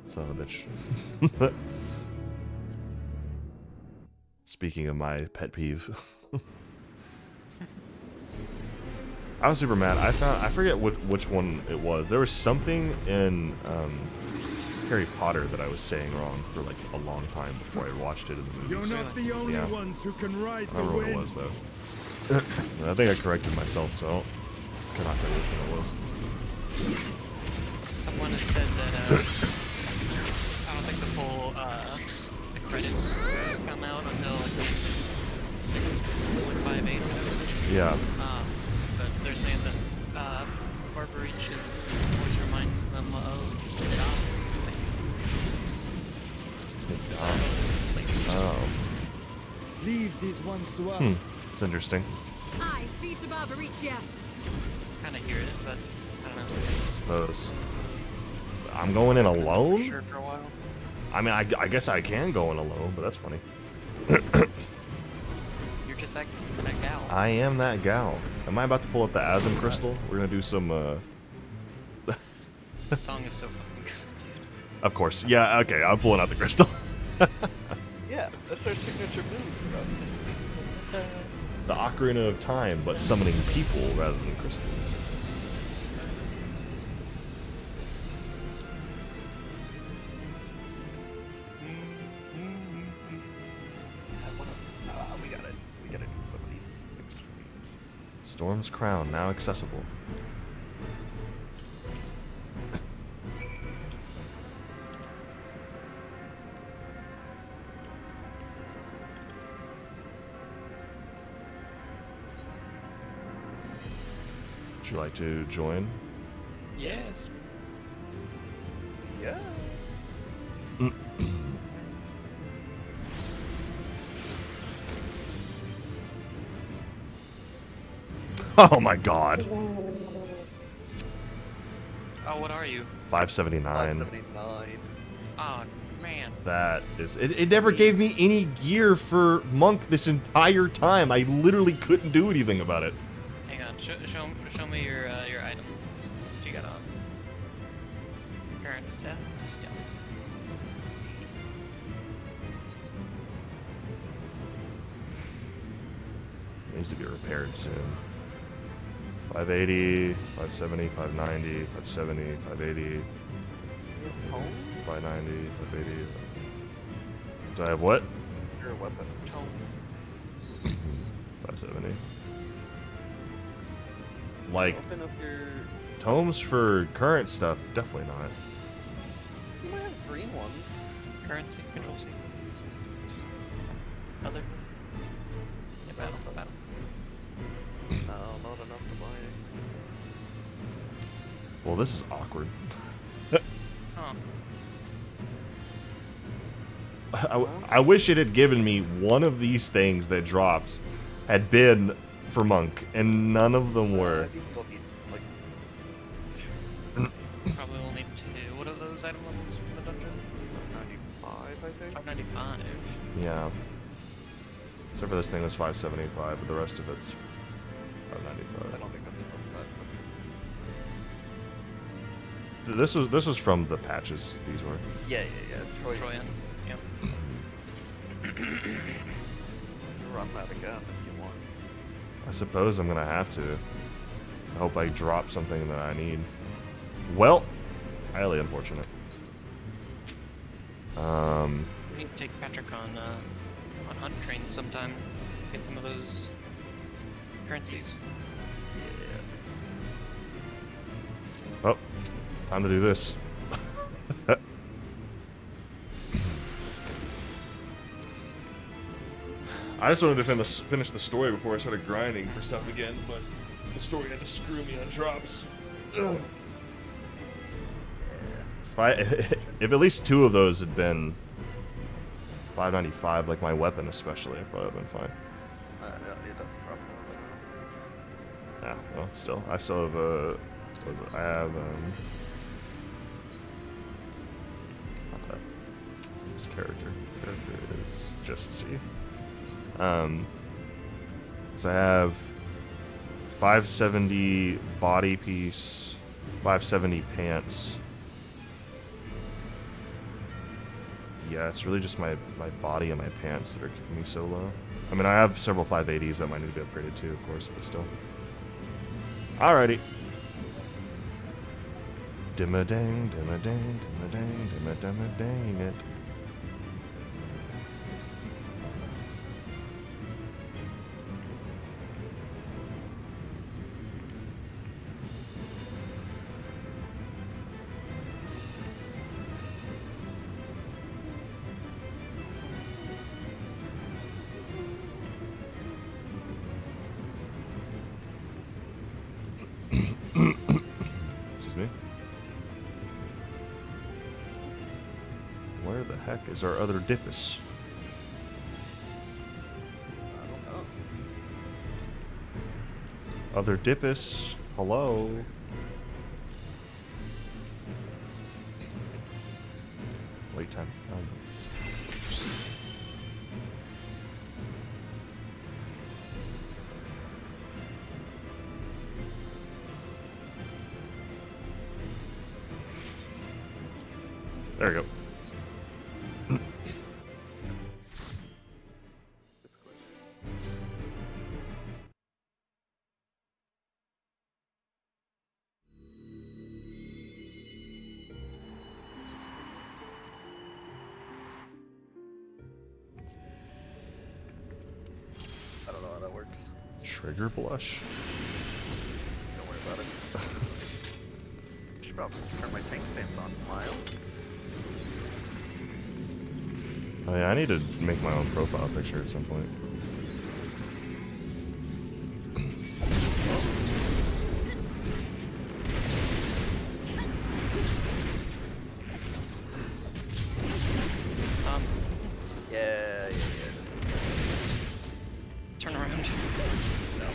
Son of a bitch. Speaking of my pet peeve. I was super mad. I forget which one it was. There was something in Harry Potter that I was saying wrong for like a long time before I watched it in the movies. You're not the only ones who can ride I don't remember what it was though. I think I corrected myself, so I cannot tell you which one it was. Someone has said that I don't think the full the credits come out until like 6.58 or whatever. Yeah. But they're saying that Barbarich's voice reminds them of the Dobbs. Oh. Leave these ones to us. It's interesting. I see to Barbaricia. Kind of hear it, but I don't know. I suppose. I'm going in alone? For sure for a while. I mean, I guess I can go in alone, but that's funny. You're just that gal. I am that gal. Am I about to pull up the Asm crystal? We're gonna do some, The song is so fucking good, dude. Of course. Yeah, okay, I'm pulling out the crystal. Yeah, that's our signature move, bro. The Ocarina of Time, but summoning people rather than crystals. We gotta do some of these extremes. Storm's Crown, now accessible. Would you like to join? Yes. Yeah. Oh my god. Oh, what are you? 579. 579. Oh, Man. That is... It never gave me any gear for Monk this entire time. I literally couldn't do anything about it. Hang on. Show me your items. What you got on? Current stats. Yeah. Needs to be repaired soon. 580, 570, 590, 570, 580, 590, 580. Do I have what? Your weapon. 570. Like, Open up your... tomes for current stuff, definitely not. You might have green ones. Currency, control C. Other. Yeah, battle. No, not enough to buy it. Well, this is awkward. I wish it had given me one of these things that dropped had been for Monk, and none of them were. I think you'll need, like... Probably will need 2. What are those item levels from the dungeon? 95, I think. 595. Yeah. Except for this thing was 575, but the rest of it's 595. I don't think that's from that. This was from the patches. These were. Yeah. Troyan. Yep. Run that again if you want. I suppose I'm gonna have to. I hope I drop something that I need. Well, highly unfortunate. We need to take Patrick on hunt trains sometime to get some of those currencies. Oh, time to do this. I just wanted to finish the story before I started grinding for stuff again, but the story had to screw me on drops. Ugh. If at least 2 of those had been 595, like my weapon especially, it probably would have been fine. It doesn't drop. Yeah, well, still, I still have a. What was it? I have not that. Who's character? Character is just C. So I have 570 body piece, 570 pants. Yeah, it's really just my body and my pants that are keeping me so low. I mean, I have several 580s that might need to be upgraded too, of course, but still. Alrighty. Dimma-dang, dimma-dang, dimma-dang, dimma-dimma-dang it. Excuse me. Where the heck is our other Dippus? I don't know. Other Dippus, hello? Wait time found this. There we go. I don't know how that works. Trigger blush. Don't worry about it. Should probably turn my tank stance on. Smile. Oh yeah, I need to make my own profile picture at some point. Yeah. Turn around. No.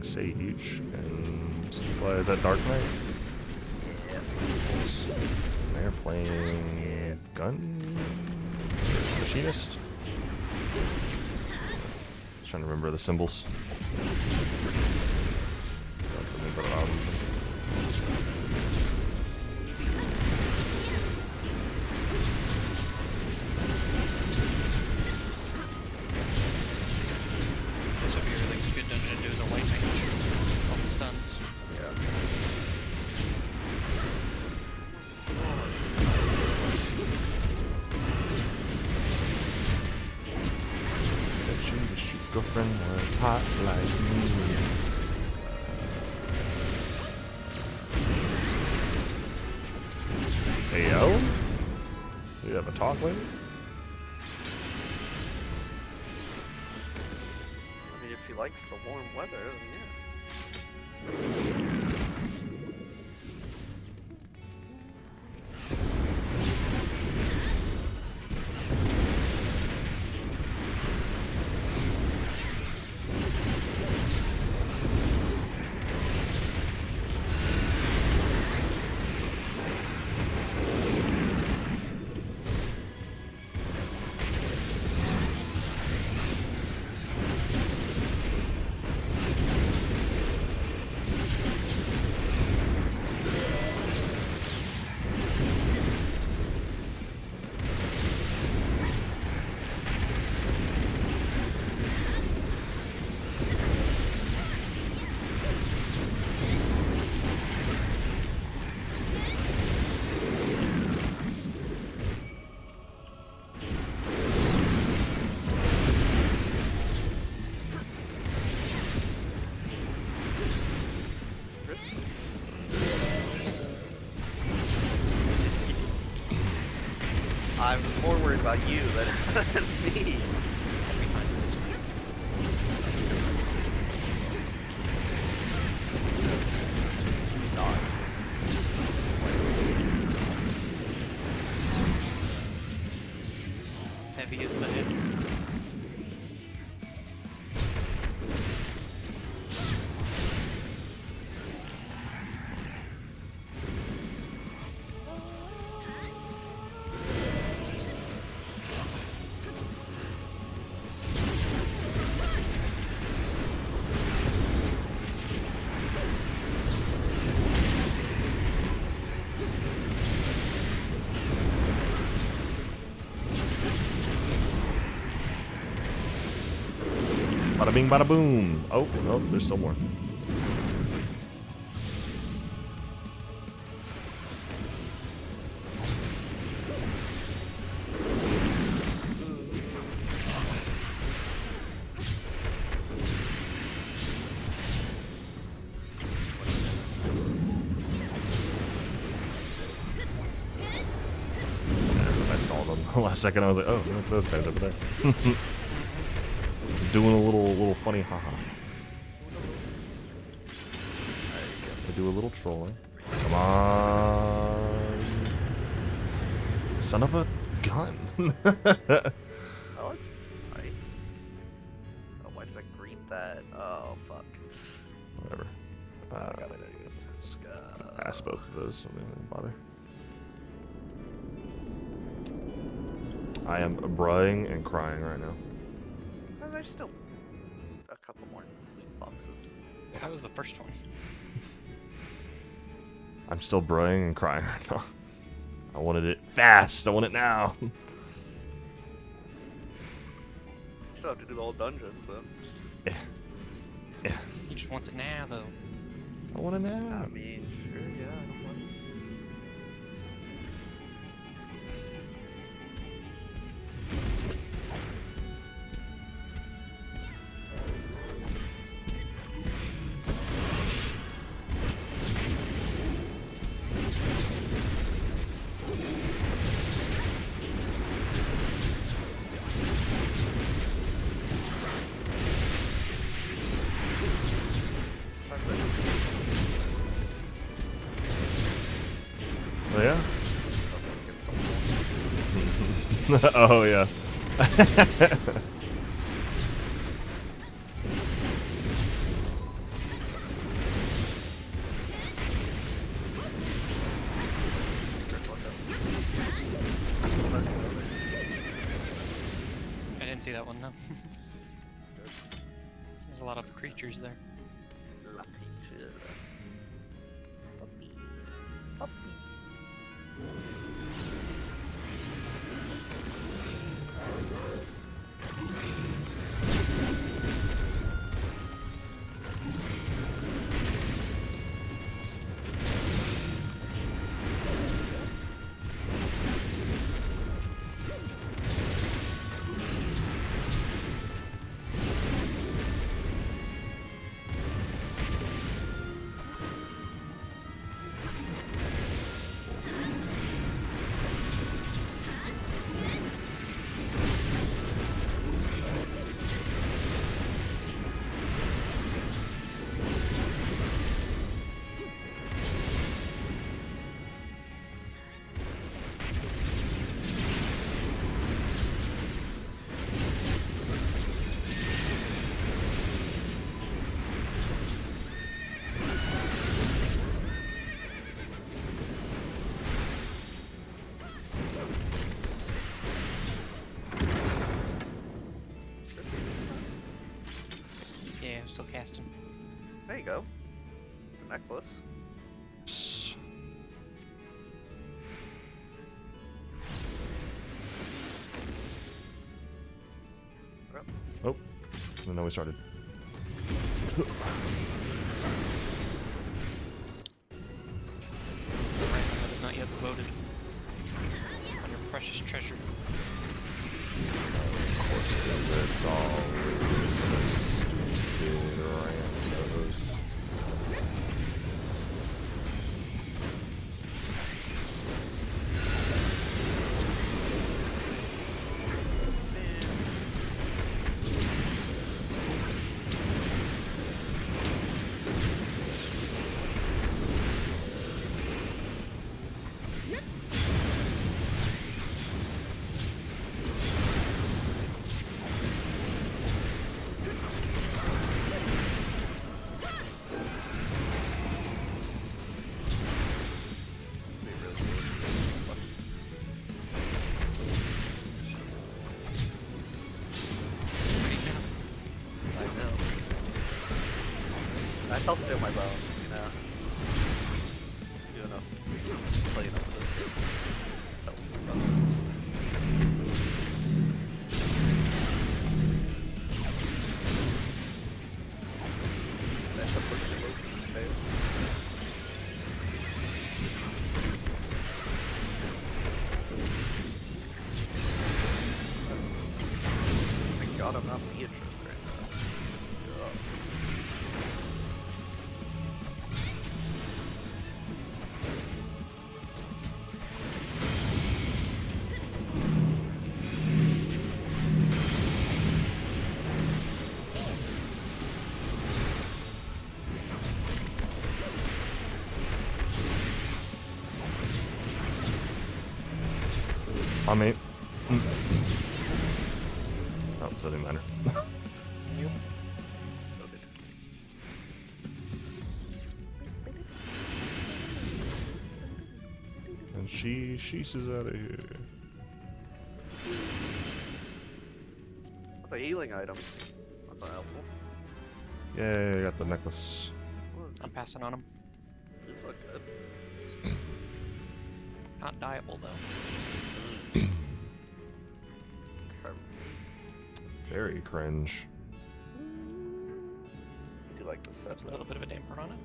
Sage. And what is that, Dark Knight? Yeah. They're playing gun machinist. Just trying to remember the symbols. This would be a really good dungeon to do as a white mage. All the stuns. Bet you wish your girlfriend was hot like me. Hey yo, do you have a talk lady? I mean, if he likes the warm weather, then yeah. I'm more worried about you than me. Not. Heavy is the hit. Bada bing, bada boom. Oh, no, there's still more. I saw them last second. I was like, oh, look at those guys over there. Doing a little funny haha. I do a little trolling. Come on. Son of a gun. Oh, it's nice. Oh, why did I green that? Oh, fuck. Whatever. I got it anyways. Let's go. Pass both of those, so we don't bother. I am braying and crying right now. There's still a couple more loot boxes. That was the first one. I'm still braying and crying right now. I wanted it fast. I want it now. You still have to do the whole dungeon, so. Yeah. Yeah. He just wants it now, though. I want it now. I mean, sure, yeah, I don't want it. Oh yeah? Oh yeah. see that one now. There's a lot of creatures there. La creature. Puppy. Puppy. Yeah, I'm still casting. There you go. The necklace. Oh, and then we started. The random that is not yet voted on your precious treasure. Of course, it's always stupid randos. I felt it in my bones, you know. You enough. Play enough of this. Felt it in my bones. That's a push emotions fail. Thank God I'm not Beatrice right now. God. On me. Oh, doesn't matter. Yep. And she's out of here. That's like healing items. That's not helpful. Yay, I got the necklace. I'm passing on him. These look good. Not dieable though. Very cringe. I do like this set. That's a little bit of a damper on it.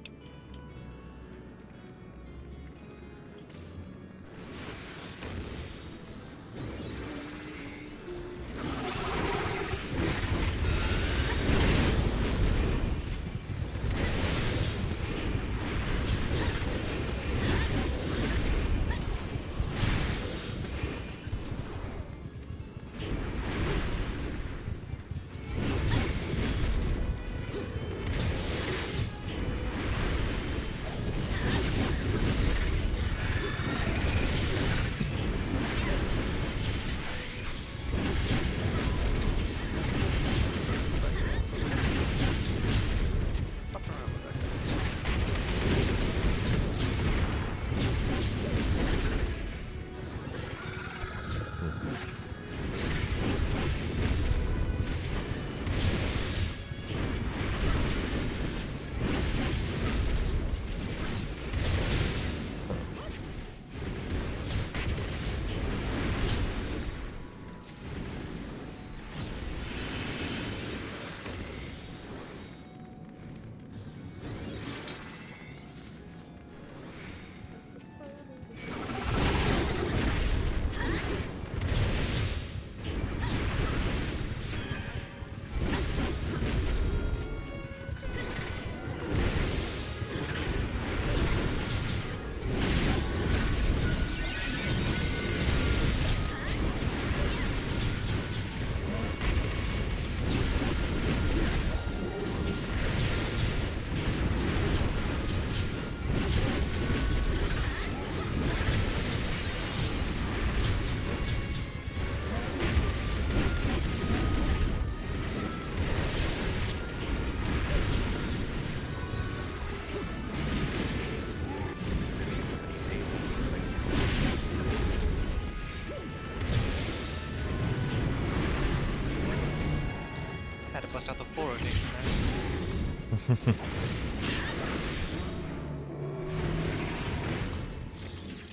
maxed out the full rotation now.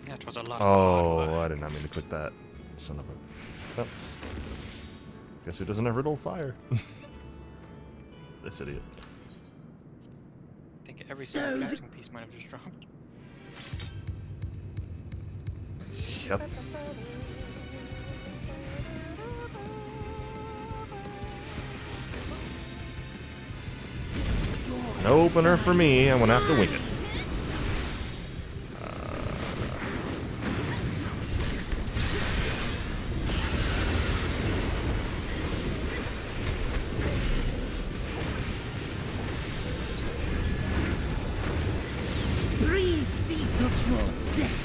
That was a lot of hard work. I did not mean to click that. Son of a... Oh. Guess who doesn't have riddle fire? This idiot. I think every single casting piece might have just dropped. Yep. No opener for me. I'm gonna have to wing it. Breathe deep of your death.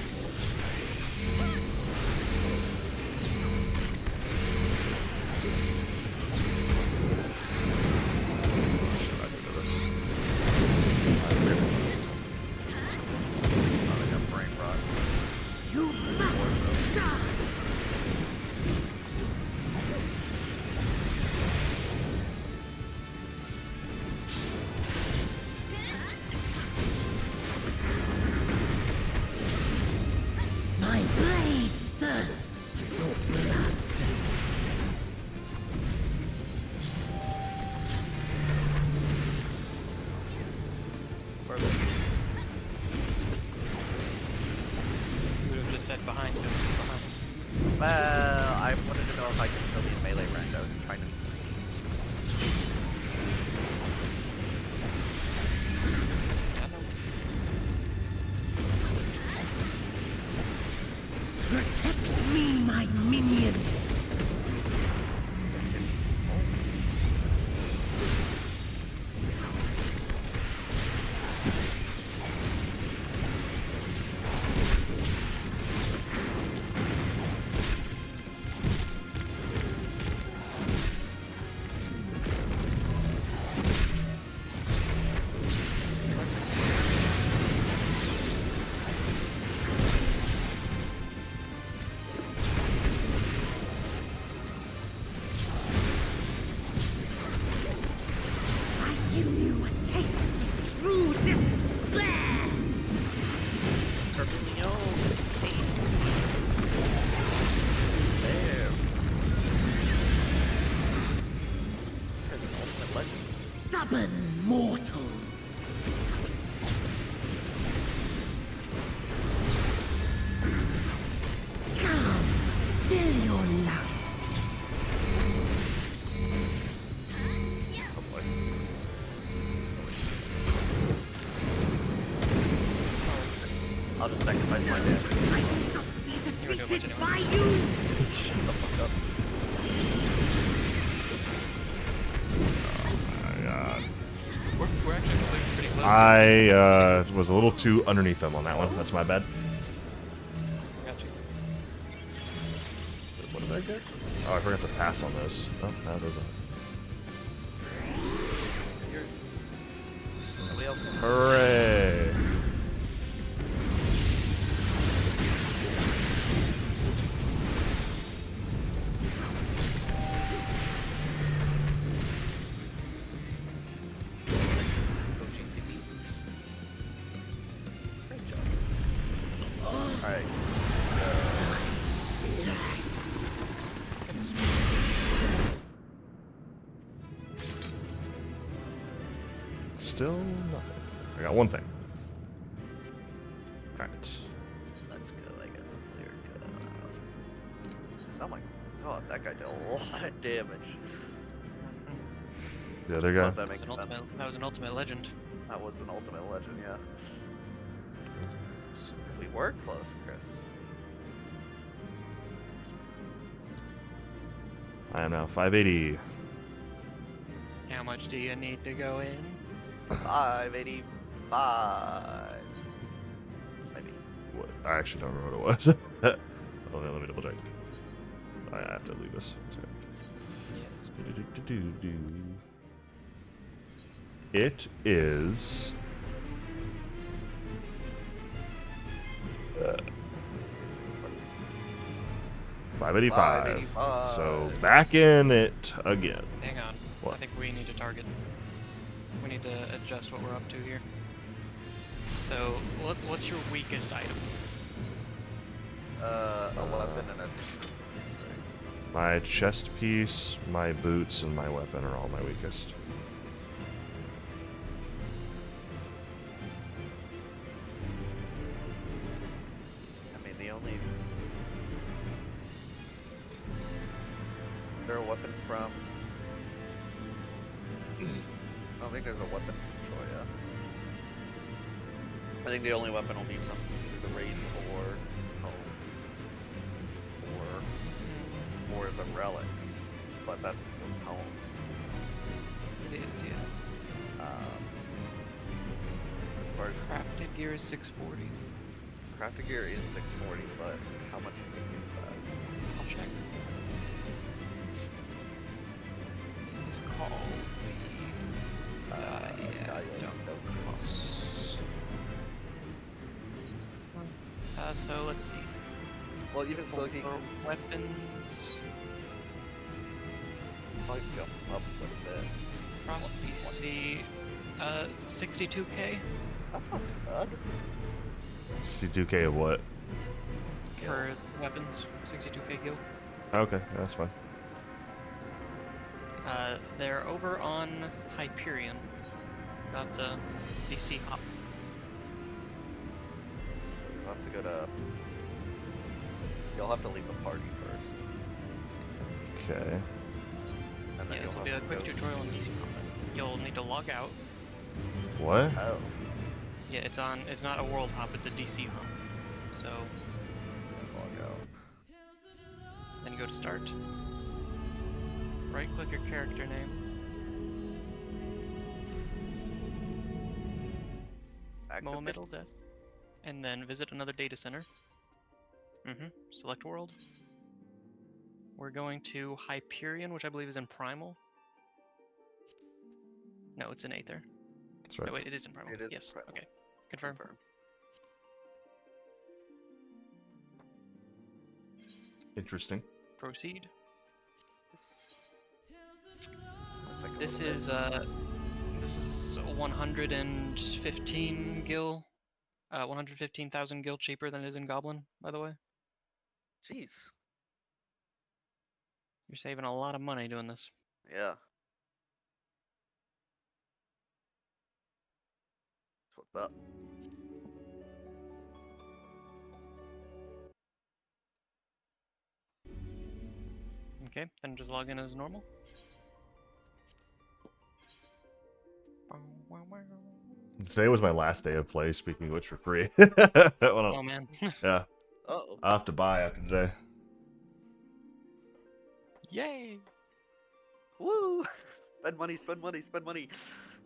You must die. My blade thirsts for blood. You would have just said behind him. Behind. Well, I wanted to know if I could still be in melee range. I was trying to. Protect me, my minion. Give you a taste of true despair. Stubborn mortals. Come, fill your life. I'll just sacrifice my damage. I will not be defeated by you. Shut the fuck up. My God. We're actually pretty close. I was a little too underneath them on that one. That's my bad. Got you. What did I get? Oh, I forgot to pass on those. Oh, no, it doesn't. Nobody else? Hooray! Great job. Alright. Still nothing. I got one thing. Alright. Let's go. I got the clear cut. Oh my god, that guy did a lot of damage. The other guy? Plus that makes sense. That was an ultimate legend. That was an ultimate legend, yeah. We were close, Chris. I am now 580. How much do you need to go in? 585. Maybe. What? I actually don't remember what it was. Hold on, let me double check. I have to leave this. That's right. Yes. It is. 585. 585. So back in it again. Hang on. What? I think we need to target. We need to adjust what we're up to here. So, what's your weakest item? A weapon and a... My chest piece, my boots, and my weapon are all my weakest. I mean, the only... Is there a weapon from... I don't think there's a weapon from Troya. I think the only weapon will be from the raids or homes. Or the relics. But that's from homes. It is, yes. As far as Crafted gear is 640. crafted gear is 640, but how much do you think is that? I'll check. It's called the so let's see. Well, even looking for weapons, might jump up a bit. cross DC, 62k That's not too bad. 62k of what? for weapons. 62k gil. Okay, yeah, that's fine. They're over on Hyperion. Got DC hop. So you'll have to go to... You'll have to leave the party first. Okay. And then Yeah, this will be a quick tutorial on DC combat. You'll need to log out. What? Oh. Yeah, it's on. It's not a world hop. It's a DC hop. So Log out. then you go to start. Right-click your character name. Mo Middle Death. And then visit another data center. Select world. We're going to Hyperion, which I believe is in Primal. No, it's in Aether. That's right. No, wait, it is in Primal. It is yes. Primal. Okay. Confirm. Interesting. Proceed. This This is 115 gil, 115,000 gil cheaper than it is in Goblin, by the way. Jeez. You're saving a lot of money doing this. Yeah. What's up? Okay, then just log in as normal. Today was my last day of play, speaking of which, for free. Oh, man. Yeah. Uh-oh. I'll have to buy after today. Yay! Woo! Spend money, spend money, spend money.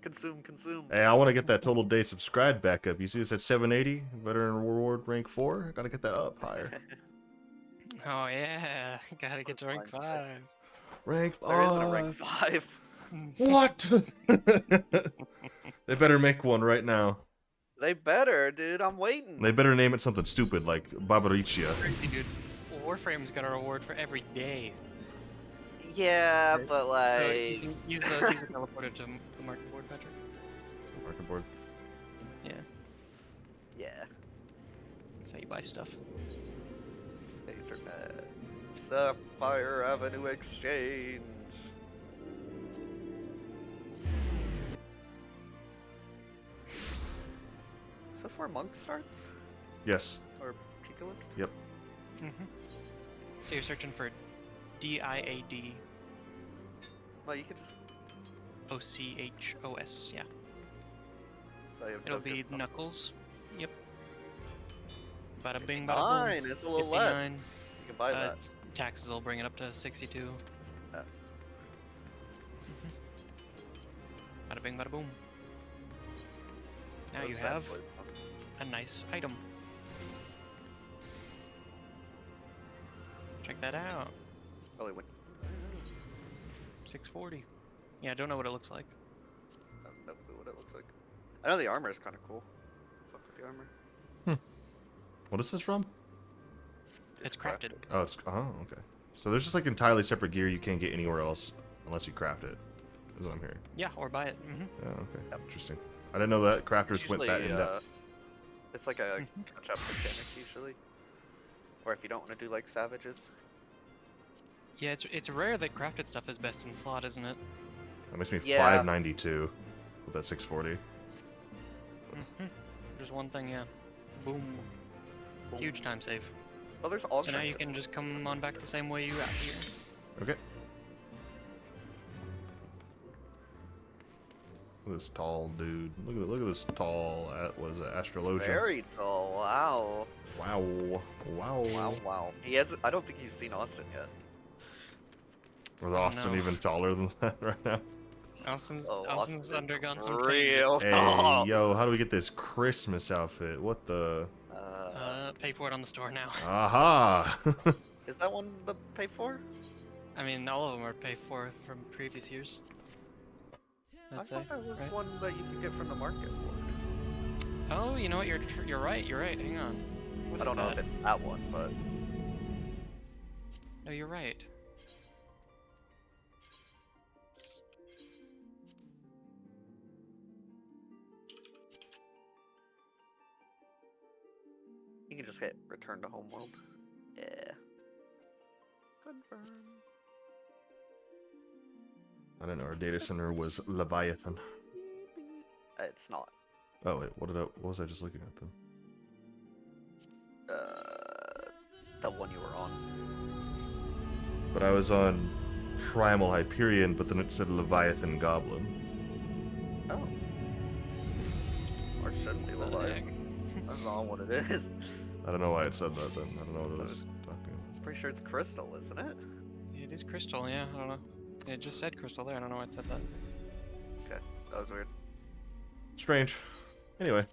Consume, consume. Hey, I want to get that total day subscribed back up. You see this at 780? Veteran reward rank 4? I gotta get that up higher. Oh, yeah. Gotta get to rank 5. Rank 5. There isn't a rank 5. What? They better make one right now. They better, dude. I'm waiting. They better name it something stupid like Barbaricia. Crazy, dude. Warframe's got a reward for every day. Yeah, but like... So you can use the teleporter to the market board, Patrick. Market board? Yeah. Yeah. That's how you buy stuff. Internet. Sapphire Avenue Exchange. Is this where Monk starts? Yes. Or Picolist? Yep. So you're searching for DIAD. Well, you could just... OCHOS, yeah. Oh, you have It'll no be good stuff. Knuckles. Yep. Bada bing, bada boom. 59, it's a little less. 59. You can buy that. Taxes will bring it up to 62. Bada bing, bada boom. Now Those you bad have boys, huh? a nice item. Check that out. Probably went. 640. Yeah, I don't know what it looks like. I have no clue what it looks like. I know the armor is kind of cool. Fuck with the armor. What is this from? It's crafted. Oh, okay. So there's just like entirely separate gear you can't get anywhere else unless you craft it. as I'm hearing. Yeah, or buy it. Oh, okay. Interesting. I didn't know that crafters went that Usually, in depth. it's like a catch-up mechanic usually. Or if you don't want to do like savages. Yeah, it's rare that crafted stuff is best in slot, isn't it? That makes me Yeah. 592 with that 640. There's one thing, yeah. Boom. Huge time save. Well, there's all So now kinds you of- can just come on back the same way you got here. Okay. Look at this tall dude. Look at this tall. What is it? Astrologian. Very tall. Wow. Wow. Wow. Wow. Wow. He has. I don't think he's seen Austin yet. Was Austin even taller than that right now? Austin's Austin's undergone some real changes. Hey, yo, how do we get this Christmas outfit? What the? Pay for it on the store now. Aha! Is that one the pay for? I mean, all of them are paid for from previous years. I I'd say, thought that was right? one that you could get from the market for. Oh, you know what? You're right. You're right. Hang on. What I is don't know that? if it's that one, but No, you're right. you can just hit return to homeworld. Yeah. Confirm. I didn't know our data center was Leviathan. It's not. Oh wait, what was I just looking at then? The one you were on. But I was on Primal Hyperion, but then it said Leviathan Goblin. Oh. Or shouldn't be Leviathan. That's not what it is. I don't know why it said that then. I don't know what it was talking. Pretty sure it's crystal, isn't it? It is crystal, yeah. I don't know. It just said crystal there. I don't know why it said that. Okay, that was weird. Strange. Anyway.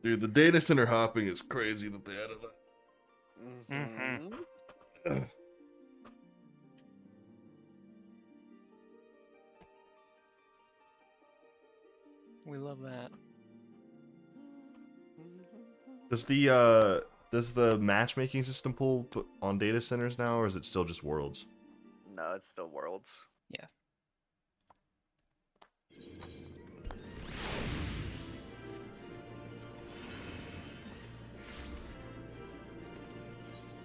Dude, the data center hopping is crazy that they added that. Mm-hmm. We love that. Does the matchmaking system pull on data centers now, or is it still just worlds? No, it's still worlds. Yeah.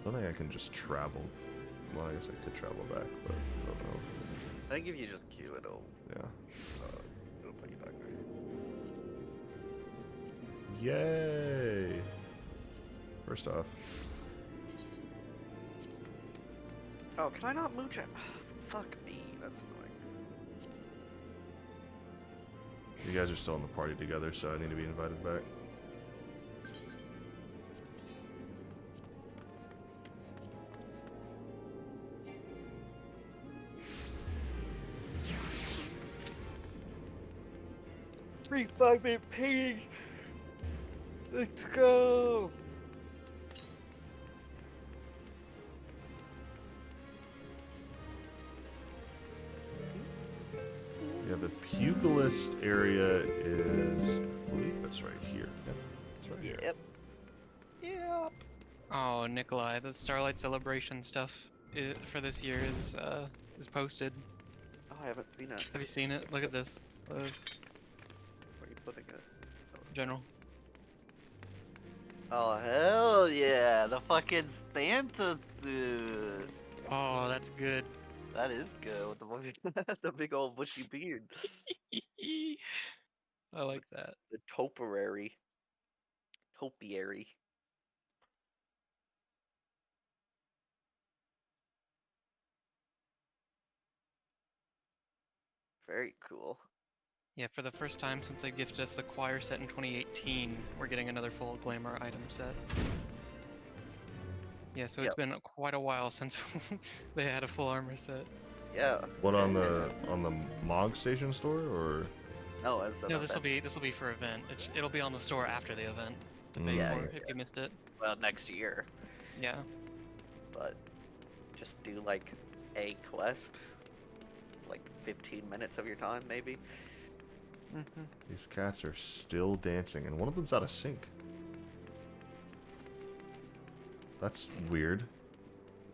I don't think I can just travel. Well, I guess I could travel back, but I don't know. I think if you just queue, it'll put you back there. Yay! First off, Oh, can I not mooch it? Fuck me, that's annoying. you guys are still in the party together, so I need to be invited back. Free 5-minute ping! Let's go! Yeah, the pugilist area is, I believe that's right here. Yep, that's right here. Yep. Oh, Nikolai, the Starlight Celebration stuff for this year is posted. Oh, I haven't seen it. Have you seen it? Look at this. Where are you putting it? General. Oh, hell yeah! The fucking Santa dude! Oh, that's good. That is good with the big old bushy beard. I like that. The topiary. Topiary. Very cool. Yeah, for the first time since they gifted us the choir set in 2018, we're getting another full glamour item set. Yeah, so it's been quite a while since they had a full armor set. Yeah. What on the Mog Station store, or? No, as an No, event. this will be for event. It'll be on the store after the event to pay Yeah, for yeah, if you missed it. Well, next year. Yeah. But just do like a quest, like 15 minutes of your time, maybe. These cats are still dancing, and one of them's out of sync. That's weird.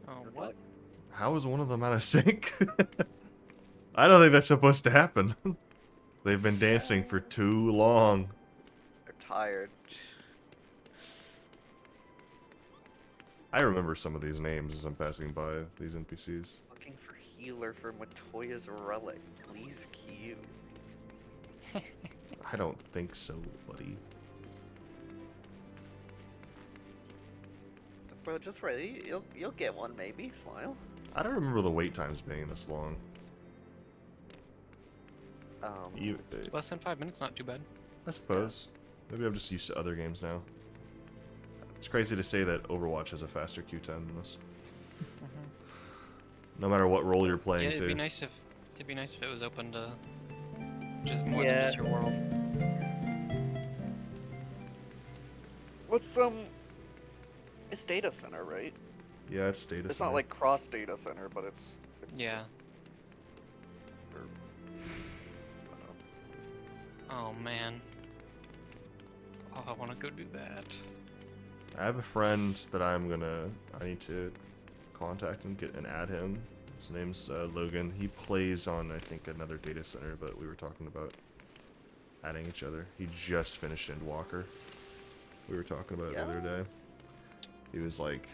Oh, what? How is one of them out of sync? I don't think that's supposed to happen. They've been dancing for too long. They're tired. I remember some of these names as I'm passing by these NPCs. Looking for healer for Matoya's relic. Please queue. I don't think so, buddy. Bro, just ready. You'll get one maybe. Smile. I don't remember the wait times being this long. Less than 5 minutes, not too bad. I suppose. Maybe I'm just used to other games now. It's crazy to say that Overwatch has a faster queue time than this. No matter what role you're playing, Yeah, too. it'd be nice if it was open to just more than just your world. What's it's data center, right? Yeah, it's data It's center. not like cross data center, but it's Yeah. just- Oh man. Oh, I want to go do that. I have a friend that I need to contact and get and add him. His name's Logan. He plays on, I think, another data center, but we were talking about adding each other. He just finished Endwalker. We were talking about it the other day. He was like,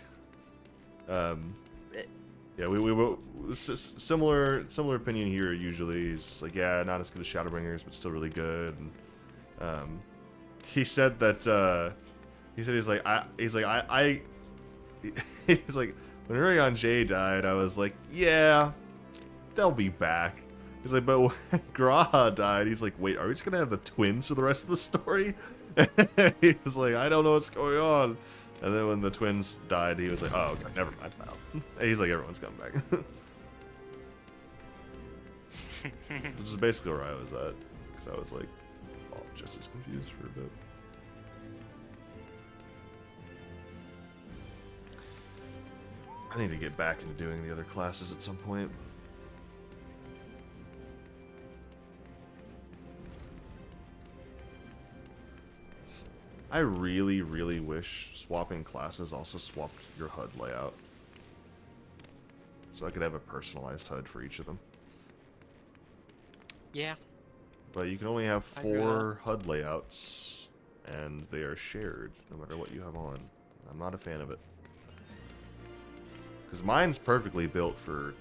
yeah, we similar opinion here usually. He's just like, yeah, not as good as Shadowbringers, but still really good. And he said that he's like when Urion J died, I was like, yeah, they'll be back. He's like, but when Graha died, he's like, wait, are we just gonna have the twins for the rest of the story? He was like, I don't know what's going on. And then when the twins died, he was like, oh, okay, never mind. He's like, everyone's coming back. Which is basically where I was at, because I was like, oh, just as confused for a bit. I need to get back into doing the other classes at some point. I really, really wish swapping classes also swapped your HUD layout. So I could have a personalized HUD for each of them. Yeah. But you can only have I agree with 4 HUD layouts, and they are shared no matter what you have on. I'm not a fan of it. Because mine's perfectly built for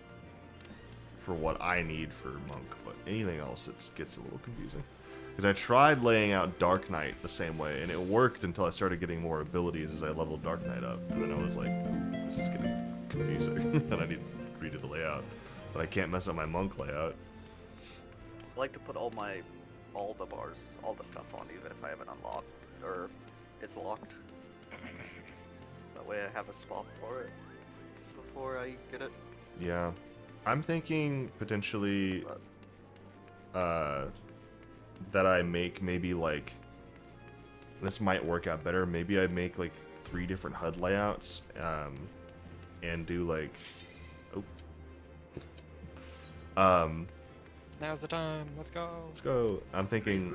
what I need for Monk, but anything else, it gets a little confusing. Because I tried laying out Dark Knight the same way, and it worked until I started getting more abilities as I leveled Dark Knight up. And then I was like, this is getting confusing, and I need to redo the layout. But I can't mess up my Monk layout. I like to put all the bars, all the stuff on, even if I haven't unlocked, or it's locked. That way I have a spot for it before I get it. Yeah. I'm thinking potentially that I make maybe like, this might work out better, maybe I make like 3 different HUD layouts and do like, Now's the time. Let's go. Let's go. I'm thinking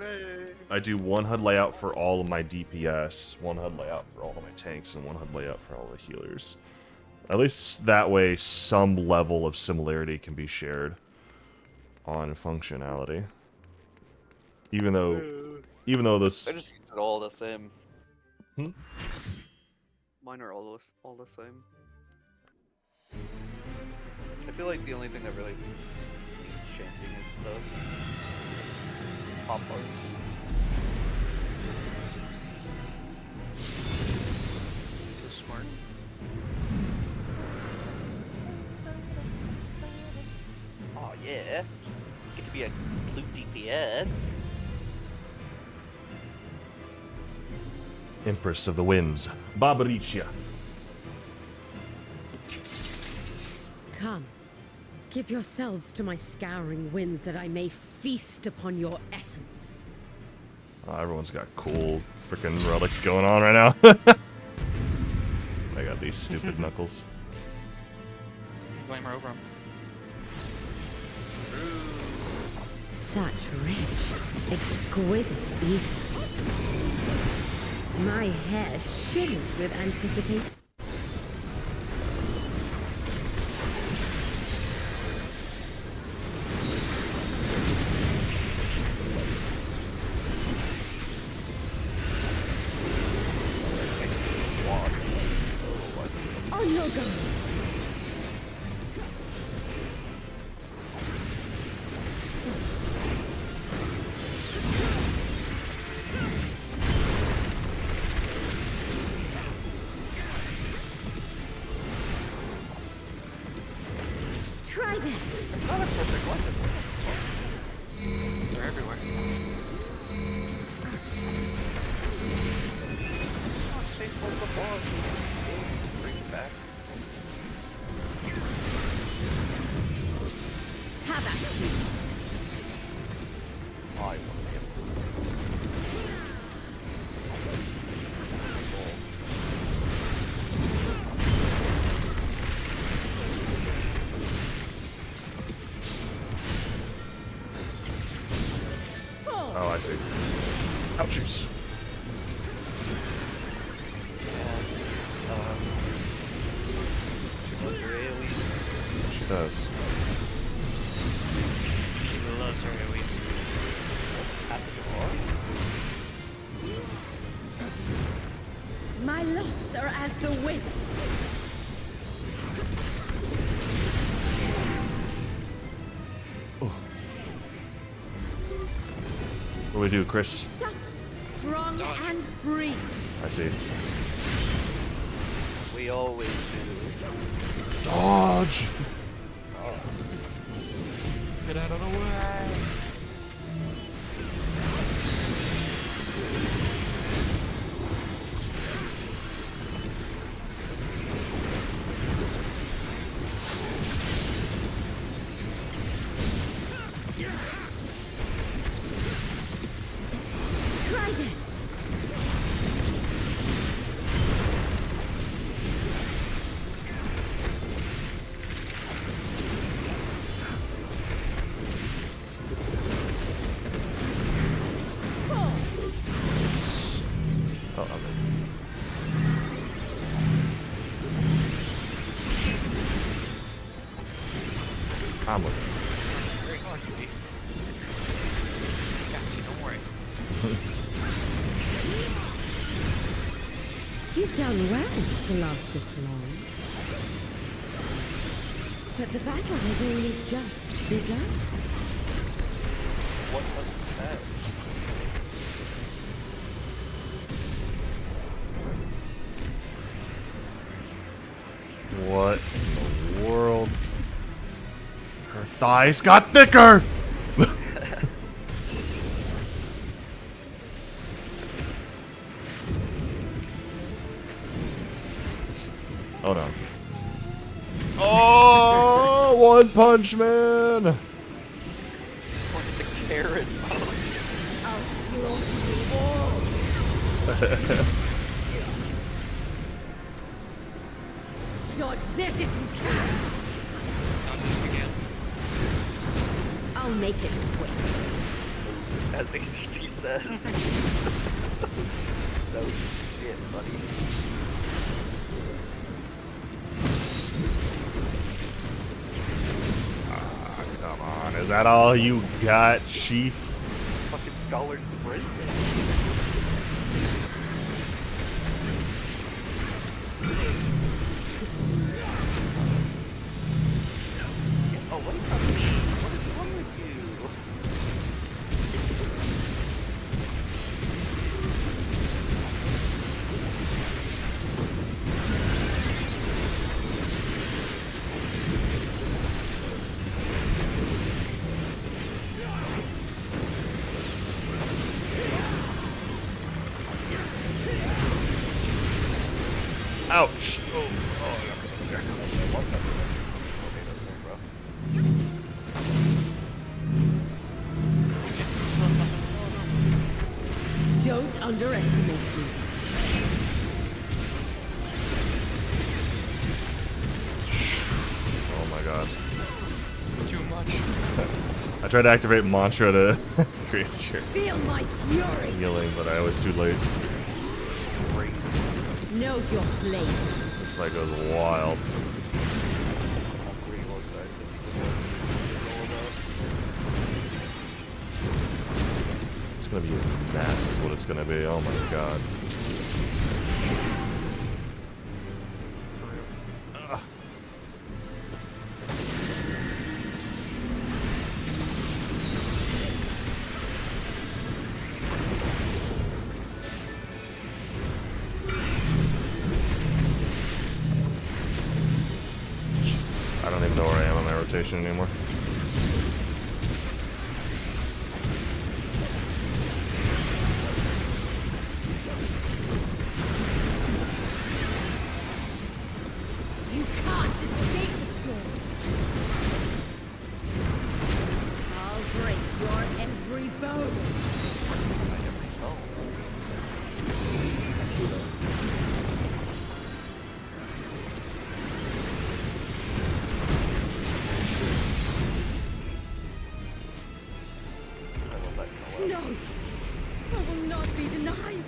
I do 1 HUD layout for all of my DPS, 1 HUD layout for all of my tanks, and 1 HUD layout for all the healers. At least that way some level of similarity can be shared on functionality. Even though this... I just use it all the same. Hmm? Mine are all the same. I feel like the only thing that really needs changing is the pop bars. So smart. Oh yeah, get to be a blue DPS. Empress of the Winds, Barbaricia. Come, give yourselves to my scouring winds that I may feast upon your essence. Oh, everyone's got cool freaking relics going on right now. I got these stupid knuckles. Glamour over him. Such rich, exquisite ether. My hair shimmers with anticipation. Try this. It's not a perfect weapon. They're everywhere. Not safe like the boss. Bring it back. Have at you. I want to be able Oh, I see. Ouchies. She loves her AoE. She does. She loves her AoEs. Passage of My locks are as the wind. What do we do, Chris? Soft, strong, and free. I see. We always do. Dodge! Get out of the way. Try this. Oh, I'm in. I'm looking. Very hard to be. Got you, don't worry. You've done well to last this long. But the battle has only just begun. What was that? What in the world? Her thighs got thicker! Oh no. Oh, One Punch Man! What the carrot? Dodge this if you can. Dodge this again. I'll make it quick. As ACT says. No shit, buddy. Ah, come on. Is that all you got, Chief? Fucking Scholar Sprint. Get away from me! What is wrong with you? Ouch. Oh, Okay, that's very rough. Don't underestimate me. oh my god. Too much. I tried to activate Mantra to increase your Feel my fury. healing, but I was too late. Know your place. This fight goes wild. It's gonna be a mess is what it's gonna be. Oh my god. Ugh. Jesus, I don't even know where I am on my rotation. animation anymore. You can't escape the storm. I'll break your every bone. No! I will not be denied!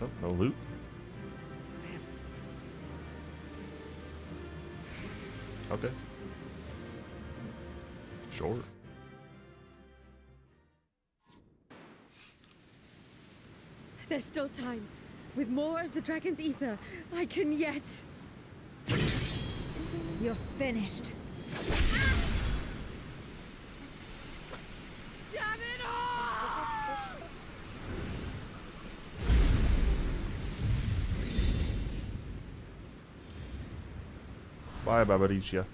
Oh, no loot. Okay. Sure. There's still time. With more of the dragon's ether, I can yet... You're finished. Damn it all! Bye, Babaricia.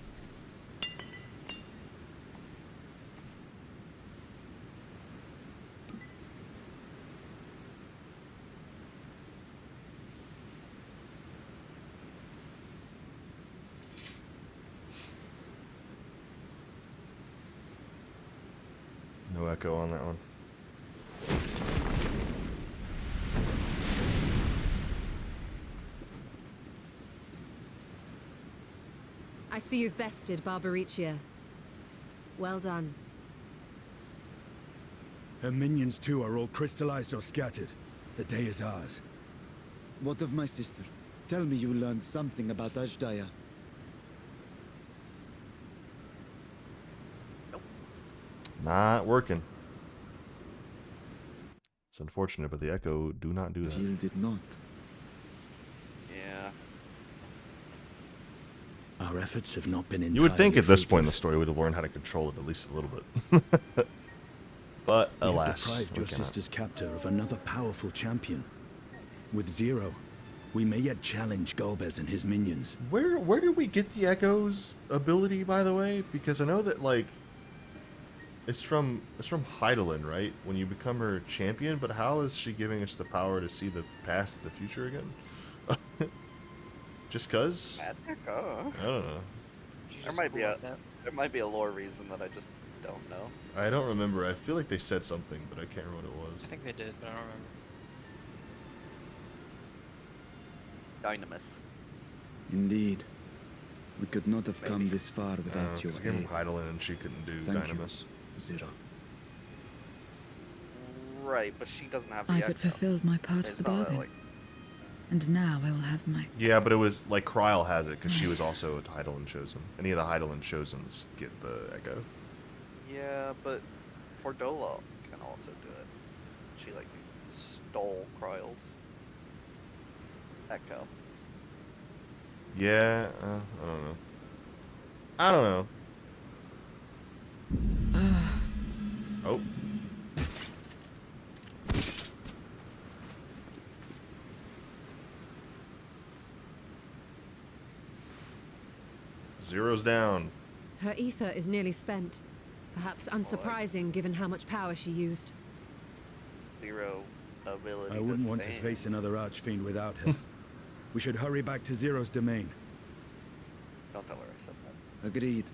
No echo on that one. I see you've bested Barbaricia. Well done. Her minions too are all crystallized or scattered. The day is ours. What of my sister? Tell me you learned something about Ashdaya. Not working. It's unfortunate, but the echo do not do that. Jill did not. Yeah. Our efforts have not been entirely You would think at this point in the fruitless. story we'd have learned how to control it at least a little bit. But We have alas, deprived we your cannot. sister's captor of another powerful champion. With Zero, we may yet challenge Golbez and his minions. Where did we get the echo's ability, by the way? Because I know that like it's from Heidelin, right? When you become her champion, but how is she giving us the power to see the past and the future again? Just cause? Magic? I don't know. There might be a lore reason that I just don't know. I don't remember. I feel like they said something, but I can't remember what it was. I think they did, but I don't remember. Dynamis. Indeed. We could not have come this far without your Because I came aid. from Heidelin and she couldn't do Thank Dynamis. you, Zero. Right, but she doesn't have the I echo. but fulfilled my part of It's the not bargain. like And now I will have my... Yeah, but it was like Kryl has it because she was also a Heidelin chosen. Any of the Heidelin chosens get the echo. yeah, but Fordola can also do it. She like stole Kryl's echo. Yeah, I don't know. I don't know. Oh. Zero's down. Her ether is nearly spent. Perhaps unsurprising given how much power she used. Zero ability. I wouldn't want to stand. face another Archfiend without her. We should hurry back to Zero's domain. Don't tell her I said that. Agreed.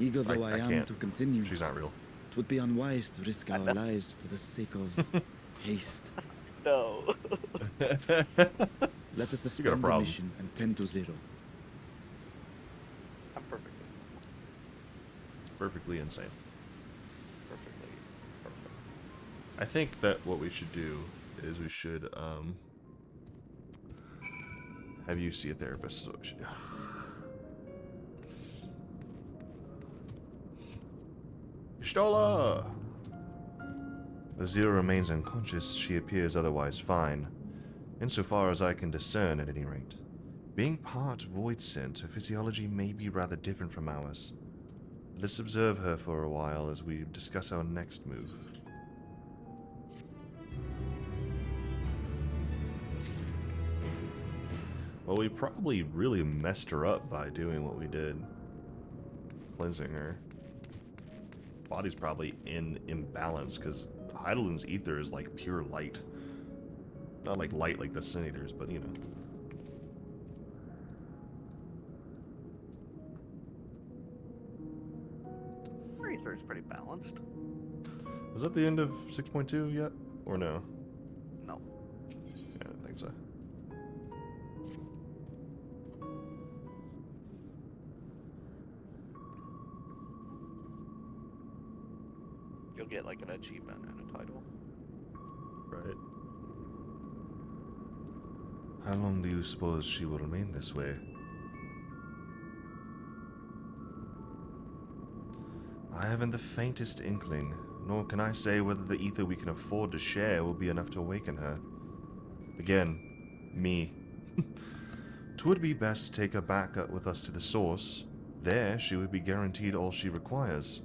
Eager though I am can't. to continue, She's not real. it would be unwise to risk our lives for the sake of haste. No. Let us You got a suspend the problem. mission and tend to Zero. I'm perfectly Perfectly insane. perfect. I think that what we should do is we should have you see a therapist. Is what we should do. Stola! Though Zero remains unconscious, she appears otherwise fine, insofar as I can discern at any rate. Being part void sent, her physiology may be rather different from ours. Let's observe her for a while as we discuss our next move. Well, we probably really messed her up by doing what we did. Cleansing her. Body's probably in imbalance, because Heidelberg's ether is like pure light. Not like light like the Senators, but you know. Our ether is pretty balanced. Was that the end of 6.2 yet? Or no? No. Yeah, I don't think so. You'll get like an achievement and a title. Right. How long do you suppose she will remain this way? I haven't the faintest inkling, nor can I say whether the ether we can afford to share will be enough to awaken her. Again, me. 'Twould be best to take her back up with us to the source. There, she would be guaranteed all she requires.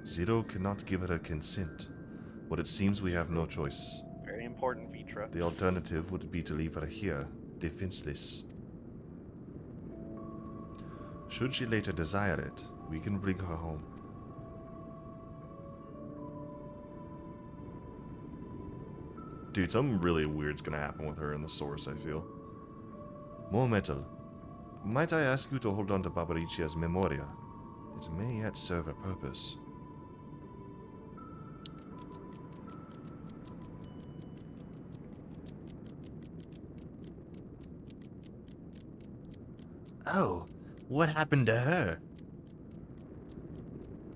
Zero cannot give her consent, but it seems we have no choice. Very important, Vitra. The alternative would be to leave her here, defenseless. Should she later desire it, we can bring her home. Dude, something really weird's gonna happen with her in the source, I feel. More metal. Might I ask you to hold on to Barbaricia's memoria? It may yet serve a purpose. Oh, what happened to her?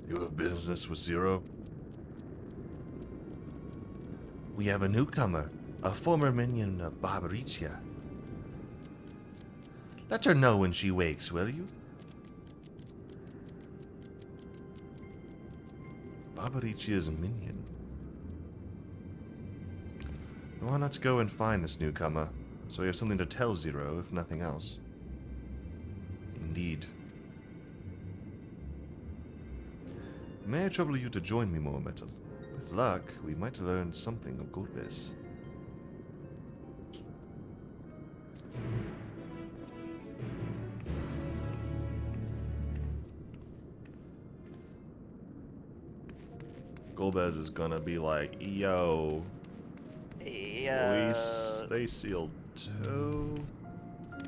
You have business with Zero? We have a newcomer, a former minion of Barbaricia. Let her know when she wakes, will you? Barbaricia's minion. Why not go and find this newcomer, so we have something to tell Zero, if nothing else? Indeed. May I trouble you to join me, more metal? With luck, we might learn something of Goldbez. Goldbez is gonna be like, yo. Yeah. They sealed toe.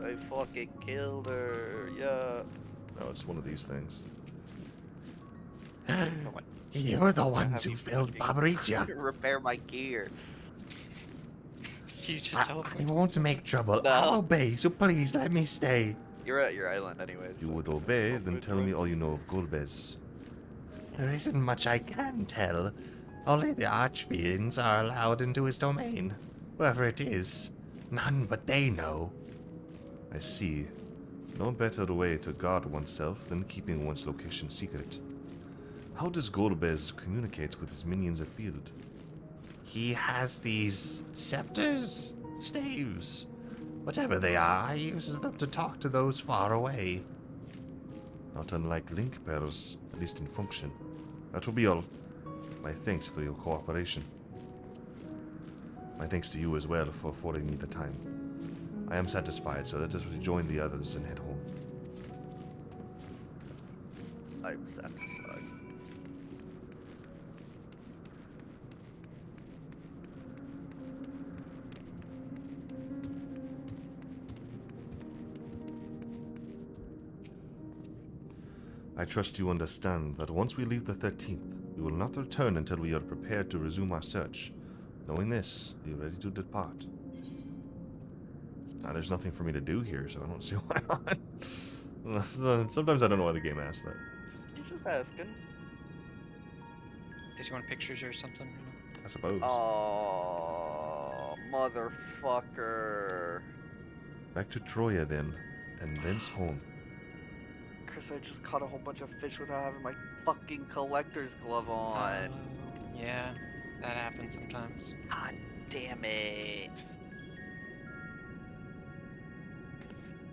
I fucking killed her. Yeah. No, it's one of these things. You're the ones who failed Barbaricia. Repair my gear. You just I won't make trouble. No. I'll obey, so please let me stay. You're at your island anyways. You would obey, then tell me all you know of Goldbez. There isn't much I can tell. Only the Archfiends are allowed into his domain. Whoever it is, none but they know. I see. No better way to guard oneself than keeping one's location secret. How does Goldbez communicate with his minions afield? He has these scepters? Staves? Whatever they are, he uses them to talk to those far away. Not unlike link bearers, at least in function. That will be all. My thanks for your cooperation. My thanks to you as well for affording me the time. I am satisfied, so let us rejoin the others and head home. I'm satisfied. I trust you understand that once we leave the 13th, we will not return until we are prepared to resume our search. Knowing this, are you ready to depart? Now, there's nothing for me to do here, so I don't see why not. Sometimes I don't know why the game asks that. He's just asking. Guess you want pictures or something? You know? I suppose. Oh, motherfucker. Back to Troya then, and thence home. Chris, I just caught a whole bunch of fish without having my fucking collector's glove on. Yeah. That happens sometimes. God damn it.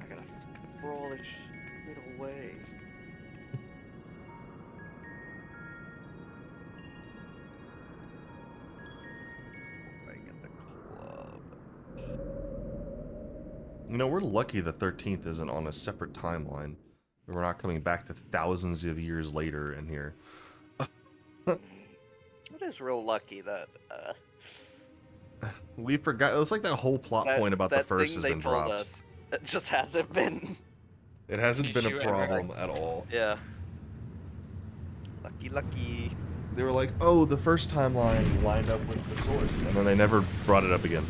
I gotta throw all this shit away. Breaking the club. You know, we're lucky the 13th isn't on a separate timeline. We're not coming back to thousands of years later in here. It is real lucky that We forgot. It was like that whole plot point about the first has been dropped. Us, it just hasn't been. It hasn't been a problem at all. Yeah. Lucky. They were like, oh, the first timeline lined up with the source, and then they never brought it up again.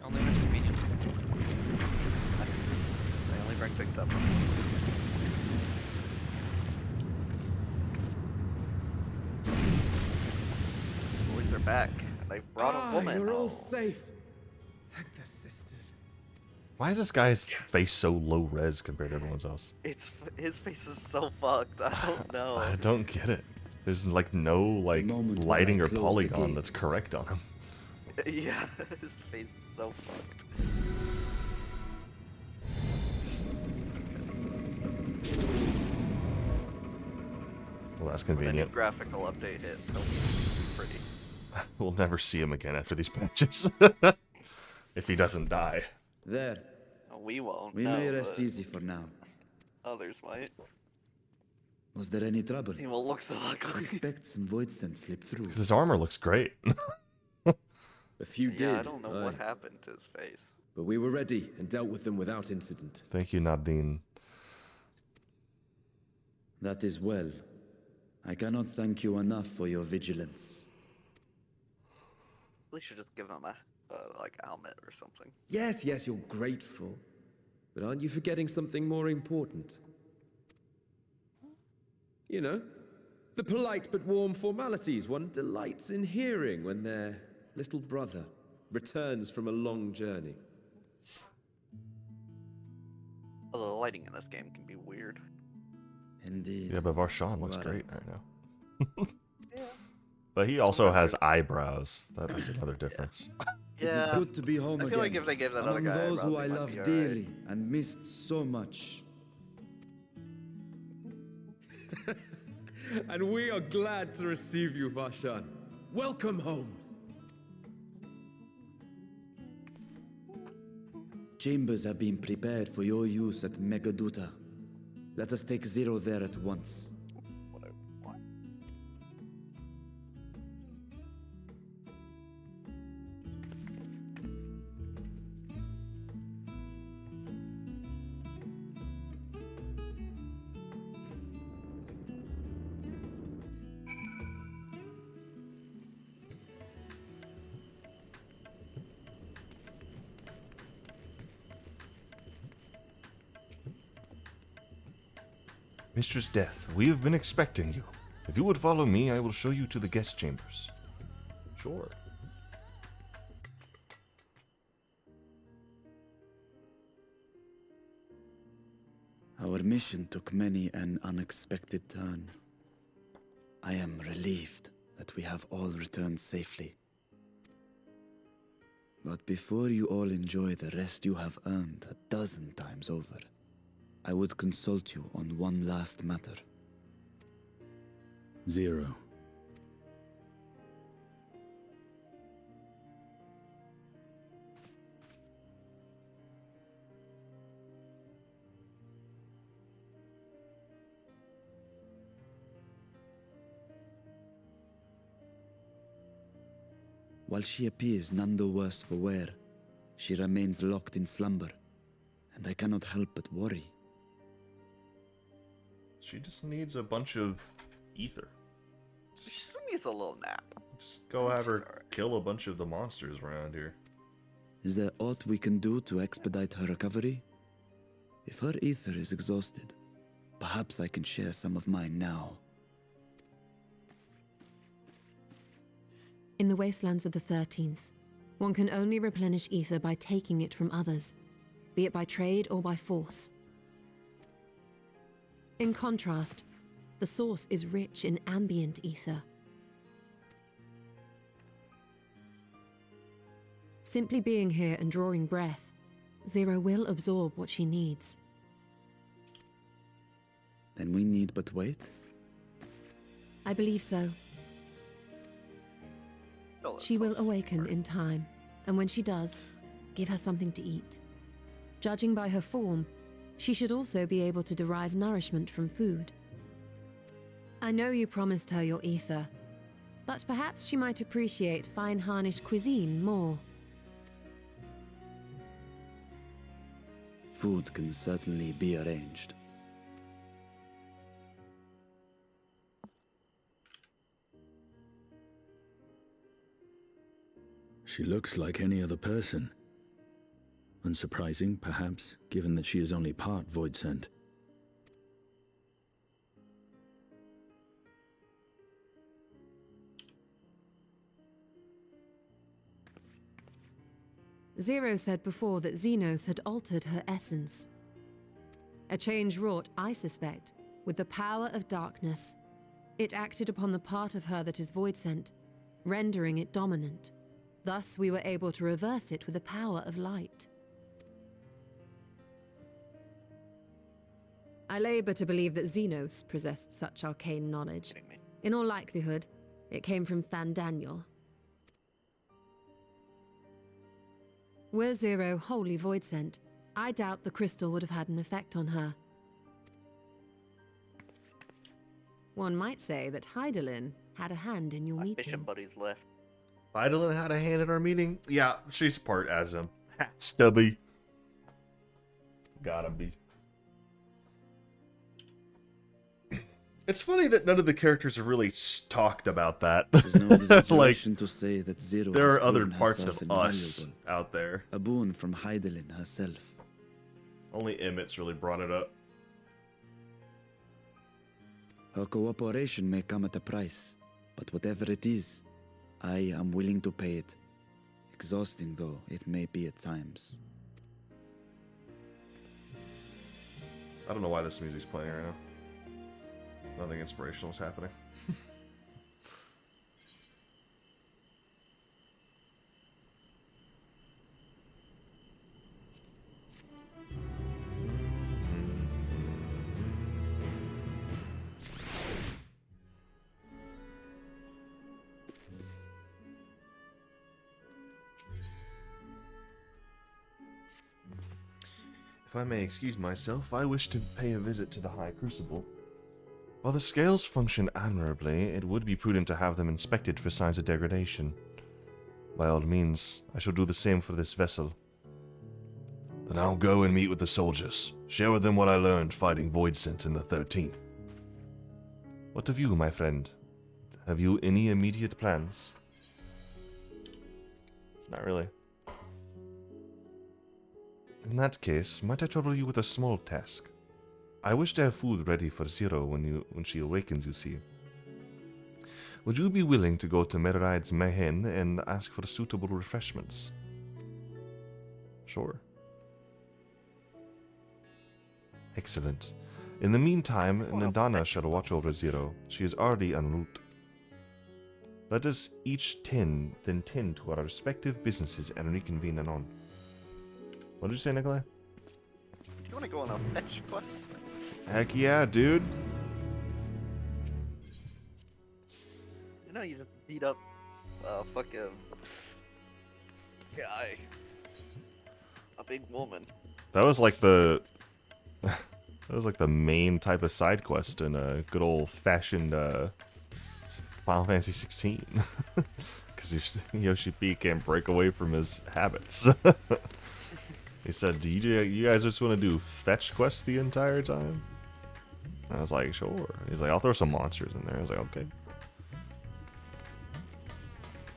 Only when it's convenient. That's true. They only bring things up. Boys are back. They've brought a woman. You're all safe. Thank the sisters. Why is this guy's face so low res compared to everyone's else? His face is so fucked. I don't know. I don't get it. There's like no lighting or polygon that's correct on him. Yeah, his face is so fucked. Well, that's When the new convenient. graphical update hit, so pretty. We'll never see him again after these patches. If he doesn't die. There. We won't. We may rest easy for now. Others might. Was there any trouble? He will look so ugly. Expect some void scent slip through. His armor looks great. A few did. Yeah, I don't know what happened to his face. But we were ready and dealt with them without incident. Thank you, Nadine. That is well. I cannot thank you enough for your vigilance. We should just give him a like helmet or something. Yes, you're grateful. But aren't you forgetting something more important? You know, the polite but warm formalities one delights in hearing when their little brother returns from a long journey. Although the lighting in this game can be weird. Indeed. Yeah, but Varshan looks great right now. Yeah. But he also has eyebrows. That is another difference. It is good to be home I again. feel like if they gave that other among guy those who eyebrows, I he might love be dearly and missed so much. And we are glad to receive you, Varshan. Welcome home. Chambers have been prepared for your use at Megaduta. Let us take Zero there at once. Mistress Death, we have been expecting you. If you would follow me, I will show you to the guest chambers. Sure. Our mission took many an unexpected turn. I am relieved that we have all returned safely. But before you all enjoy the rest you have earned 12 times over, I would consult you on one last matter. Zero. While she appears none the worse for wear, she remains locked in slumber, and I cannot help but worry. She just needs a bunch of ether. She just needs a little nap. Just go have her kill a bunch of the monsters around here. Is there aught we can do to expedite her recovery? If her ether is exhausted, perhaps I can share some of mine now. In the wastelands of the 13th, one can only replenish ether by taking it from others, be it by trade or by force. In contrast, The source is rich in ambient ether. Simply being here and drawing breath, Zero will absorb what she needs. Then we need but wait? I believe so. She will awaken in time, and when she does, give her something to eat. Judging by her form, she should also be able to derive nourishment from food. I know you promised her your ether, but perhaps she might appreciate fine Harnish cuisine more. Food can certainly be arranged. She looks like any other person. Unsurprising, perhaps, given that she is only part Void Sent. Zero said before that Xenos had altered her essence. A change wrought, I suspect, with the power of darkness. It acted upon the part of her that is void-sent, rendering it dominant. Thus, we were able to reverse it with the power of light. I labor to believe that Xenos possessed such arcane knowledge. In all likelihood, it came from Fandaniel. Were Zero wholly void-sent, I doubt the crystal would have had an effect on her. One might say that Hydaelyn had a hand in your meeting. Fishing buddies left. Hydaelyn had a hand in our meeting? Yeah, she's part as a hat stubby. Gotta be. It's funny that none of the characters have really talked about that. There's no like, exaggeration to say that Zero there has are other proven parts herself of us invaluable. out there. A boon from Hydaelyn herself. Only Emmett's really brought it up. Her cooperation may come at a price, but whatever it is, I am willing to pay it. Exhausting though it may be at times. I don't know why this music's playing right now. Nothing inspirational is happening. If I may excuse myself, I wish to pay a visit to the High Crucible. While the scales function admirably, it would be prudent to have them inspected for signs of degradation. By all means, I shall do the same for this vessel. Then I'll go and meet with the soldiers, share with them what I learned fighting Voidsent in the 13th. What of you, my friend? Have you any immediate plans? Not really. In that case, might I trouble you with a small task? I wish to have food ready for Zero when she awakens, you see. Would you be willing to go to Merride's Mehen and ask for suitable refreshments? Sure. Excellent. In the meantime, Nadana shall watch over Zero. She is already en route. Let us each then tend to our respective businesses and reconvene anon. What did you say, Nikolai? Do you want to go on a fetch quest? Heck yeah, dude. You know, you just beat up fucking guy. A big woman. That was like the that was like the main type of side quest in a good old fashioned Final Fantasy 16. Because Yoshi P can't break away from his habits. He said, "Do you guys just want to do fetch quests the entire time?" I was like, "Sure." He's like, "I'll throw some monsters in there." I was like, "Okay."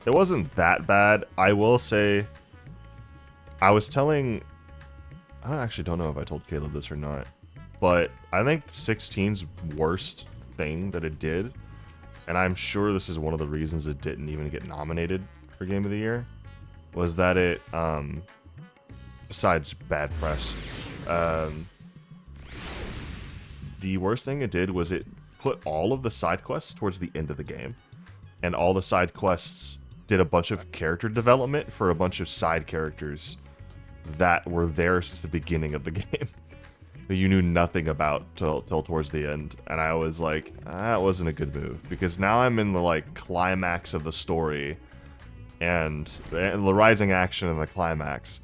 It wasn't that bad. I will say, I was telling, I actually don't know if I told Caleb this or not, but I think 16's worst thing that it did, and I'm sure this is one of the reasons it didn't even get nominated for Game of the Year, was that it, besides bad press, the worst thing it did was it put all of the side quests towards the end of the game, and all the side quests did a bunch of character development for a bunch of side characters that were there since the beginning of the game that you knew nothing about till towards the end. And I was like, that wasn't a good move, because now I'm in the like climax of the story and the rising action and the climax.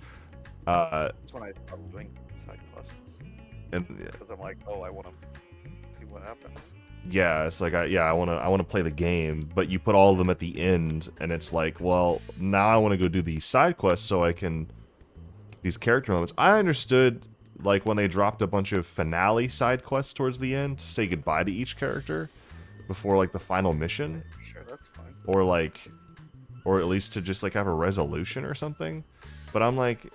That's when I stopped doing side quests. Because I'm like, oh, I want to see what happens. Yeah, it's like I want to play the game, but you put all of them at the end, and it's like, well, now I want to go do these side quests so I can these character moments. I understood like when they dropped a bunch of finale side quests towards the end to say goodbye to each character before like the final mission. Sure, that's fine. Or at least to just like have a resolution or something. But I'm like,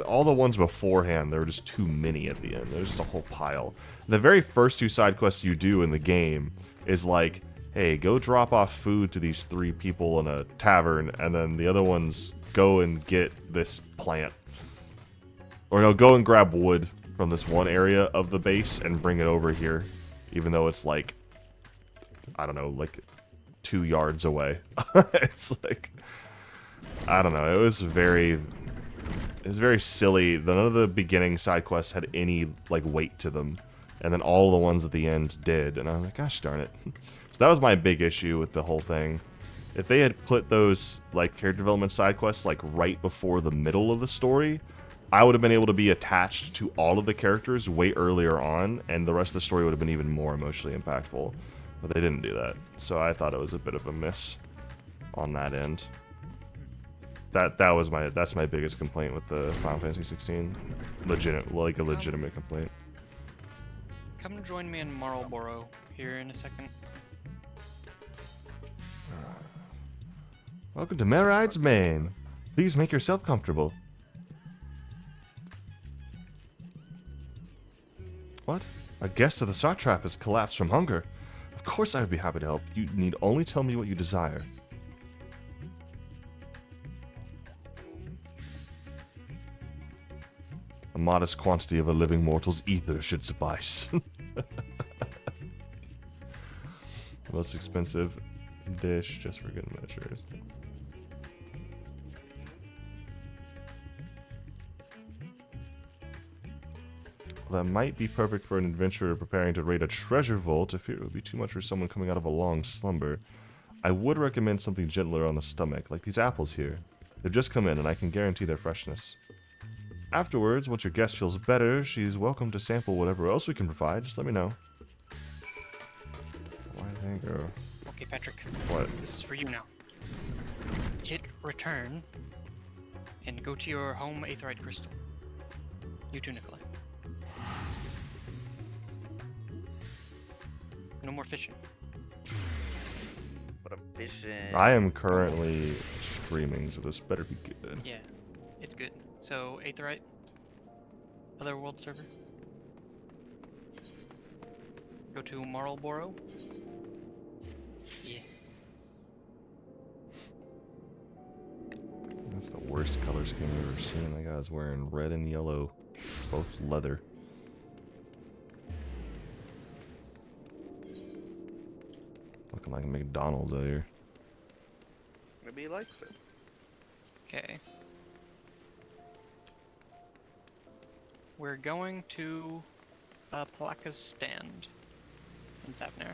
all the ones beforehand, there were just too many at the end. There's just a whole pile. The very first 2 side quests you do in the game is like, hey, go drop off food to these 3 people in a tavern, and then the other ones go and get this plant. Or no, go and grab wood from this one area of the base and bring it over here, even though it's like, I don't know, like 2 yards away. It's like, I don't know, it was very silly. None of the beginning side quests had any like weight to them, and then all the ones at the end did, and I was like, gosh darn it. So that was my big issue with the whole thing. If they had put those like character development side quests like right before the middle of the story, I would have been able to be attached to all of the characters way earlier on, and the rest of the story would have been even more emotionally impactful. But they didn't do that, so I thought it was a bit of a miss on that end. That's my biggest complaint with the Final Fantasy 16. Legitimate complaint. Come join me in Marlborough here in a second. Welcome to Maride's Main. Please make yourself comfortable. What? A guest of the Star Trap has collapsed from hunger. Of course I would be happy to help. You need only tell me what you desire. A modest quantity of a living mortal's ether should suffice. Most expensive dish, just for good measures. That might be perfect for an adventurer preparing to raid a treasure vault. I fear it would be too much for someone coming out of a long slumber. I would recommend something gentler on the stomach, like these apples here. They've just come in, and I can guarantee their freshness. Afterwards, once your guest feels better, she's welcome to sample whatever else we can provide. Just let me know. Why did they go? Okay, Patrick. What? This is for you now. Hit return and go to your home aetherite crystal. You too, Nikolai. No more fishing. But I'm fishing. I am currently streaming, so this better be good. Yeah, it's good. So, aetherite, otherworld server. Go to Marlborough. Yeah. That's the worst color scheme I've ever seen. That guy's wearing red and yellow, both leather. Looking like a McDonald's out here. Maybe he likes it. Okay. We're going to Palaka's stand in Thavnair.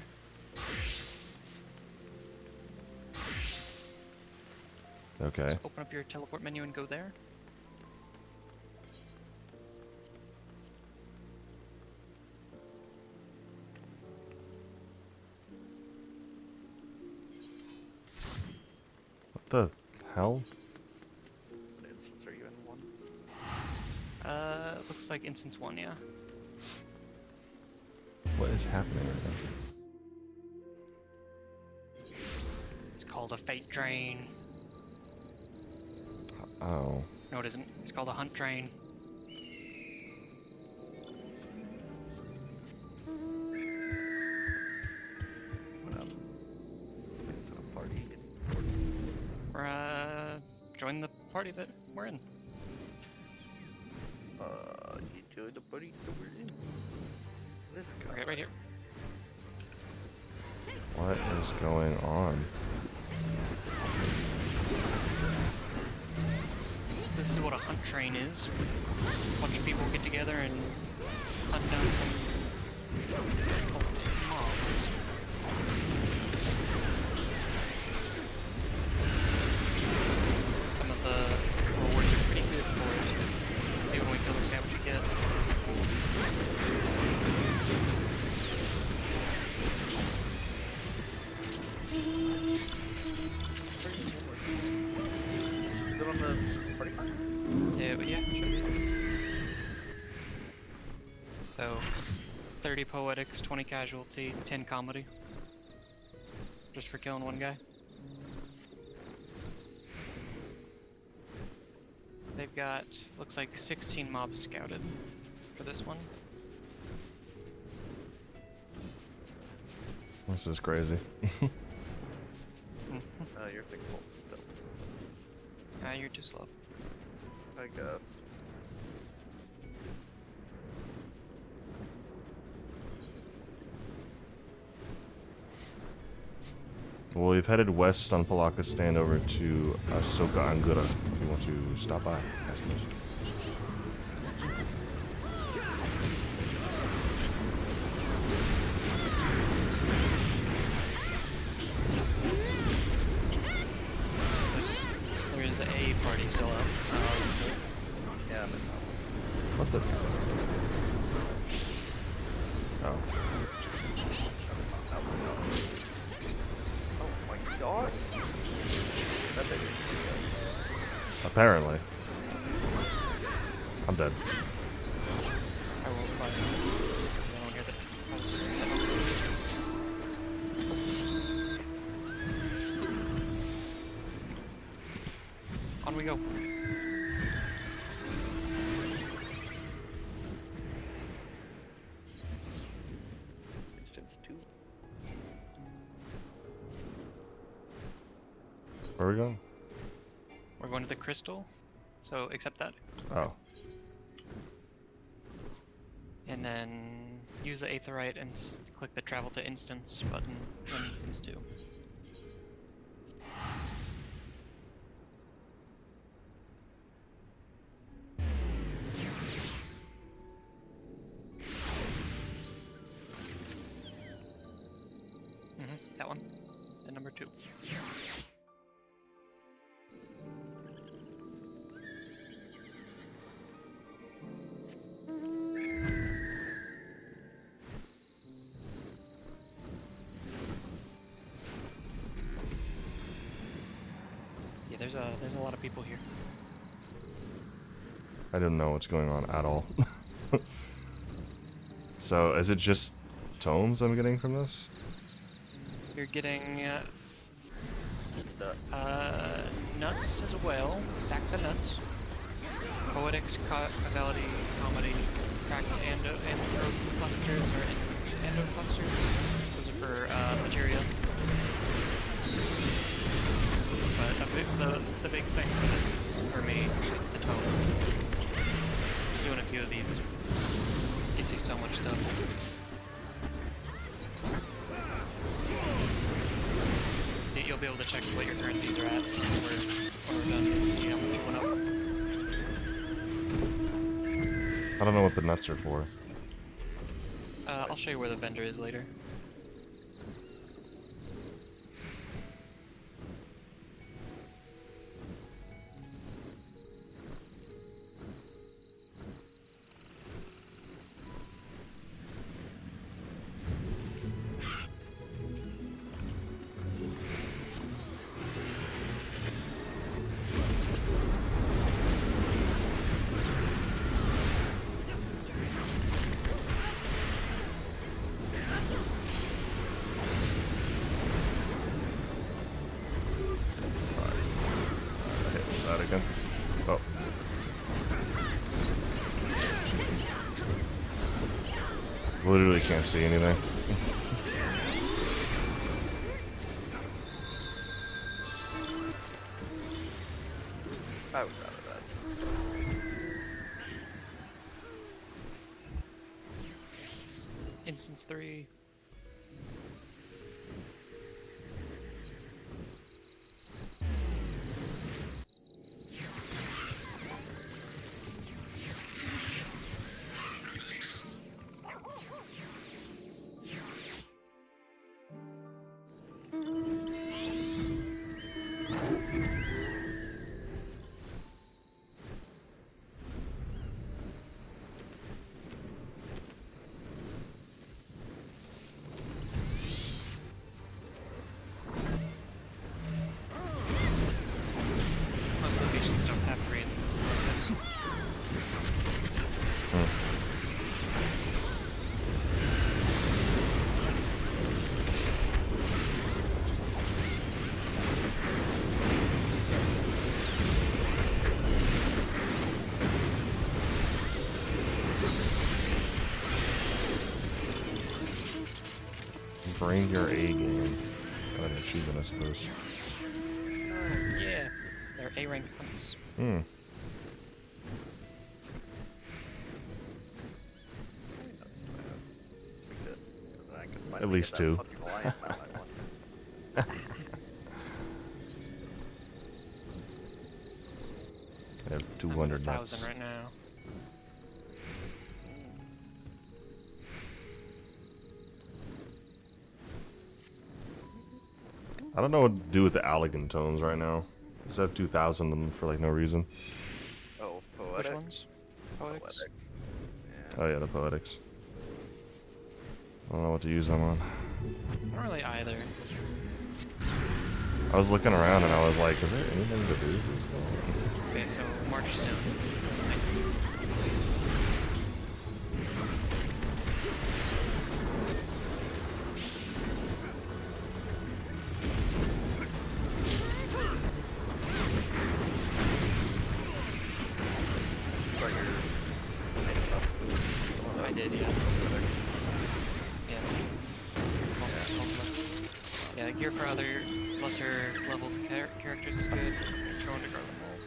Okay. So open up your teleport menu and go there. What the hell? What instance are you in? 1? Looks like instance 1, yeah. What is happening right now? It's called a fate drain. Oh. No, it isn't. It's called a hunt drain. What up? Is it a party? Or, join the party that we're in. You joined the party that we're in. This guy. Okay, right here. What is going on? This is what a hunt train is. A bunch of people get together and hunt down some mobs. Some of the rewards are pretty good for it. See when we kill this guy what you get. Is it on the party card? Yeah, should be. So, 30 poetics, 20 casualty, 10 comedy. Just for killing one guy. They've got, looks like 16 mobs scouted for this one. This is crazy. You're thankful. You're too slow. I guess. Well, we've headed west on Palaka Stand over to Ahsoka Angura if you want to stop by. Ask us. There's a party still out. Yeah, I'm in. What the? Oh. Oh my god. That didn't see Apparently. I'm dead. I will fight. I don't hear the on we go. Instance 2. Where are we going? We're going to the crystal, so accept that. Oh. And then use the Aetherite and click the travel to instance button in instance 2. That one. And number 2. Yeah, there's a lot of people here. I didn't know what's going on at all. So, is it just tomes I'm getting from this? You're getting nuts as well, sacks of nuts, poetics, causality, comedy, cracked andro clusters or endo clusters. Those are for materia. But the big thing for this is, for me, it's the tones. Just doing a few of these gets you so much stuff. See, you'll be able to check what your currencies are at when we're done and see how much you went up. I don't know what the nuts are for. I'll show you where the vendor is later. That again. Oh. Literally can't see anything. I was out of that. Instance 3. have 3 instances like this. Bring your A game. Got an achievement, I suppose. Yeah, they're A rank hunts. Hmm. At least 2. I have 200 I'm at nuts. 1,000 right now. I don't know what to do with the Allegan tomes right now. I just have 2,000 of them for like no reason. Oh, Which poetic? ones? Poetics? Yeah. Oh yeah, the poetics. I don't know what to use them on. I don't really either. I was looking around and I was like, is there anything to do? Okay, so March soon. I did, yeah. Yeah. Yeah, gear for other lesser leveled characters is good. Going to Garland Mold.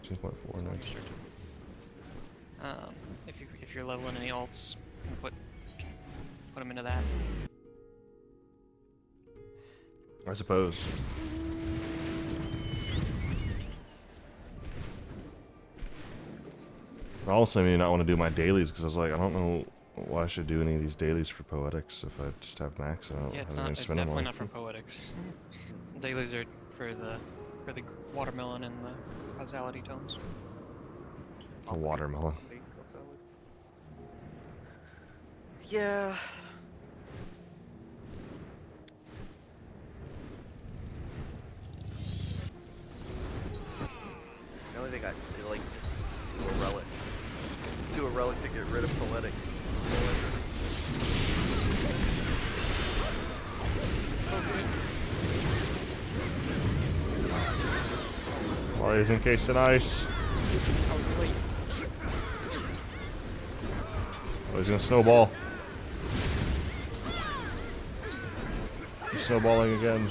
16.4 next. If you're leveling any alts, you can put them into that. I suppose. It also made me not want to do my dailies because I was like, I don't know why I should do any of these dailies for poetics if I just have max and I don't Yeah, it's have not. anything to It's spend them definitely on. not for poetics. Dailies are for the watermelon and the causality tomes. A watermelon. Yeah. The only thing I feel like just do a relic. Do a relic to get rid of poetics. Mario's encased in ice. I was late. Oh, he's gonna snowball. He's snowballing again.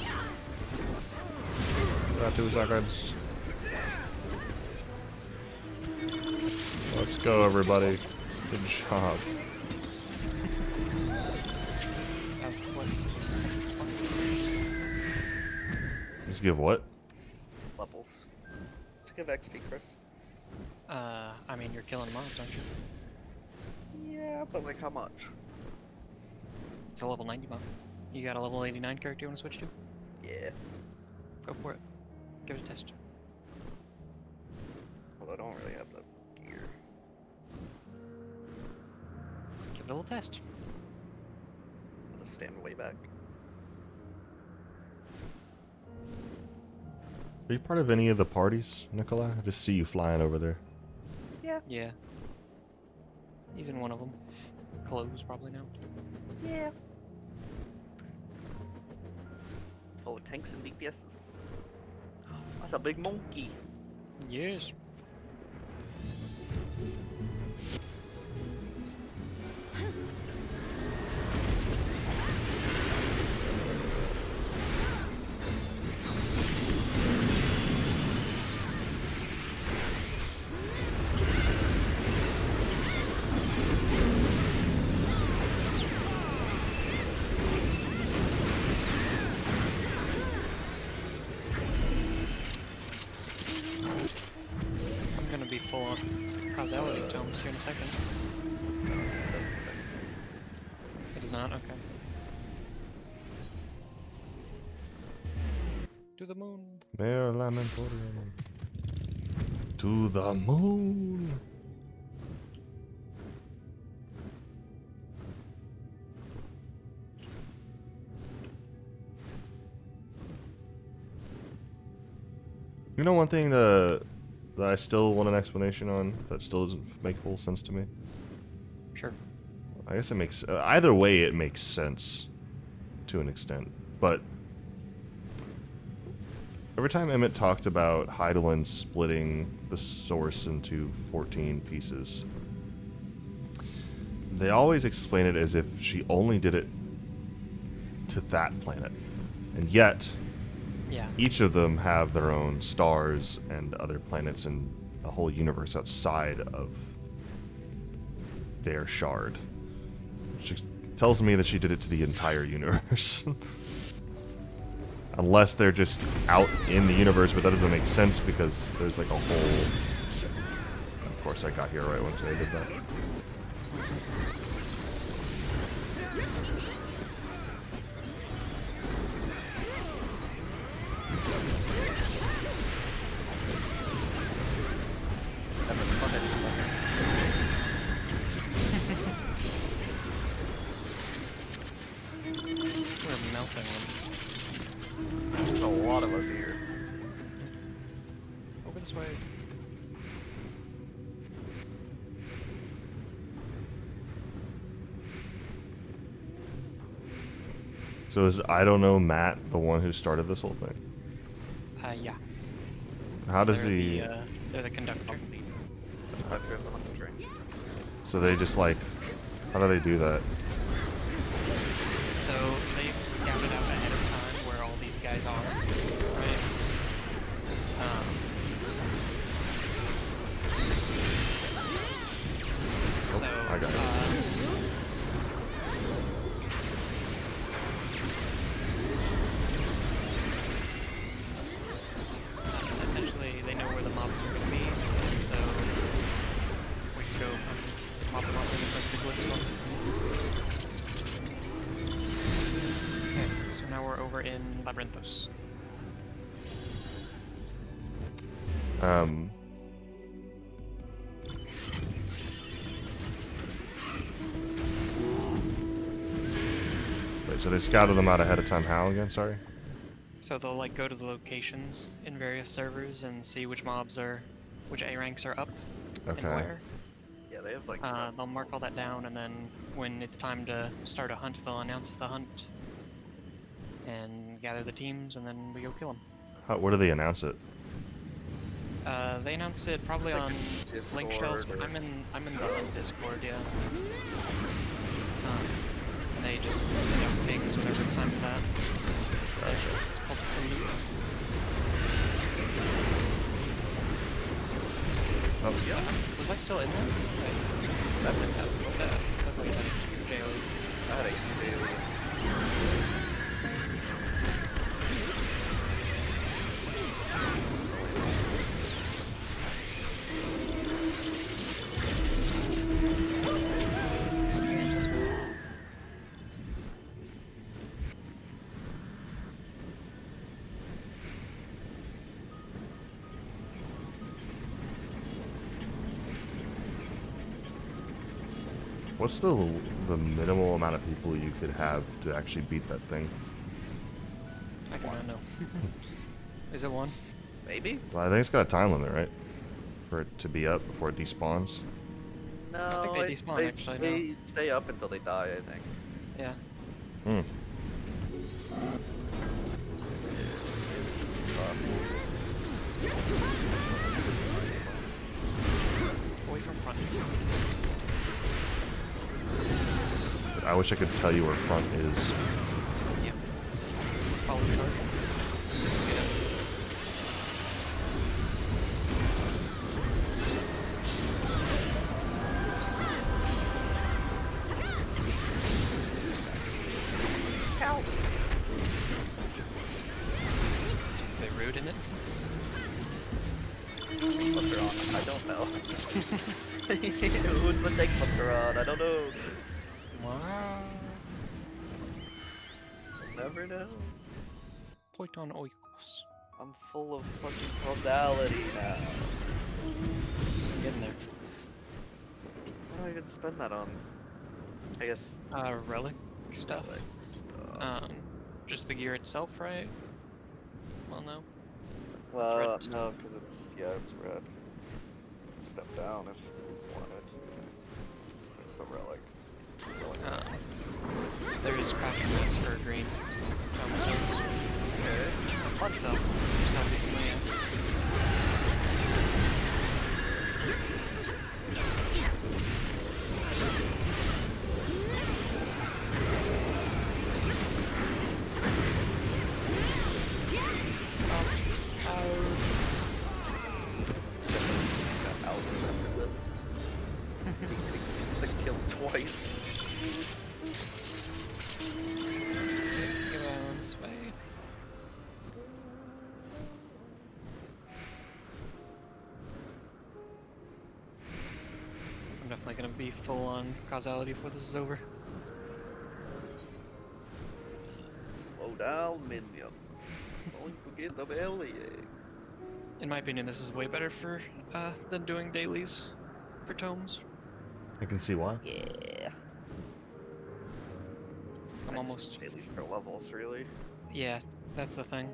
Got 2 seconds. Let's go, everybody. Good job. Let's give what? Levels. Let's give XP, Chris. I mean, you're killing mobs, aren't you? Yeah, but like how much? It's a level 90 mob. You got a level 89 character you want to switch to? Yeah. Go for it. Give it a test. Well, I don't really have the gear. Give it a little test. I'll just stand way back. Are you part of any of the parties, Nikolai? I just see you flying over there. Yeah. Yeah. He's in one of them. Clothes probably now. Yeah. Oh, tanks and DPSs. That's a big monkey. Yes. I'm gonna be full on causality tomes here in a second. It is not? Okay. To the moon. Bear Lamentorium. To the moon. You know, one thing that I still want an explanation on that still doesn't make full sense to me. Sure. I guess it makes either way. It makes sense to an extent, but every time Emmett talked about Heidelin splitting the source into 14 pieces, they always explain it as if she only did it to that planet, and yet each of them have their own stars and other planets and a whole universe outside of their shard. Which tells me that she did it to the entire universe. Unless they're just out in the universe, but that doesn't make sense because there's like a whole... Of course I got here right when they did that. We're melting them. There's a lot of us here. Over this way. So is I don't know Matt the one who started this whole thing? Yeah. How does They're he... they're the conductor. So they just like... How do they do that? So they've scouted out ahead of time where all these guys are, right? I got it. Essentially, they know where the mobs are going to be, so we can go mop them up in the big list of them. Okay, so now we're over in Labyrinthos. Wait, so they scouted them out ahead of time. How again? Sorry? So they'll like go to the locations in various servers and see which mobs are, which A ranks are up and Okay. where. Yeah, they have like They'll mark all that down, and then when it's time to start a hunt, they'll announce the hunt and gather the teams, and then we go kill them. Where do they announce it? They announce it probably Like on Discord link shells. or- I'm in the hunt Discord, yeah. And they just send out pings whenever it's time for that. It's called Prelude. Oh yeah. Was I still in there? Wait. That didn't have that way that JOE. I had a daily. What's the minimal amount of people you could have to actually beat that thing? I do not know. Is it one? Maybe? Well, I think it's got a time limit, right? For it to be up before it despawns. No, I think they despawn, actually, no. They stay up until they die, I think. Yeah. Hmm. Away from front. I wish I could tell you where front is. Yeah. Follow the charge. Get it. Help! So they rude in it? Buster on. I don't know. Who's the take buster on? I don't know. Wow. I'll never know. Poiton oikos. I'm full of fucking causality now. Getting there. What do I even spend that on? I guess. Relic stuff. Relic stuff. Just the gear itself, right? Well, no. No, because it's red. Step down if you wanted. It's a relic. There is crafting sets for green tombstones. Okay. Recently, yeah. Instant kill twice. Get out this way. I'm definitely gonna be full on causality before this is over. Slow down, minion. Don't forget the belly egg. In my opinion, this is way better for than doing dailies for tomes. I can see why. Yeah. I'm almost dailies for levels, really. Yeah, that's the thing.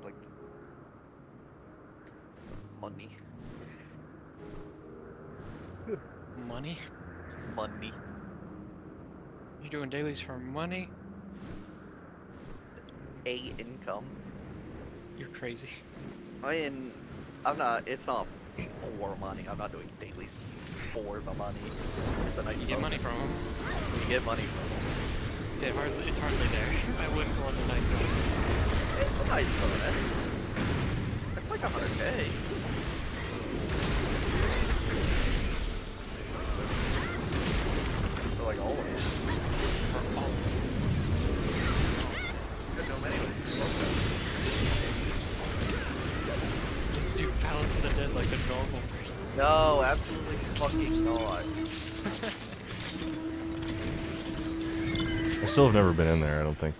Like money. Money? Money. You're doing dailies for money? Income. You're crazy. I mean, it's not for money. I'm not doing dailies for the money. It's a nice You get money from them. You get money from them. It's hardly there. I wouldn't call it a nice bonus. It's a nice bonus. It's like 100k. For like all of it. For all of it. Good no many ways to look at. Do Palace of the Dead like a normal person. No, absolutely fucking not. I still have never been in there, I don't think.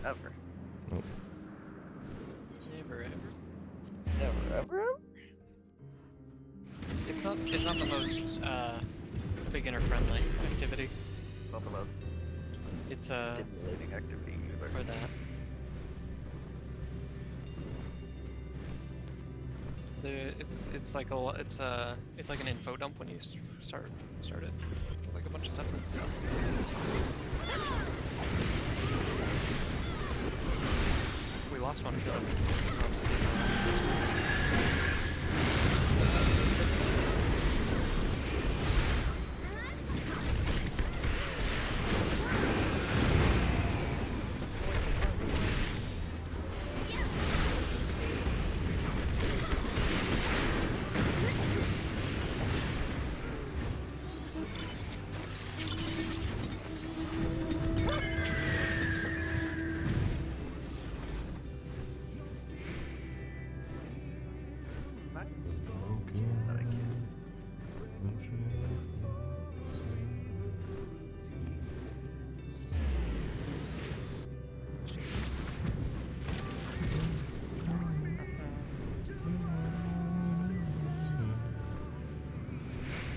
Ever. Nope. Never ever. Never ever? It's not the most beginner friendly activity. Not the most it's stimulating activity either. For that. It's like an info dump when you start it. Like a bunch of stuff. We lost one.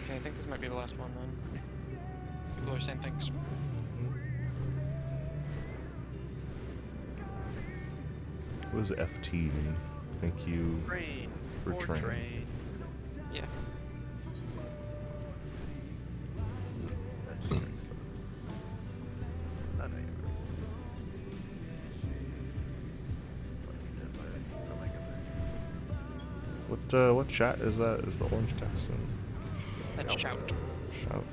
I think this might be the last one then. People are saying thanks. What does FT mean? Thank you Train. for train. Yeah. What chat is that? Is the orange text in? That's shout. Shout.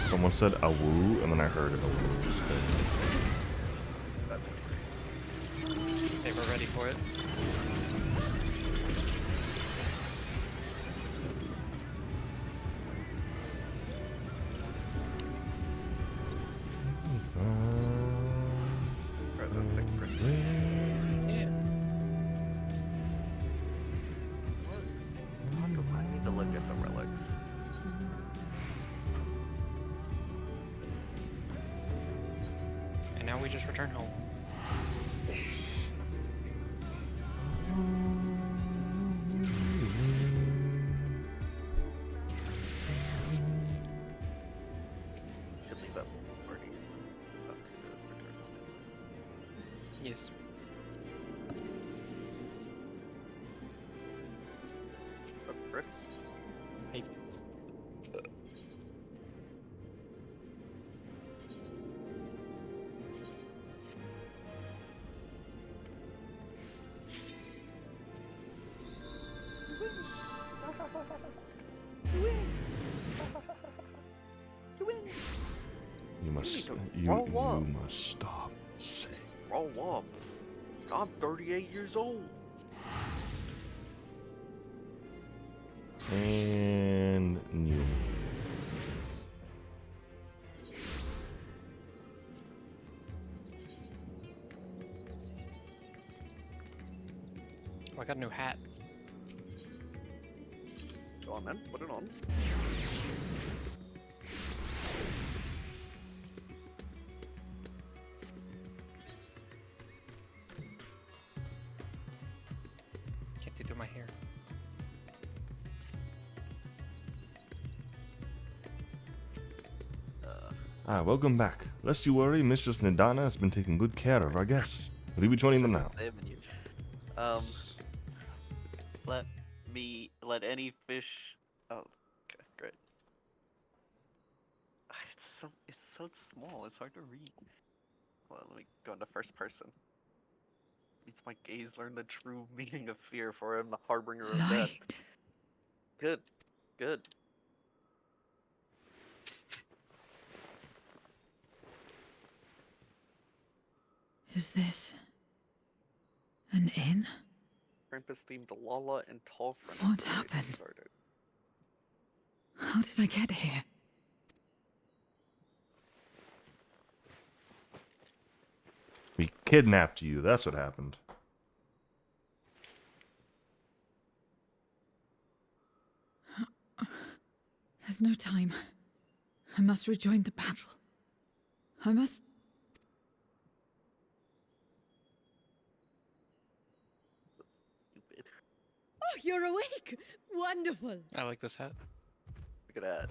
Someone said a woo, and then I heard it a woo. That's They were ready for it. I need to look at the relics. And now we just return home. Chris. Hey. You must stop saying. Grow up. I'm 38 years old. And new. Oh, I got a new hat. Go on then, put it on. Can't see through my hair. Welcome back. Lest you worry, Mistress Nidana has been taking good care of our guests. Will you be joining them now? Let any fish. Oh, okay, great. It's so small. It's hard to read. Well, let me go into first person. Meets my gaze, learn the true meaning of fear, for I am the harbinger of death. Good, good. Is this an inn? Krampus themed Lala and tall friends. What happened? Started. How did I get here? We kidnapped you. That's what happened. There's no time. I must rejoin the battle. I must... Oh, you're awake! Wonderful! I like this hat. Look at that.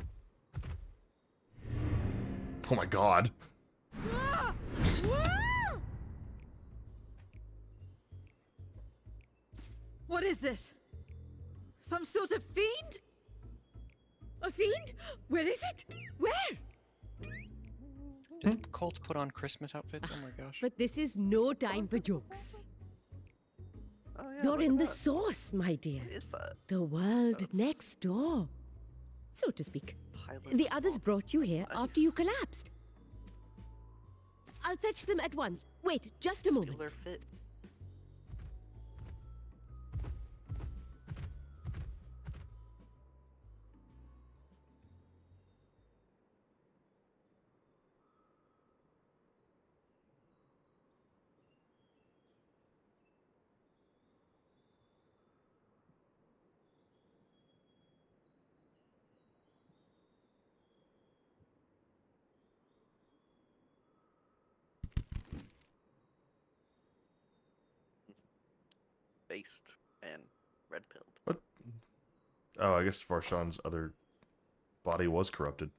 Oh my god. Ah! Ah! What is this? Some sort of fiend? A fiend? Where is it? Where? Did cults put on Christmas outfits? Oh my gosh. But this is no time for jokes. Oh, yeah, You're look in at the that. sauce, my dear. What is that? The world next door, so to speak. The others brought you here after you collapsed. I'll fetch them at once. Wait, just a moment. Steal their fit. Based and red pilled. What? Oh, I guess Varshan's other body was corrupted.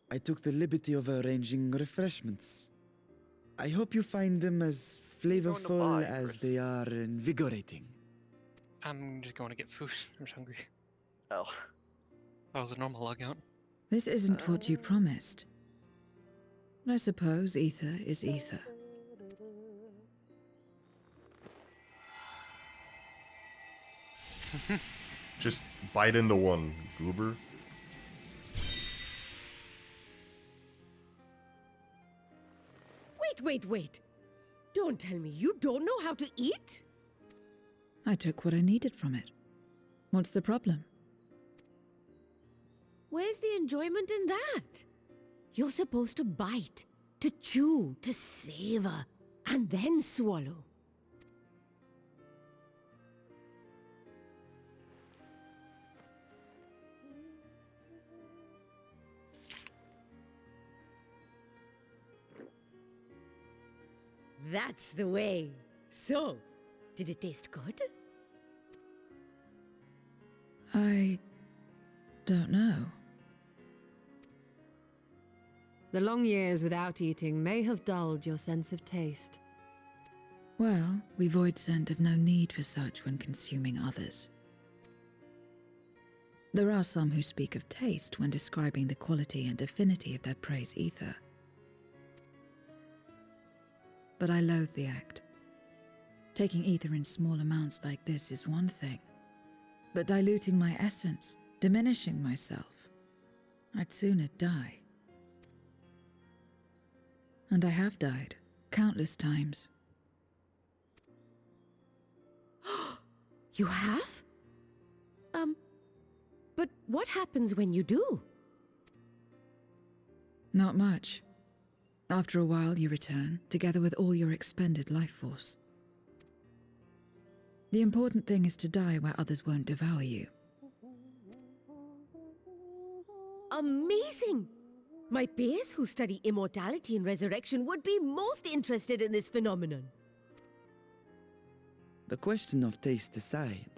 I took the liberty of arranging refreshments. I hope you find them as flavorful as they are invigorating. I'm just going to get food. I'm just hungry. Oh. That was a normal logout. This isn't what you promised. I suppose ether is ether. Just bite into one, goober. Wait. Don't tell me you don't know how to eat? I took what I needed from it. What's the problem? Where's the enjoyment in that? You're supposed to bite, to chew, to savor, and then swallow. That's the way. So, did it taste good? I don't know. The long years without eating may have dulled your sense of taste. Well, we Voidsent have no need for such when consuming others. There are some who speak of taste when describing the quality and affinity of their prey's ether. But I loathe the act. Taking ether in small amounts like this is one thing, but diluting my essence, diminishing myself, I'd sooner die. And I have died, countless times. You have? But what happens when you do? Not much. After a while, you return, together with all your expended life force. The important thing is to die where others won't devour you. Amazing! My peers who study immortality and resurrection would be most interested in this phenomenon. The question of taste aside,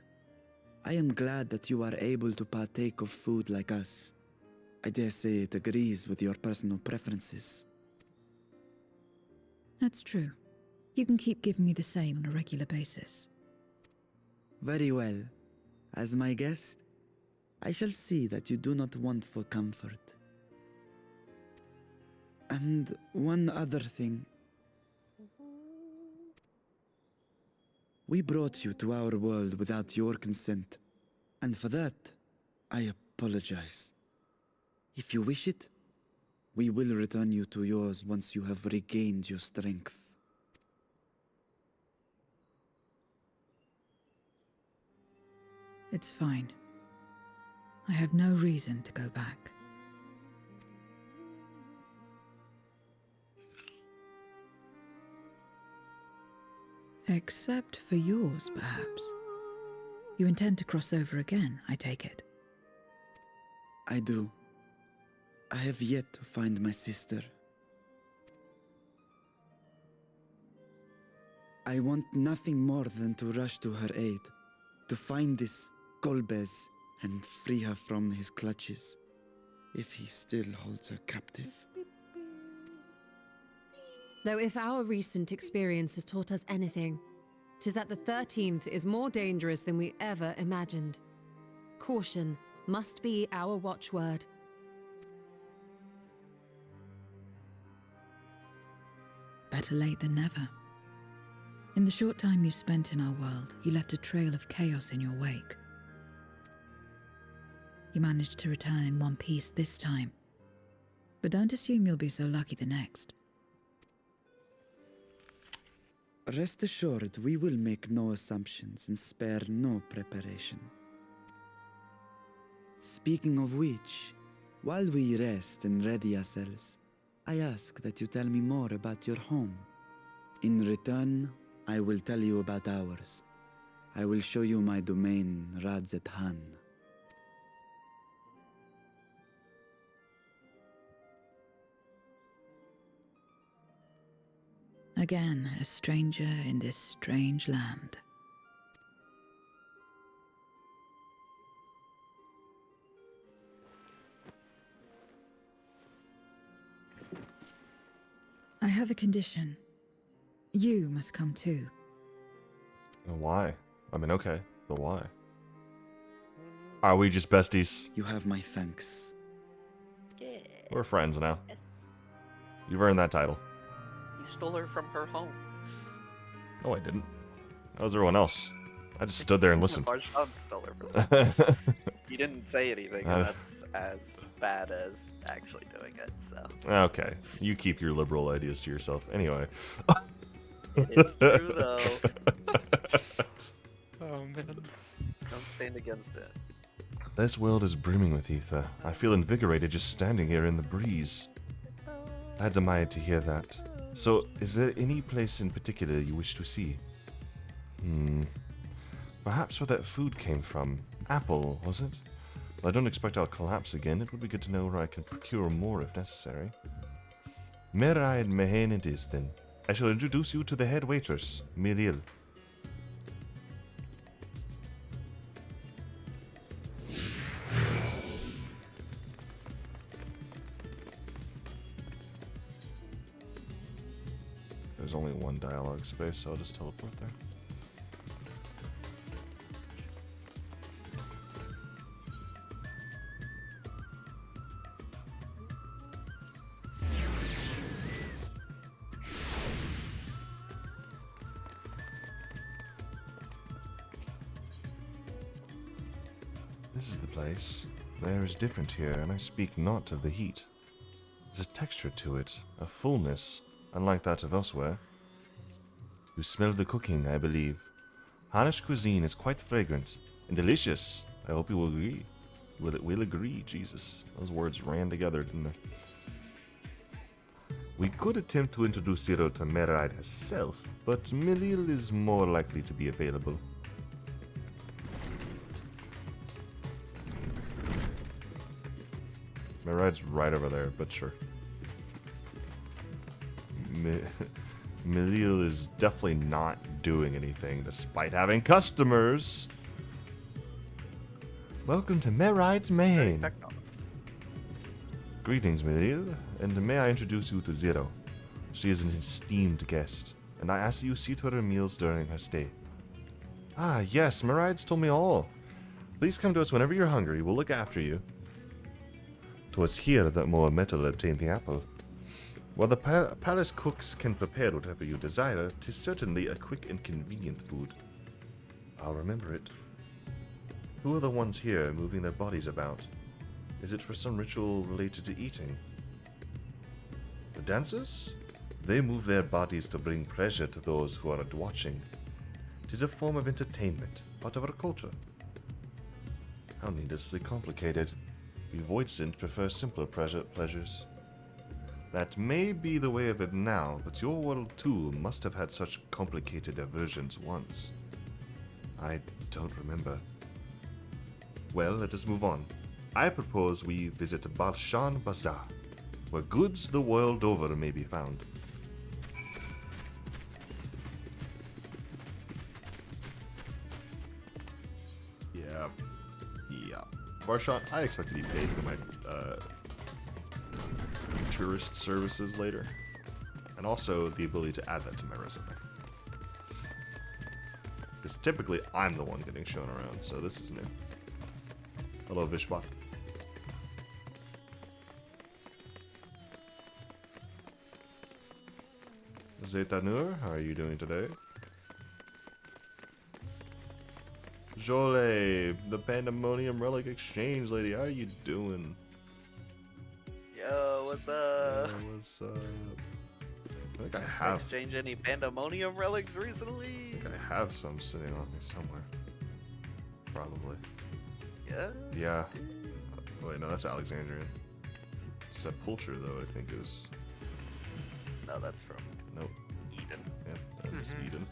I am glad that you are able to partake of food like us. I dare say it agrees with your personal preferences. That's true. You can keep giving me the same on a regular basis. Very well. As my guest, I shall see that you do not want for comfort. And one other thing. We brought you to our world without your consent, and for that, I apologize. If you wish it, we will return you to yours once you have regained your strength. It's fine. I have no reason to go back. Except for yours, perhaps. You intend to cross over again, I take it. I do. I have yet to find my sister. I want nothing more than to rush to her aid, to find this Golbez and free her from his clutches, if he still holds her captive. Though if our recent experience has taught us anything, 'tis that the 13th is more dangerous than we ever imagined. Caution must be our watchword. Better late than never. In the short time you spent in our world, you left a trail of chaos in your wake. You managed to return in one piece this time, but don't assume you'll be so lucky the next. Rest assured, we will make no assumptions and spare no preparation. Speaking of which, while we rest and ready ourselves, I ask that you tell me more about your home. In return, I will tell you about ours. I will show you my domain, Radzet Han. Again, a stranger in this strange land. I have a condition. You must come too. Why? I mean, okay, but why? Are we just besties? You have my thanks. Yeah. We're friends now. Yes. You've earned that title. You stole her from her home. No, I didn't. That was everyone else. I just stood there and listened. Marshawn stole her from her. You didn't say anything, and that's as bad as actually doing it, so. Okay, you keep your liberal ideas to yourself. Anyway. It is true, though. Oh, man. Don't stand against it. This world is brimming with ether. I feel invigorated just standing here in the breeze. I admired to hear that. So, is there any place in particular you wish to see? Perhaps where that food came from. Apple, was it? Well, I don't expect I'll collapse again. It would be good to know where I can procure more if necessary. Meraid Mehen it is, then. I shall introduce you to the head waitress, Miril. There's only one dialogue space, so I'll just teleport there. This is the place. The air is different here, and I speak not of the heat. There's a texture to it, a fullness, unlike that of elsewhere. You smell the cooking, I believe. Hannish cuisine is quite fragrant and delicious. I hope you will agree. Will agree, Jesus. Those words ran together, didn't they? We could attempt to introduce Zero to Meride herself, but Milil is more likely to be available. Meride's right over there, but sure. Milil is definitely not doing anything despite having customers. Welcome to Meride's Main. Greetings, Milil, and may I introduce you to Zero. She is an esteemed guest, and I ask that you see to her meals during her stay. Ah, yes, Meride's told me all. Please come to us whenever you're hungry. We'll look after you. 'Twas here that more metal obtained the apple. While the palace cooks can prepare whatever you desire, 'tis certainly a quick and convenient food. I'll remember it. Who are the ones here moving their bodies about? Is it for some ritual related to eating? The dancers? They move their bodies to bring pleasure to those who are watching. 'Tis a form of entertainment, part of our culture. How needlessly complicated. We Voidsent prefer simpler pleasures. That may be the way of it now, but your world too must have had such complicated aversions once. I don't remember. Well, let us move on. I propose we visit Balshan Bazaar, where goods the world over may be found. Yeah. Barshan, I expect to be paid for my tourist services later. And also the ability to add that to my resume. Because typically I'm the one getting shown around, so this is new. Hello, Vishbak. Zetanur, how are you doing today? Jole, the Pandemonium Relic Exchange lady, how are you doing? Yo, what's up? What's up? I think I have. Exchange any Pandemonium relics recently? I think I have some sitting on me somewhere. Probably. Yeah? Yeah. Oh, wait, no, that's Alexandrian. Sepulture, though, I think is. No, that's from. Nope. Eden. Yep, that is Eden.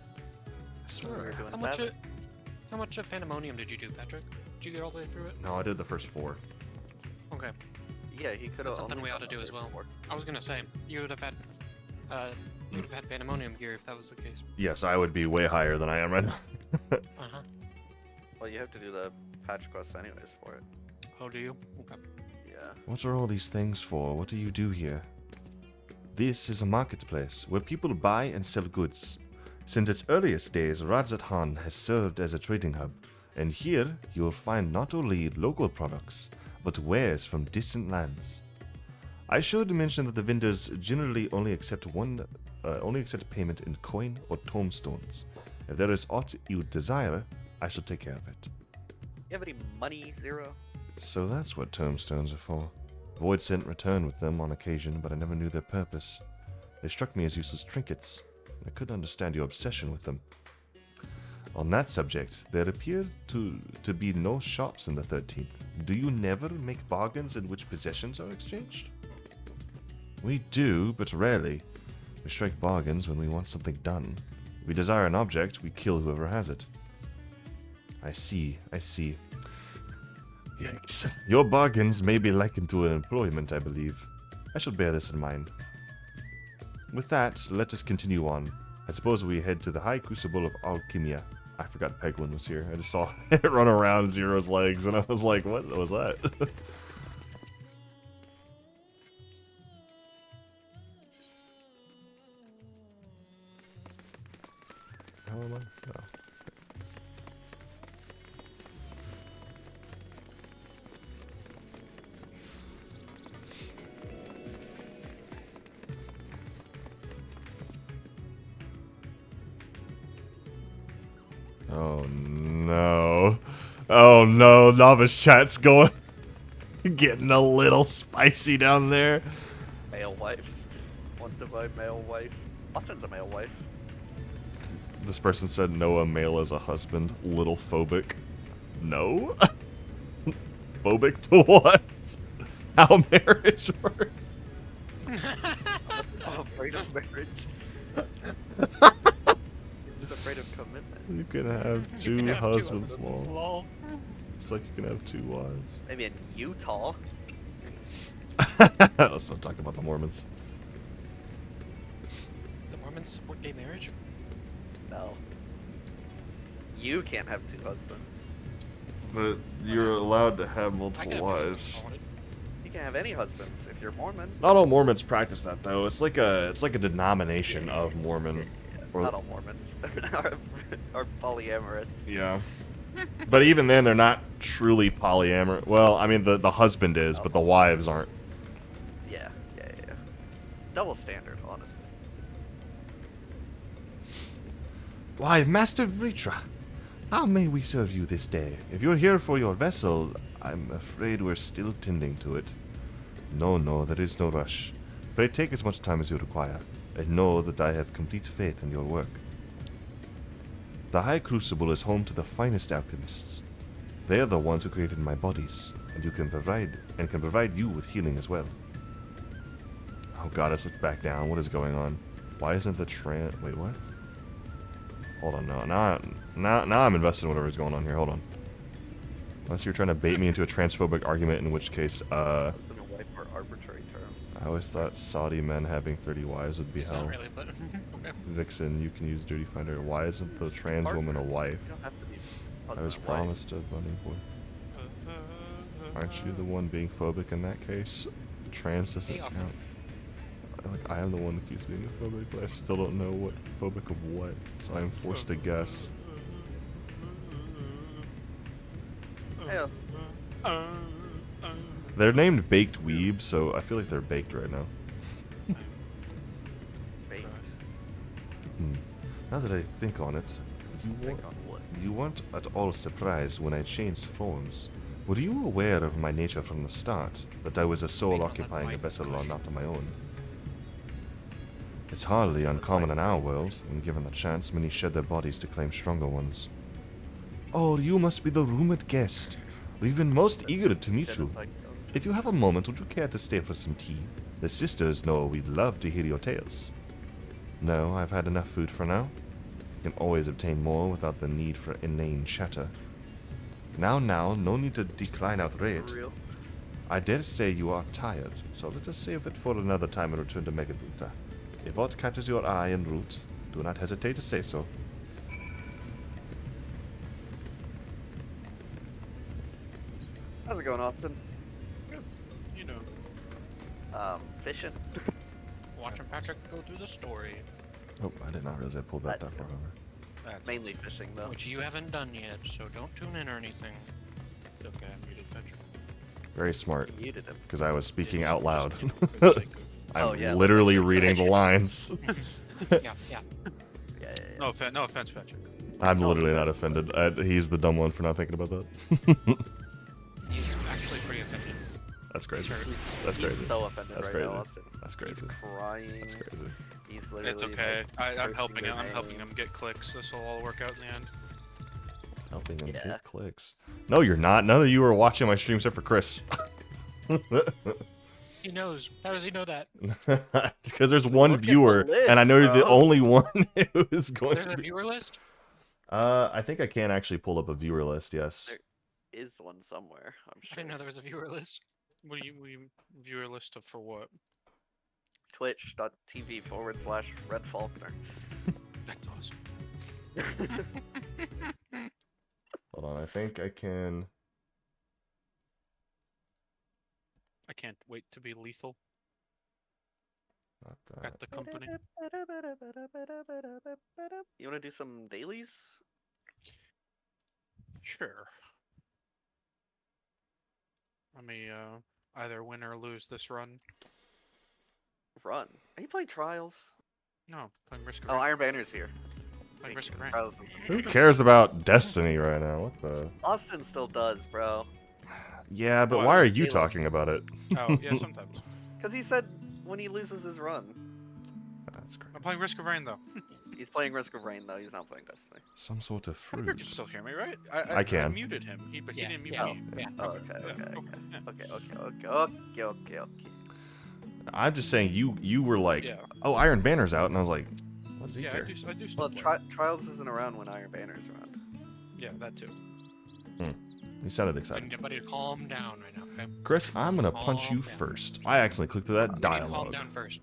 I swear. How much of Pandemonium did you do, Patrick? Did you get all the way through it? No, I did the first 4. Okay. Yeah, he could have. That's something we ought to do as well. I was gonna say you would have had Pandemonium gear if that was the case. Yes, I would be way higher than I am right now. Well, you have to do the patch quests anyways for it. Oh, do you? Okay. Yeah. What are all these things for? What do you do here? This is a marketplace where people buy and sell goods. Since its earliest days, Radzat-Han has served as a trading hub, and here you will find not only local products, but wares from distant lands. I should mention that the vendors generally only accept payment in coin or tomestones. If there is aught you desire, I shall take care of it. You have any money, Zero? So that's what tomestones are for. Voidsent returned with them on occasion, but I never knew their purpose. They struck me as useless trinkets, and I couldn't understand your obsession with them. On that subject, there appear to be no shops in the 13th. Do you never make bargains in which possessions are exchanged? We do, but rarely. We strike bargains when we want something done. If we desire an object, we kill whoever has it. I see. Yikes. Your bargains may be likened to an employment, I believe. I shall bear this in mind. With that, let us continue on. I suppose we head to the High Crucible of Alchemia. I forgot Pegwin was here. I just saw it run around Zero's legs, and I was like, what was that? am I? No. Oh no. Oh no, novice chat's going getting a little spicy down there. Male wives. Want to buy male wife. Austin's a male wife. This person said Noah male as a husband. Little phobic. No? Phobic to what? How marriage works? I'm afraid of marriage. Just afraid of commitment. You can have two husbands, lol. Just like you can have 2 wives. Maybe in Utah. Let's not talk about the Mormons. The Mormons support gay marriage? No. You can't have 2 husbands. But you're allowed to have multiple wives. You can't have any husbands if you're Mormon. Not all Mormons practice that though. It's like a denomination of Mormon. Not all Mormons are polyamorous. Yeah. But even then, they're not truly polyamorous. Well, I mean, the husband is, but the wives aren't. Yeah. Double standard, honestly. Why, Master Vritra, how may we serve you this day? If you're here for your vessel, I'm afraid we're still tending to it. No, there is no rush. Pray take as much time as you require, and know that I have complete faith in your work. The High Crucible is home to the finest alchemists. They are the ones who created my bodies, and can provide you with healing as well. Oh god, let's look back down. What is going on? Why isn't the wait, what? Hold on, no. Now I'm invested in whatever's going on here. Hold on. Unless you're trying to bait me into a transphobic argument, in which case, Wife for arbitrary terms. I always thought Saudi men having 30 wives would be It's hell. not really, but okay. Vixen, you can use Dirty Finder. Why isn't the trans woman a wife? You don't have to be I was promised a bunny boy. Aren't you the one being phobic in that case? Trans doesn't count. Like, I am the one that keeps being a phobic, but I still don't know what phobic of what, so I'm forced to guess. Yeah. They're named Baked Weebs, so I feel like they're baked right now. Baked. Now that I think on it, you weren't at all surprised when I changed forms. Were you aware of my nature from the start, that I was a soul occupying a vessel or not of my own? It's hardly uncommon in our world, and given the chance, many shed their bodies to claim stronger ones. Oh, you must be the rumored guest. We've been most eager to meet you. If you have a moment, would you care to stay for some tea? The sisters know we'd love to hear your tales. No, I've had enough food for now. You can always obtain more without the need for inane chatter. Now, no need to decline outright. I dare say you are tired, so let us save it for another time and return to Megaduta. If aught catches your eye en route, do not hesitate to say so. How's it going, Austin? You know. Fishing. Watching Patrick go through the story. Oh, I did not realize I pulled that far over. That's mainly fishing, though. Which you haven't done yet, so don't tune in or anything. Okay, I muted Patrick. Very smart. You muted him. Because I was speaking out loud. I'm Oh, literally reading the lines. Yeah. No offense, Patrick. I'm literally not offended. He's the dumb one for not thinking about that. He's actually pretty offended. That's crazy. He's so offended That's right crazy. now, Austin. That's crazy. He's crying. That's crazy. He's literally. It's okay. like, I'm helping cursing him. I'm their helping name. him get clicks. This will all work out in the end. Helping him get clicks. No, you're not. None of you are watching my stream except for Chris. He knows. How does he know that? Because there's one viewer, and I know you're the only one who is going There's to a be. viewer list? I think I can actually pull up a viewer list, yes. There is one somewhere, I'm I sure. didn't know there was a viewer list. What do you viewer list of for what? Twitch.tv/Red Faulkner. That's awesome. Hold on, I think I can. I can't wait to be lethal. Not at the company. You want to do some dailies? Sure. Let me either win or lose this run. Run. Are you playing Trials? No, playing Risk of Oh, Rain. Iron Banner's here. Playing Risk of Rain. Trials. Who cares about Destiny right now? What the? Austin still does, bro. Yeah, but What? why are you Halo. talking about it? Oh, yeah, sometimes. Because he said when he loses his run. That's great. I'm playing Risk of Rain though. He's playing Risk of Rain though. He's not playing Destiny. Some sort of You fruit. can still hear me, right? I can. I muted him, but he didn't mute me. Oh, okay. I'm just saying you were like, oh, Iron Banner's out, and I was like, what does he care? I do still Well, play. Trials isn't around when Iron Banner's around. Yeah, that too. You sounded excited. Everybody calm down right now, okay? Chris, I'm gonna punch you Calm down. first. I accidentally clicked through that You need to calm dialogue. down first.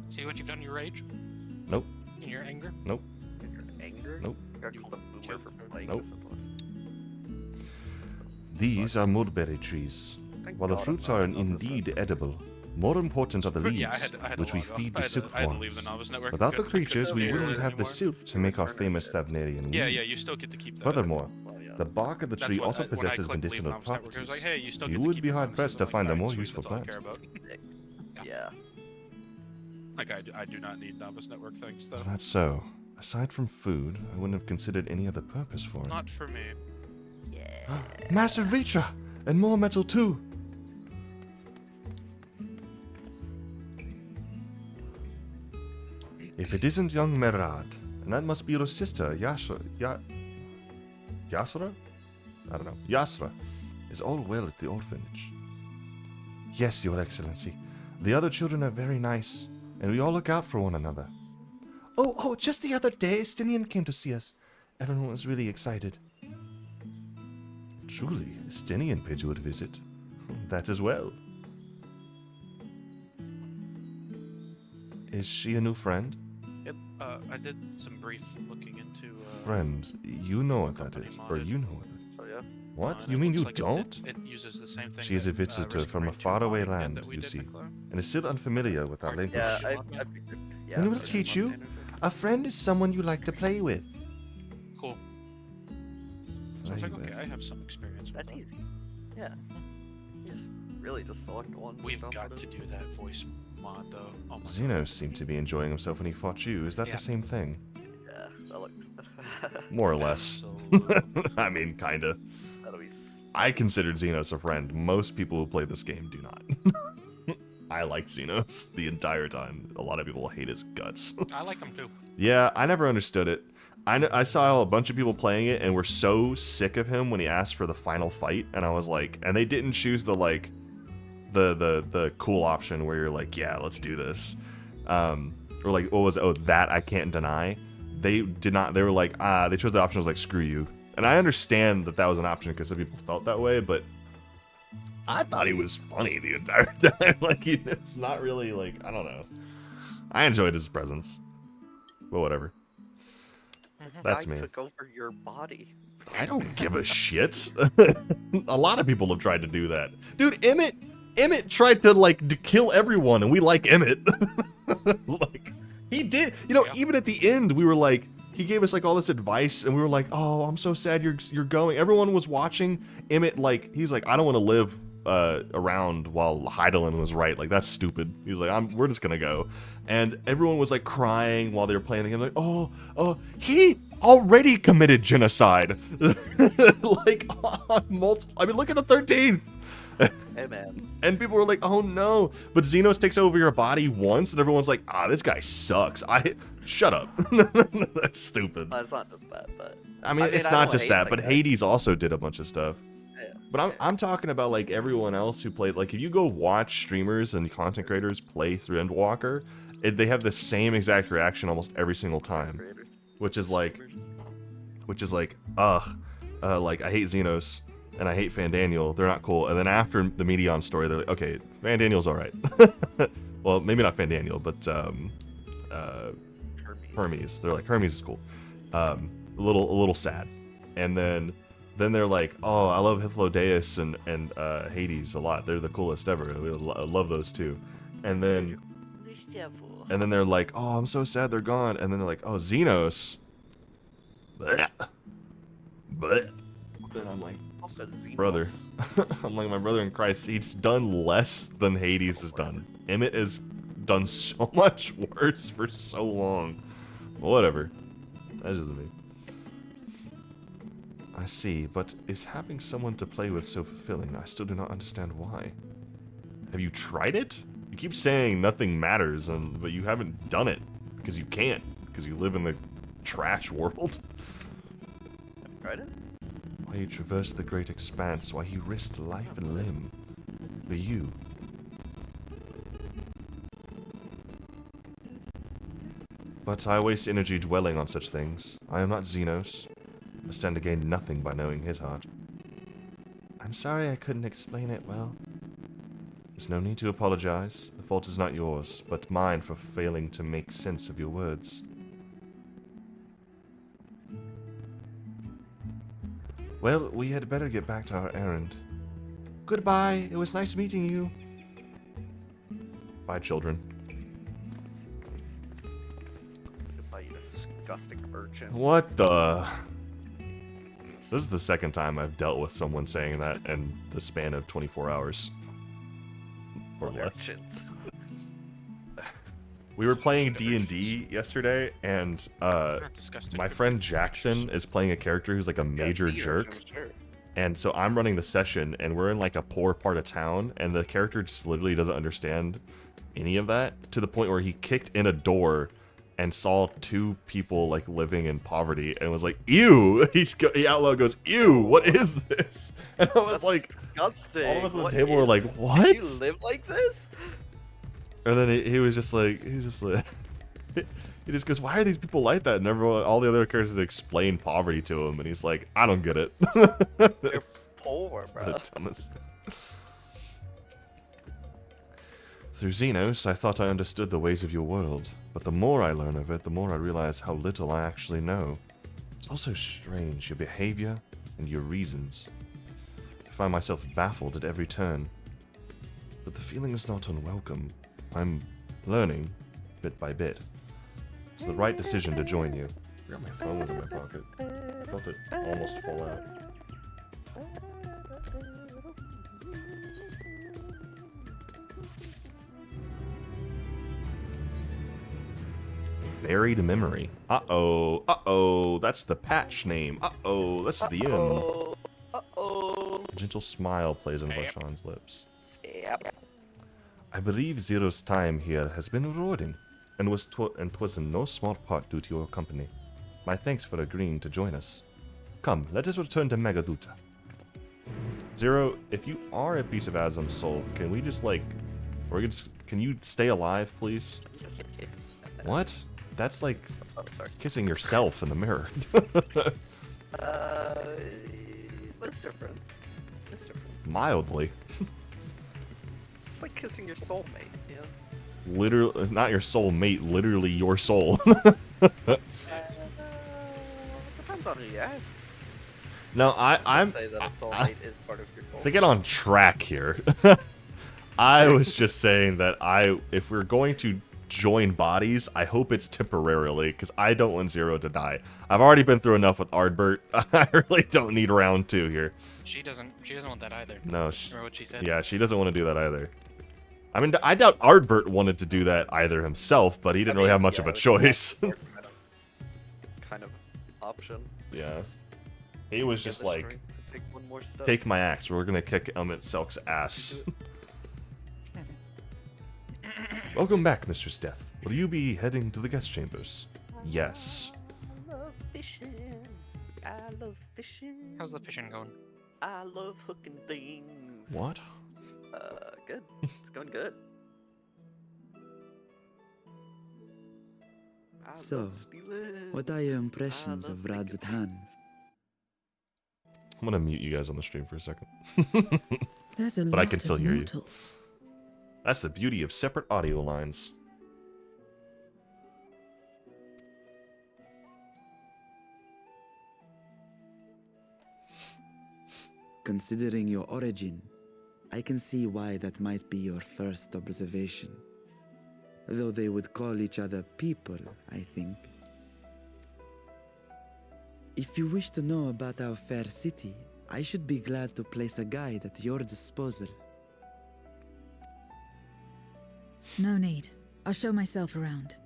See what you've done in your rage? Nope. In your anger? Nope. Anger? Nope. You got called a boomer for playing Nope. this. These are mulberry trees. Thank While the God fruits I'm are not on this indeed edible, more important are the leaves, Yeah, I had to which we log off. feed I the had to- I had to leave silkworms. the Novice Network. Without the I couldn't creatures, we hear wouldn't it have the anymore. silk to make our famous Thavnarian Yeah, wheat. yeah, you still get to keep that. Furthermore, the bark of the That's tree what also when I possesses clicked leave medicinal Novice Network, it was properties. like, hey, you still You get to would keep be your hard-pressed bonuses. to I'm find a like, more sweet, useful that's all I plant. care about. Yeah. Like, I do not need Novice Network things, though. That's so. Aside from food, I wouldn't have considered any other purpose for it. Not for me. Master Vitra! And more metal too! If it isn't young Merad, and that must be your sister, Yasra. Yasra? I don't know. Yasra is all well at the orphanage. Yes, Your Excellency. The other children are very nice, and we all look out for one another. Oh, just the other day, Estinian came to see us. Everyone was really excited. Truly, Estinian paid you a visit. That as well. Is she a new friend? Yep, I did some brief looking into. Friend, you know what that is. Or you know what that is. Oh, yeah? What? and You it mean looks you like don't? It uses the same thing. She is a that, visitor Risk of from a Rain 2 faraway modding did land, that we you did, see, Nicola. and is still unfamiliar with our language. Yeah, I figured. Yeah. Then we'll teach you. A friend is someone you like to play with. Cool. So I was like, okay, I have some experience with That's that. easy. Yeah. You just really just select the ones. We've got to do that voice mod, though. Oh my Xenos seemed to be enjoying himself when he fought you. Is that Yeah. the same thing? Yeah, that looks. More or less. I mean, kinda. That'll be. I considered Xenos a friend. Most people who play this game do not. I like Xenos the entire time. A lot of people hate his guts. I like them too. Yeah, I never understood it. I saw a bunch of people playing it and were so sick of him when he asked for the final fight, and I was like, and they didn't choose the like, the cool option where you're like, yeah, let's do this, or like, what was it? Oh, that I can't deny. They did not. They were like, they chose the option was like, screw you. And I understand that that was an option because some people felt that way, but I thought he was funny the entire time. Like, it's not really like, I don't know. I enjoyed his presence, but whatever. That's me. Took over your body. I don't give a shit. A lot of people have tried to do that. Dude, Emmett tried to like to kill everyone, and we like Emmett. Like, he did. You know, even at the end, we were like, he gave us like all this advice, and we were like, oh, I'm so sad you're going. Everyone was watching Emmett. Like, he's like, I don't want to live around while Heidelin was right. Like, that's stupid. He's like, we're just gonna go. And everyone was like crying while they were playing the game. Like, oh, he already committed genocide. Like, on multiple. I mean, look at the 13th. Hey, man. And people were like, oh no. But Xenos takes over your body once, and everyone's like, this guy sucks. Shut up. That's stupid. It's not just that, but. I mean, it's I not don't just hate that, like but that. Hades also did a bunch of stuff. Yeah. But I'm talking about like everyone else who played. Like, if you go watch streamers and content creators play through Endwalker, they have the same exact reaction almost every single time, which is like, like I hate Xenos and I hate Fandaniel. They're not cool. And then after the Medion story, they're like, okay, Fandaniel's all right. Well, maybe not Fandaniel, but Hermes. They're like, Hermes is cool. A little sad. And then they're like, oh, I love Hythlodeus and Hades a lot. They're the coolest ever. I love those two. And then And then they're like, oh, I'm so sad they're gone. And then they're like, oh, Xenos. Blech. Blech. Then I'm like, brother. I'm like, my brother in Christ, he's done less than Hades has done. Emmett has done so much worse for so long. Whatever. That's just me. I see, but is having someone to play with so fulfilling? I still do not understand why. Have you tried it? You keep saying nothing matters, but you haven't done it. Because you can't. Because you live in the trash world. Have you tried it? Why he traversed the great expanse, why he risked life and limb. For you. But I waste energy dwelling on such things. I am not Xenos. I stand to gain nothing by knowing his heart. I'm sorry I couldn't explain it well. There's no need to apologize. The fault is not yours, but mine for failing to make sense of your words. Well, we had better get back to our errand. Goodbye. It was nice meeting you. Bye, children. Goodbye, you disgusting urchins. What the... This is the second time I've dealt with someone saying that in the span of 24 hours. Or less. We were playing D&D yesterday, and my friend Jackson is playing a character who's like a major jerk. And so I'm running the session, and we're in like a poor part of town, and the character just literally doesn't understand any of that, to the point where he kicked in a door and saw two people like living in poverty and was like, ew! He out loud goes, ew, what is this? And I was That's like, disgusting. all of us on the What table were is- like, what? Did you live like this? And then he was just like, he just goes, why are these people like that? And everyone, all the other characters explain poverty to him, and he's like, I don't get it. They're poor, bro. The dumbest. Through Xenos, I thought I understood the ways of your world, but the more I learn of it, the more I realize how little I actually know. It's also strange, your behavior and your reasons. I find myself baffled at every turn. But the feeling is not unwelcome. I'm learning, bit by bit. It's the right decision to join you. I forgot my phone was in my pocket. I felt it almost fall out. Buried memory. Uh-oh. Uh-oh. That's the patch name. Uh-oh. That's the end. Uh-oh. A gentle smile plays on Varshan's lips. Yep. I believe Zero's time here has been rewarding, and twas in no small part due to your company. My thanks for agreeing to join us. Come, let us return to Megaduta. Zero, if you are a piece of Azam's soul, can we just can you stay alive, please? What? That's like kissing yourself in the mirror. What's different? It's different. Mildly. It's like kissing your soulmate, yeah. Literally, not your soulmate, literally your soul. Depends on who you ask. No, I'm say that a soulmate is part of your soul. to get on track here. I was just saying that if we're going to join bodies, I hope it's temporarily, because I don't want Zero to die. I've already been through enough with Ardbert. I really don't need round 2 here. She doesn't want that either. No, Remember what she said? Yeah, she doesn't want to do that either. I mean, I doubt Ardbert wanted to do that either himself, but he didn't really have much of a choice. kind of option. Yeah. He was just like, take one more step. take my axe, we're gonna kick Elmet Selk's ass. Welcome back, Mistress Death. Will you be heading to the guest chambers? Yes. I love fishing. I love fishing. How's the fishing going? I love hooking things. What? Good. It's going good. So, what are your impressions of Radzatan? I'm gonna mute you guys on the stream for a second. There's a but I lot can still of hear you. mortals. That's the beauty of separate audio lines. Considering your origin, I can see why that might be your first observation. Though they would call each other people, I think. If you wish to know about our fair city, I should be glad to place a guide at your disposal. No need. I'll show myself around.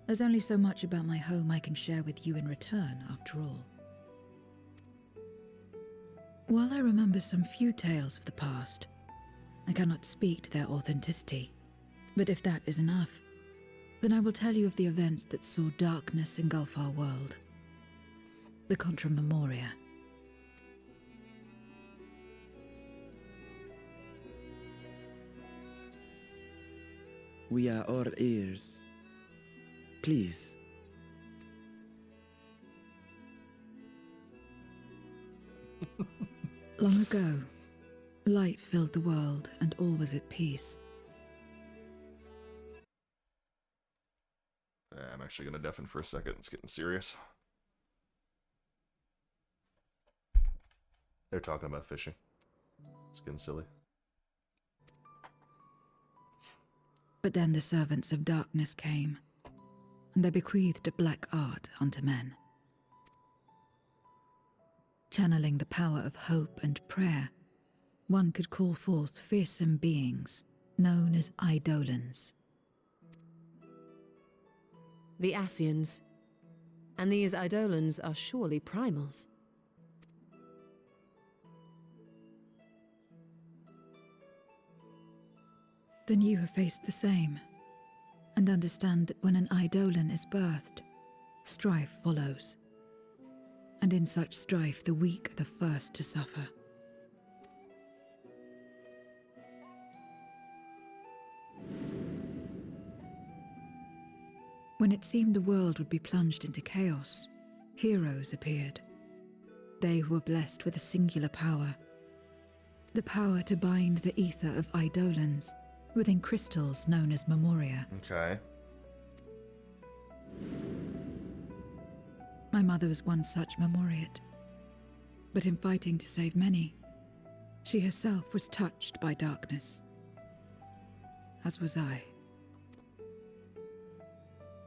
There's only so much about my home I can share with you in return, after all. While I remember some few tales of the past, I cannot speak to their authenticity. But if that is enough, then I will tell you of the events that saw darkness engulf our world. The Contra Memoria. We are all ears. Please. Long ago, light filled the world and all was at peace. I'm actually going to deafen for a second. It's getting serious. They're talking about fishing. It's getting silly. But then the servants of darkness came, and they bequeathed a black art unto men. Channeling the power of hope and prayer, one could call forth fearsome beings known as Eidolons. The Ascians. And these Eidolons are surely primals. Then you have faced the same, and understand that when an Eidolon is birthed, strife follows. And in such strife, the weak are the first to suffer. When it seemed the world would be plunged into chaos, heroes appeared. They who were blessed with a singular power. The power to bind the ether of Eidolons within crystals known as Memoria. Okay. My mother was one such Memoriate. But in fighting to save many, she herself was touched by darkness. As was I.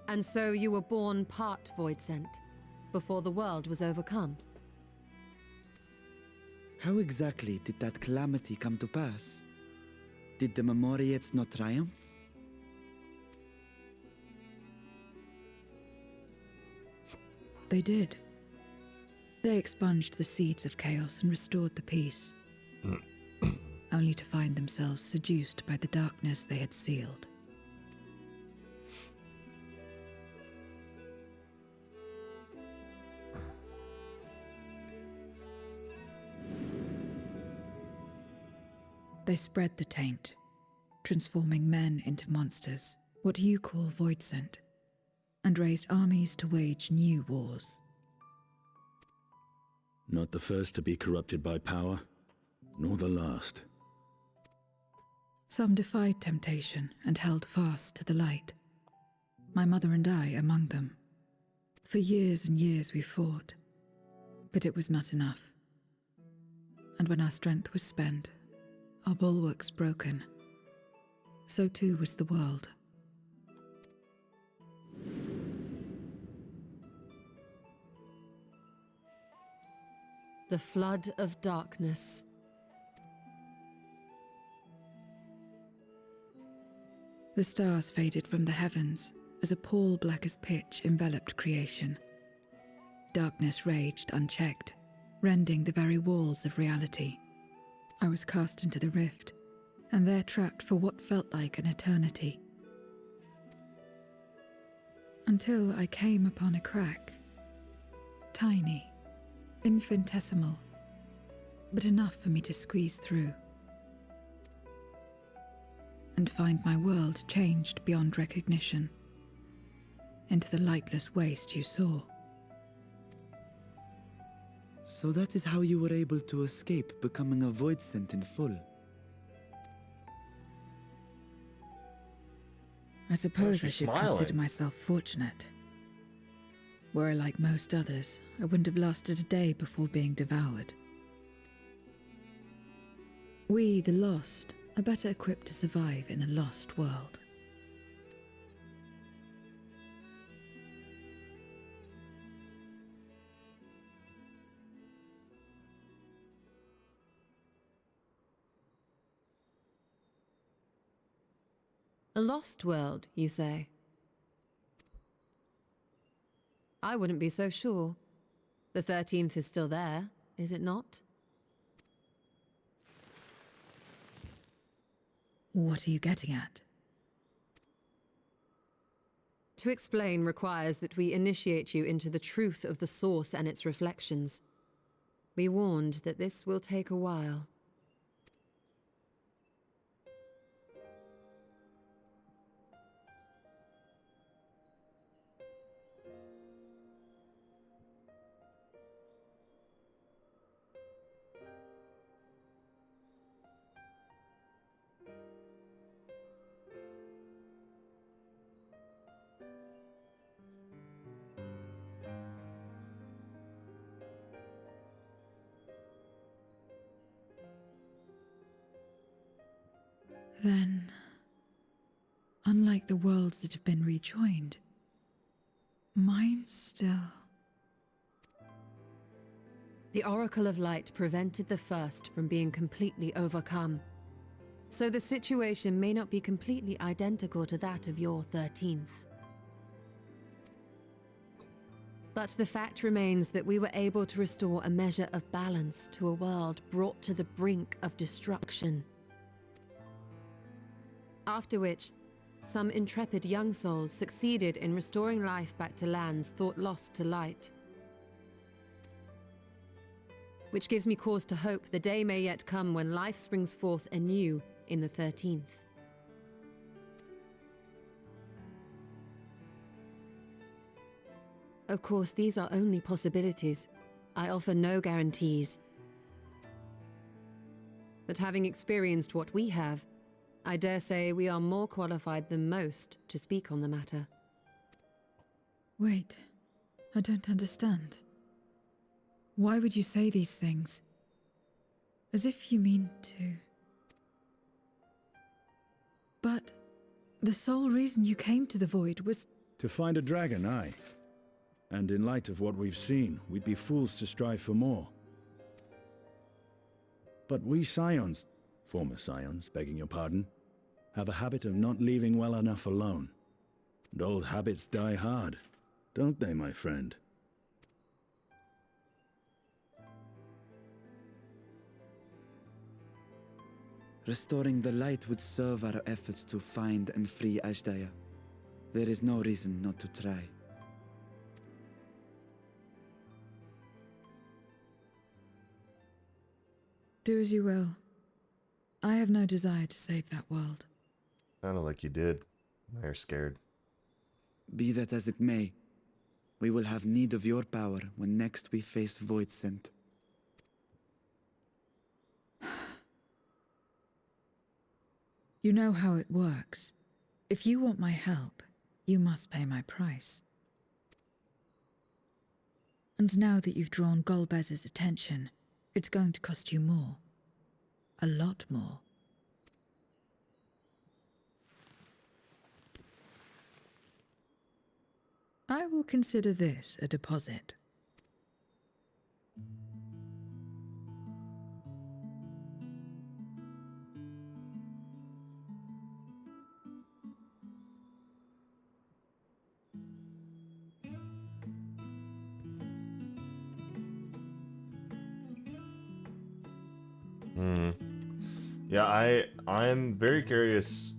And so you were born part Void Sent, before the world was overcome. How exactly did that calamity come to pass? Did the Memoriates not triumph? They did. They expunged the seeds of chaos and restored the peace, only to find themselves seduced by the darkness they had sealed. They spread the taint, transforming men into monsters, what you call Void Sent, and raised armies to wage new wars. Not the first to be corrupted by power, nor the last. Some defied temptation and held fast to the light. My mother and I among them. For years and years we fought, but it was not enough. And when our strength was spent, our bulwarks broken, so too was the world. The flood of darkness. The stars faded from the heavens as a pall black as pitch enveloped creation. Darkness raged unchecked, rending the very walls of reality. I was cast into the rift, and there trapped for what felt like an eternity. Until I came upon a crack. Tiny, infinitesimal, but enough for me to squeeze through. And find my world changed beyond recognition, into the lightless waste you saw. So that is how you were able to escape becoming a Void Sent in full. I suppose I she's should smiling. consider myself fortunate. Were I like most others, I wouldn't have lasted a day before being devoured. We, the lost, are better equipped to survive in a lost world. A lost world, you say? I wouldn't be so sure. The 13th is still there, is it not? What are you getting at? To explain requires that we initiate you into the truth of the source and its reflections. Be warned that this will take a while. Then, unlike the worlds that have been rejoined, mine still... The Oracle of Light prevented the first from being completely overcome. So the situation may not be completely identical to that of your 13th. But the fact remains that we were able to restore a measure of balance to a world brought to the brink of destruction. After which, some intrepid young souls succeeded in restoring life back to lands thought lost to light. Which gives me cause to hope the day may yet come when life springs forth anew in the 13th. Of course, these are only possibilities. I offer no guarantees. But having experienced what we have, I dare say we are more qualified than most to speak on the matter. Wait, I don't understand. Why would you say these things? As if you mean to... But the sole reason you came to the Void was... To find a dragon, aye. And in light of what we've seen, we'd be fools to strive for more. But we Scions, former Scions, begging your pardon, have a habit of not leaving well enough alone. And old habits die hard, don't they, my friend? Restoring the light would serve our efforts to find and free Ashdaya. There is no reason not to try. Do as you will. I have no desire to save that world. Sounded like you did. Now you're scared. Be that as it may, we will have need of your power when next we face Voidsent. You know how it works. If you want my help, you must pay my price. And now that you've drawn Golbez's attention, it's going to cost you more. A lot more. I will consider this a deposit. Yeah, I'm very curious.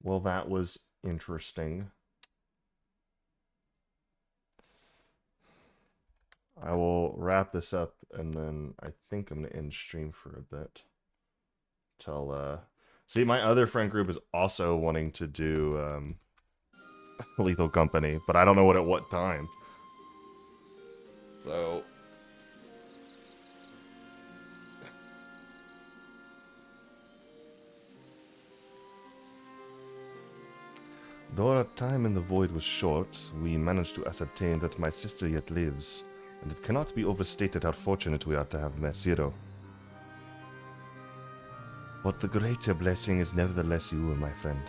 Well, that was interesting. I will wrap this up, and then I think I'm gonna end stream for a bit. Till see, my other friend group is also wanting to do Lethal Company, but I don't know at what time. So Though our time in the void was short, we managed to ascertain that my sister yet lives, and it cannot be overstated how fortunate we are to have Mesiro. But the greater blessing is nevertheless you, my friend.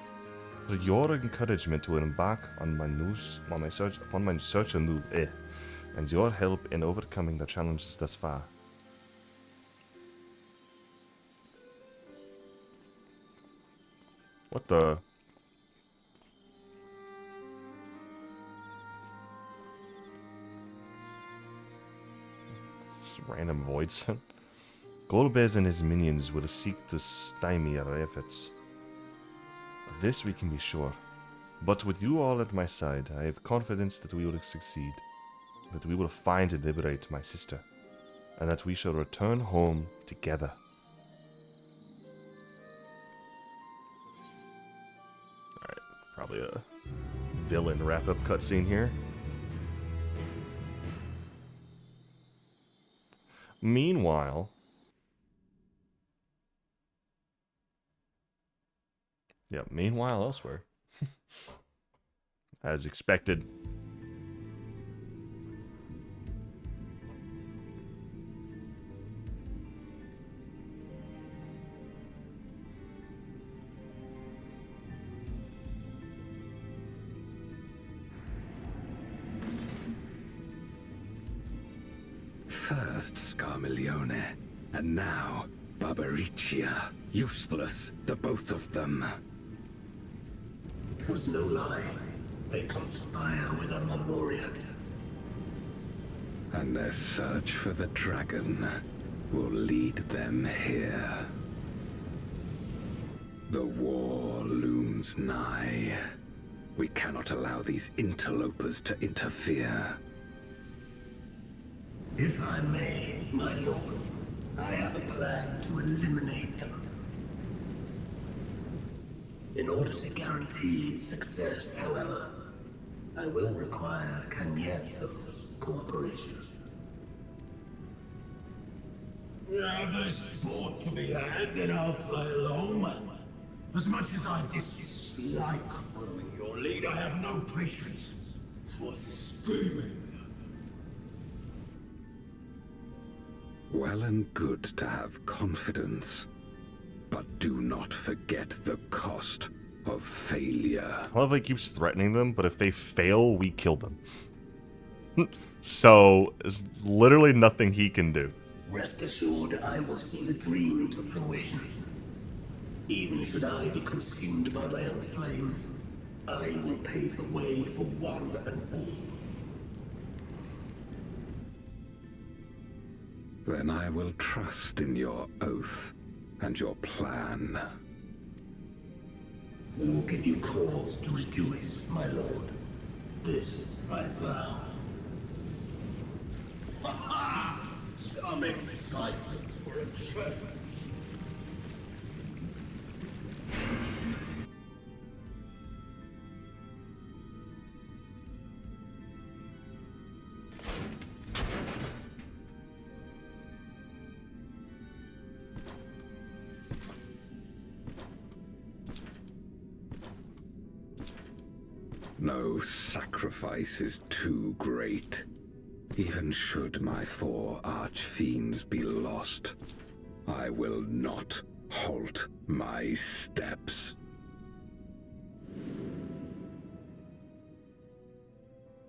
For your encouragement to embark on my search anew, and your help in overcoming the challenges thus far. What the? This random void son. Golbez and his minions will seek to stymie our efforts. Of this we can be sure. But with you all at my side, I have confidence that we will succeed. That we will find and liberate my sister. And that we shall return home together. Alright, probably a villain wrap-up cutscene here. Meanwhile... Yeah, meanwhile elsewhere. As expected. First Scarmiglione, and now Barbaricia. Useless, the both of them. 'Twas no lie. They conspire with a Memoriat. And their search for the dragon will lead them here. The war looms nigh. We cannot allow these interlopers to interfere. If I may, my lord, I have a plan to eliminate them. In order to guarantee its success, however, I will require Cagnazzo's cooperation. Now there's sport to be had, then I'll play along. As much as I dislike following your lead, I have no patience for scheming. Well and good to have confidence, but do not forget the cost of failure. I love how he keeps threatening them, but if they fail, we kill them. So, there's literally nothing he can do. Rest assured, I will see the dream to fruition. Even should I be consumed by my own flames, I will pave the way for one and all. Then I will trust in your oath and your plan. We will give you cause to rejoice, my lord. This I vow. Ha ha! Some excitement for a change. No sacrifice is too great. Even should my 4 archfiends be lost, I will not halt my steps.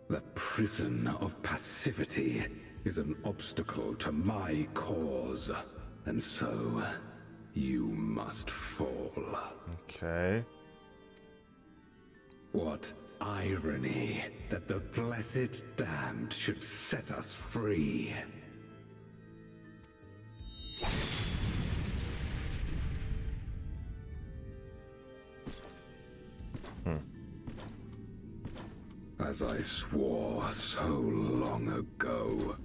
The prison of passivity is an obstacle to my cause, and so you must fall. Okay. What irony that the blessed damned should set us free. As I swore so long ago.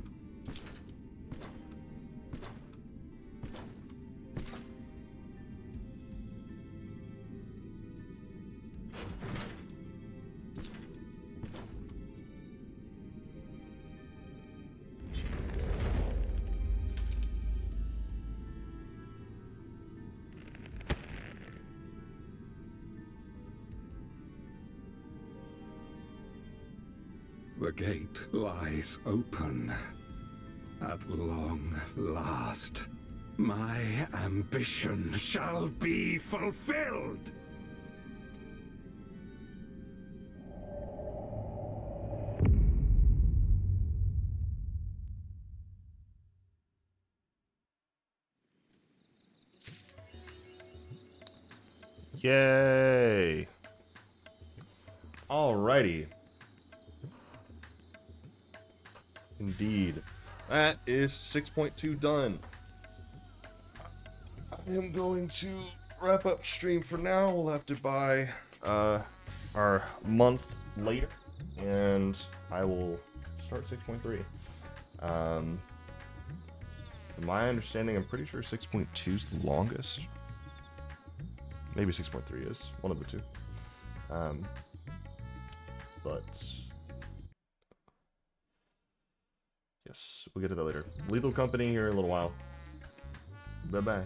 The gate lies open. At long last, my ambition shall be fulfilled! Yay! Alrighty. Indeed. That is 6.2 done. I am going to wrap up stream for now. We'll have to buy our month later, and I will start 6.3. From my understanding, I'm pretty sure 6.2 is the longest. Maybe 6.3 is. One of the two. But yes, we'll get to that later. Lethal Company here in a little while. Bye-bye.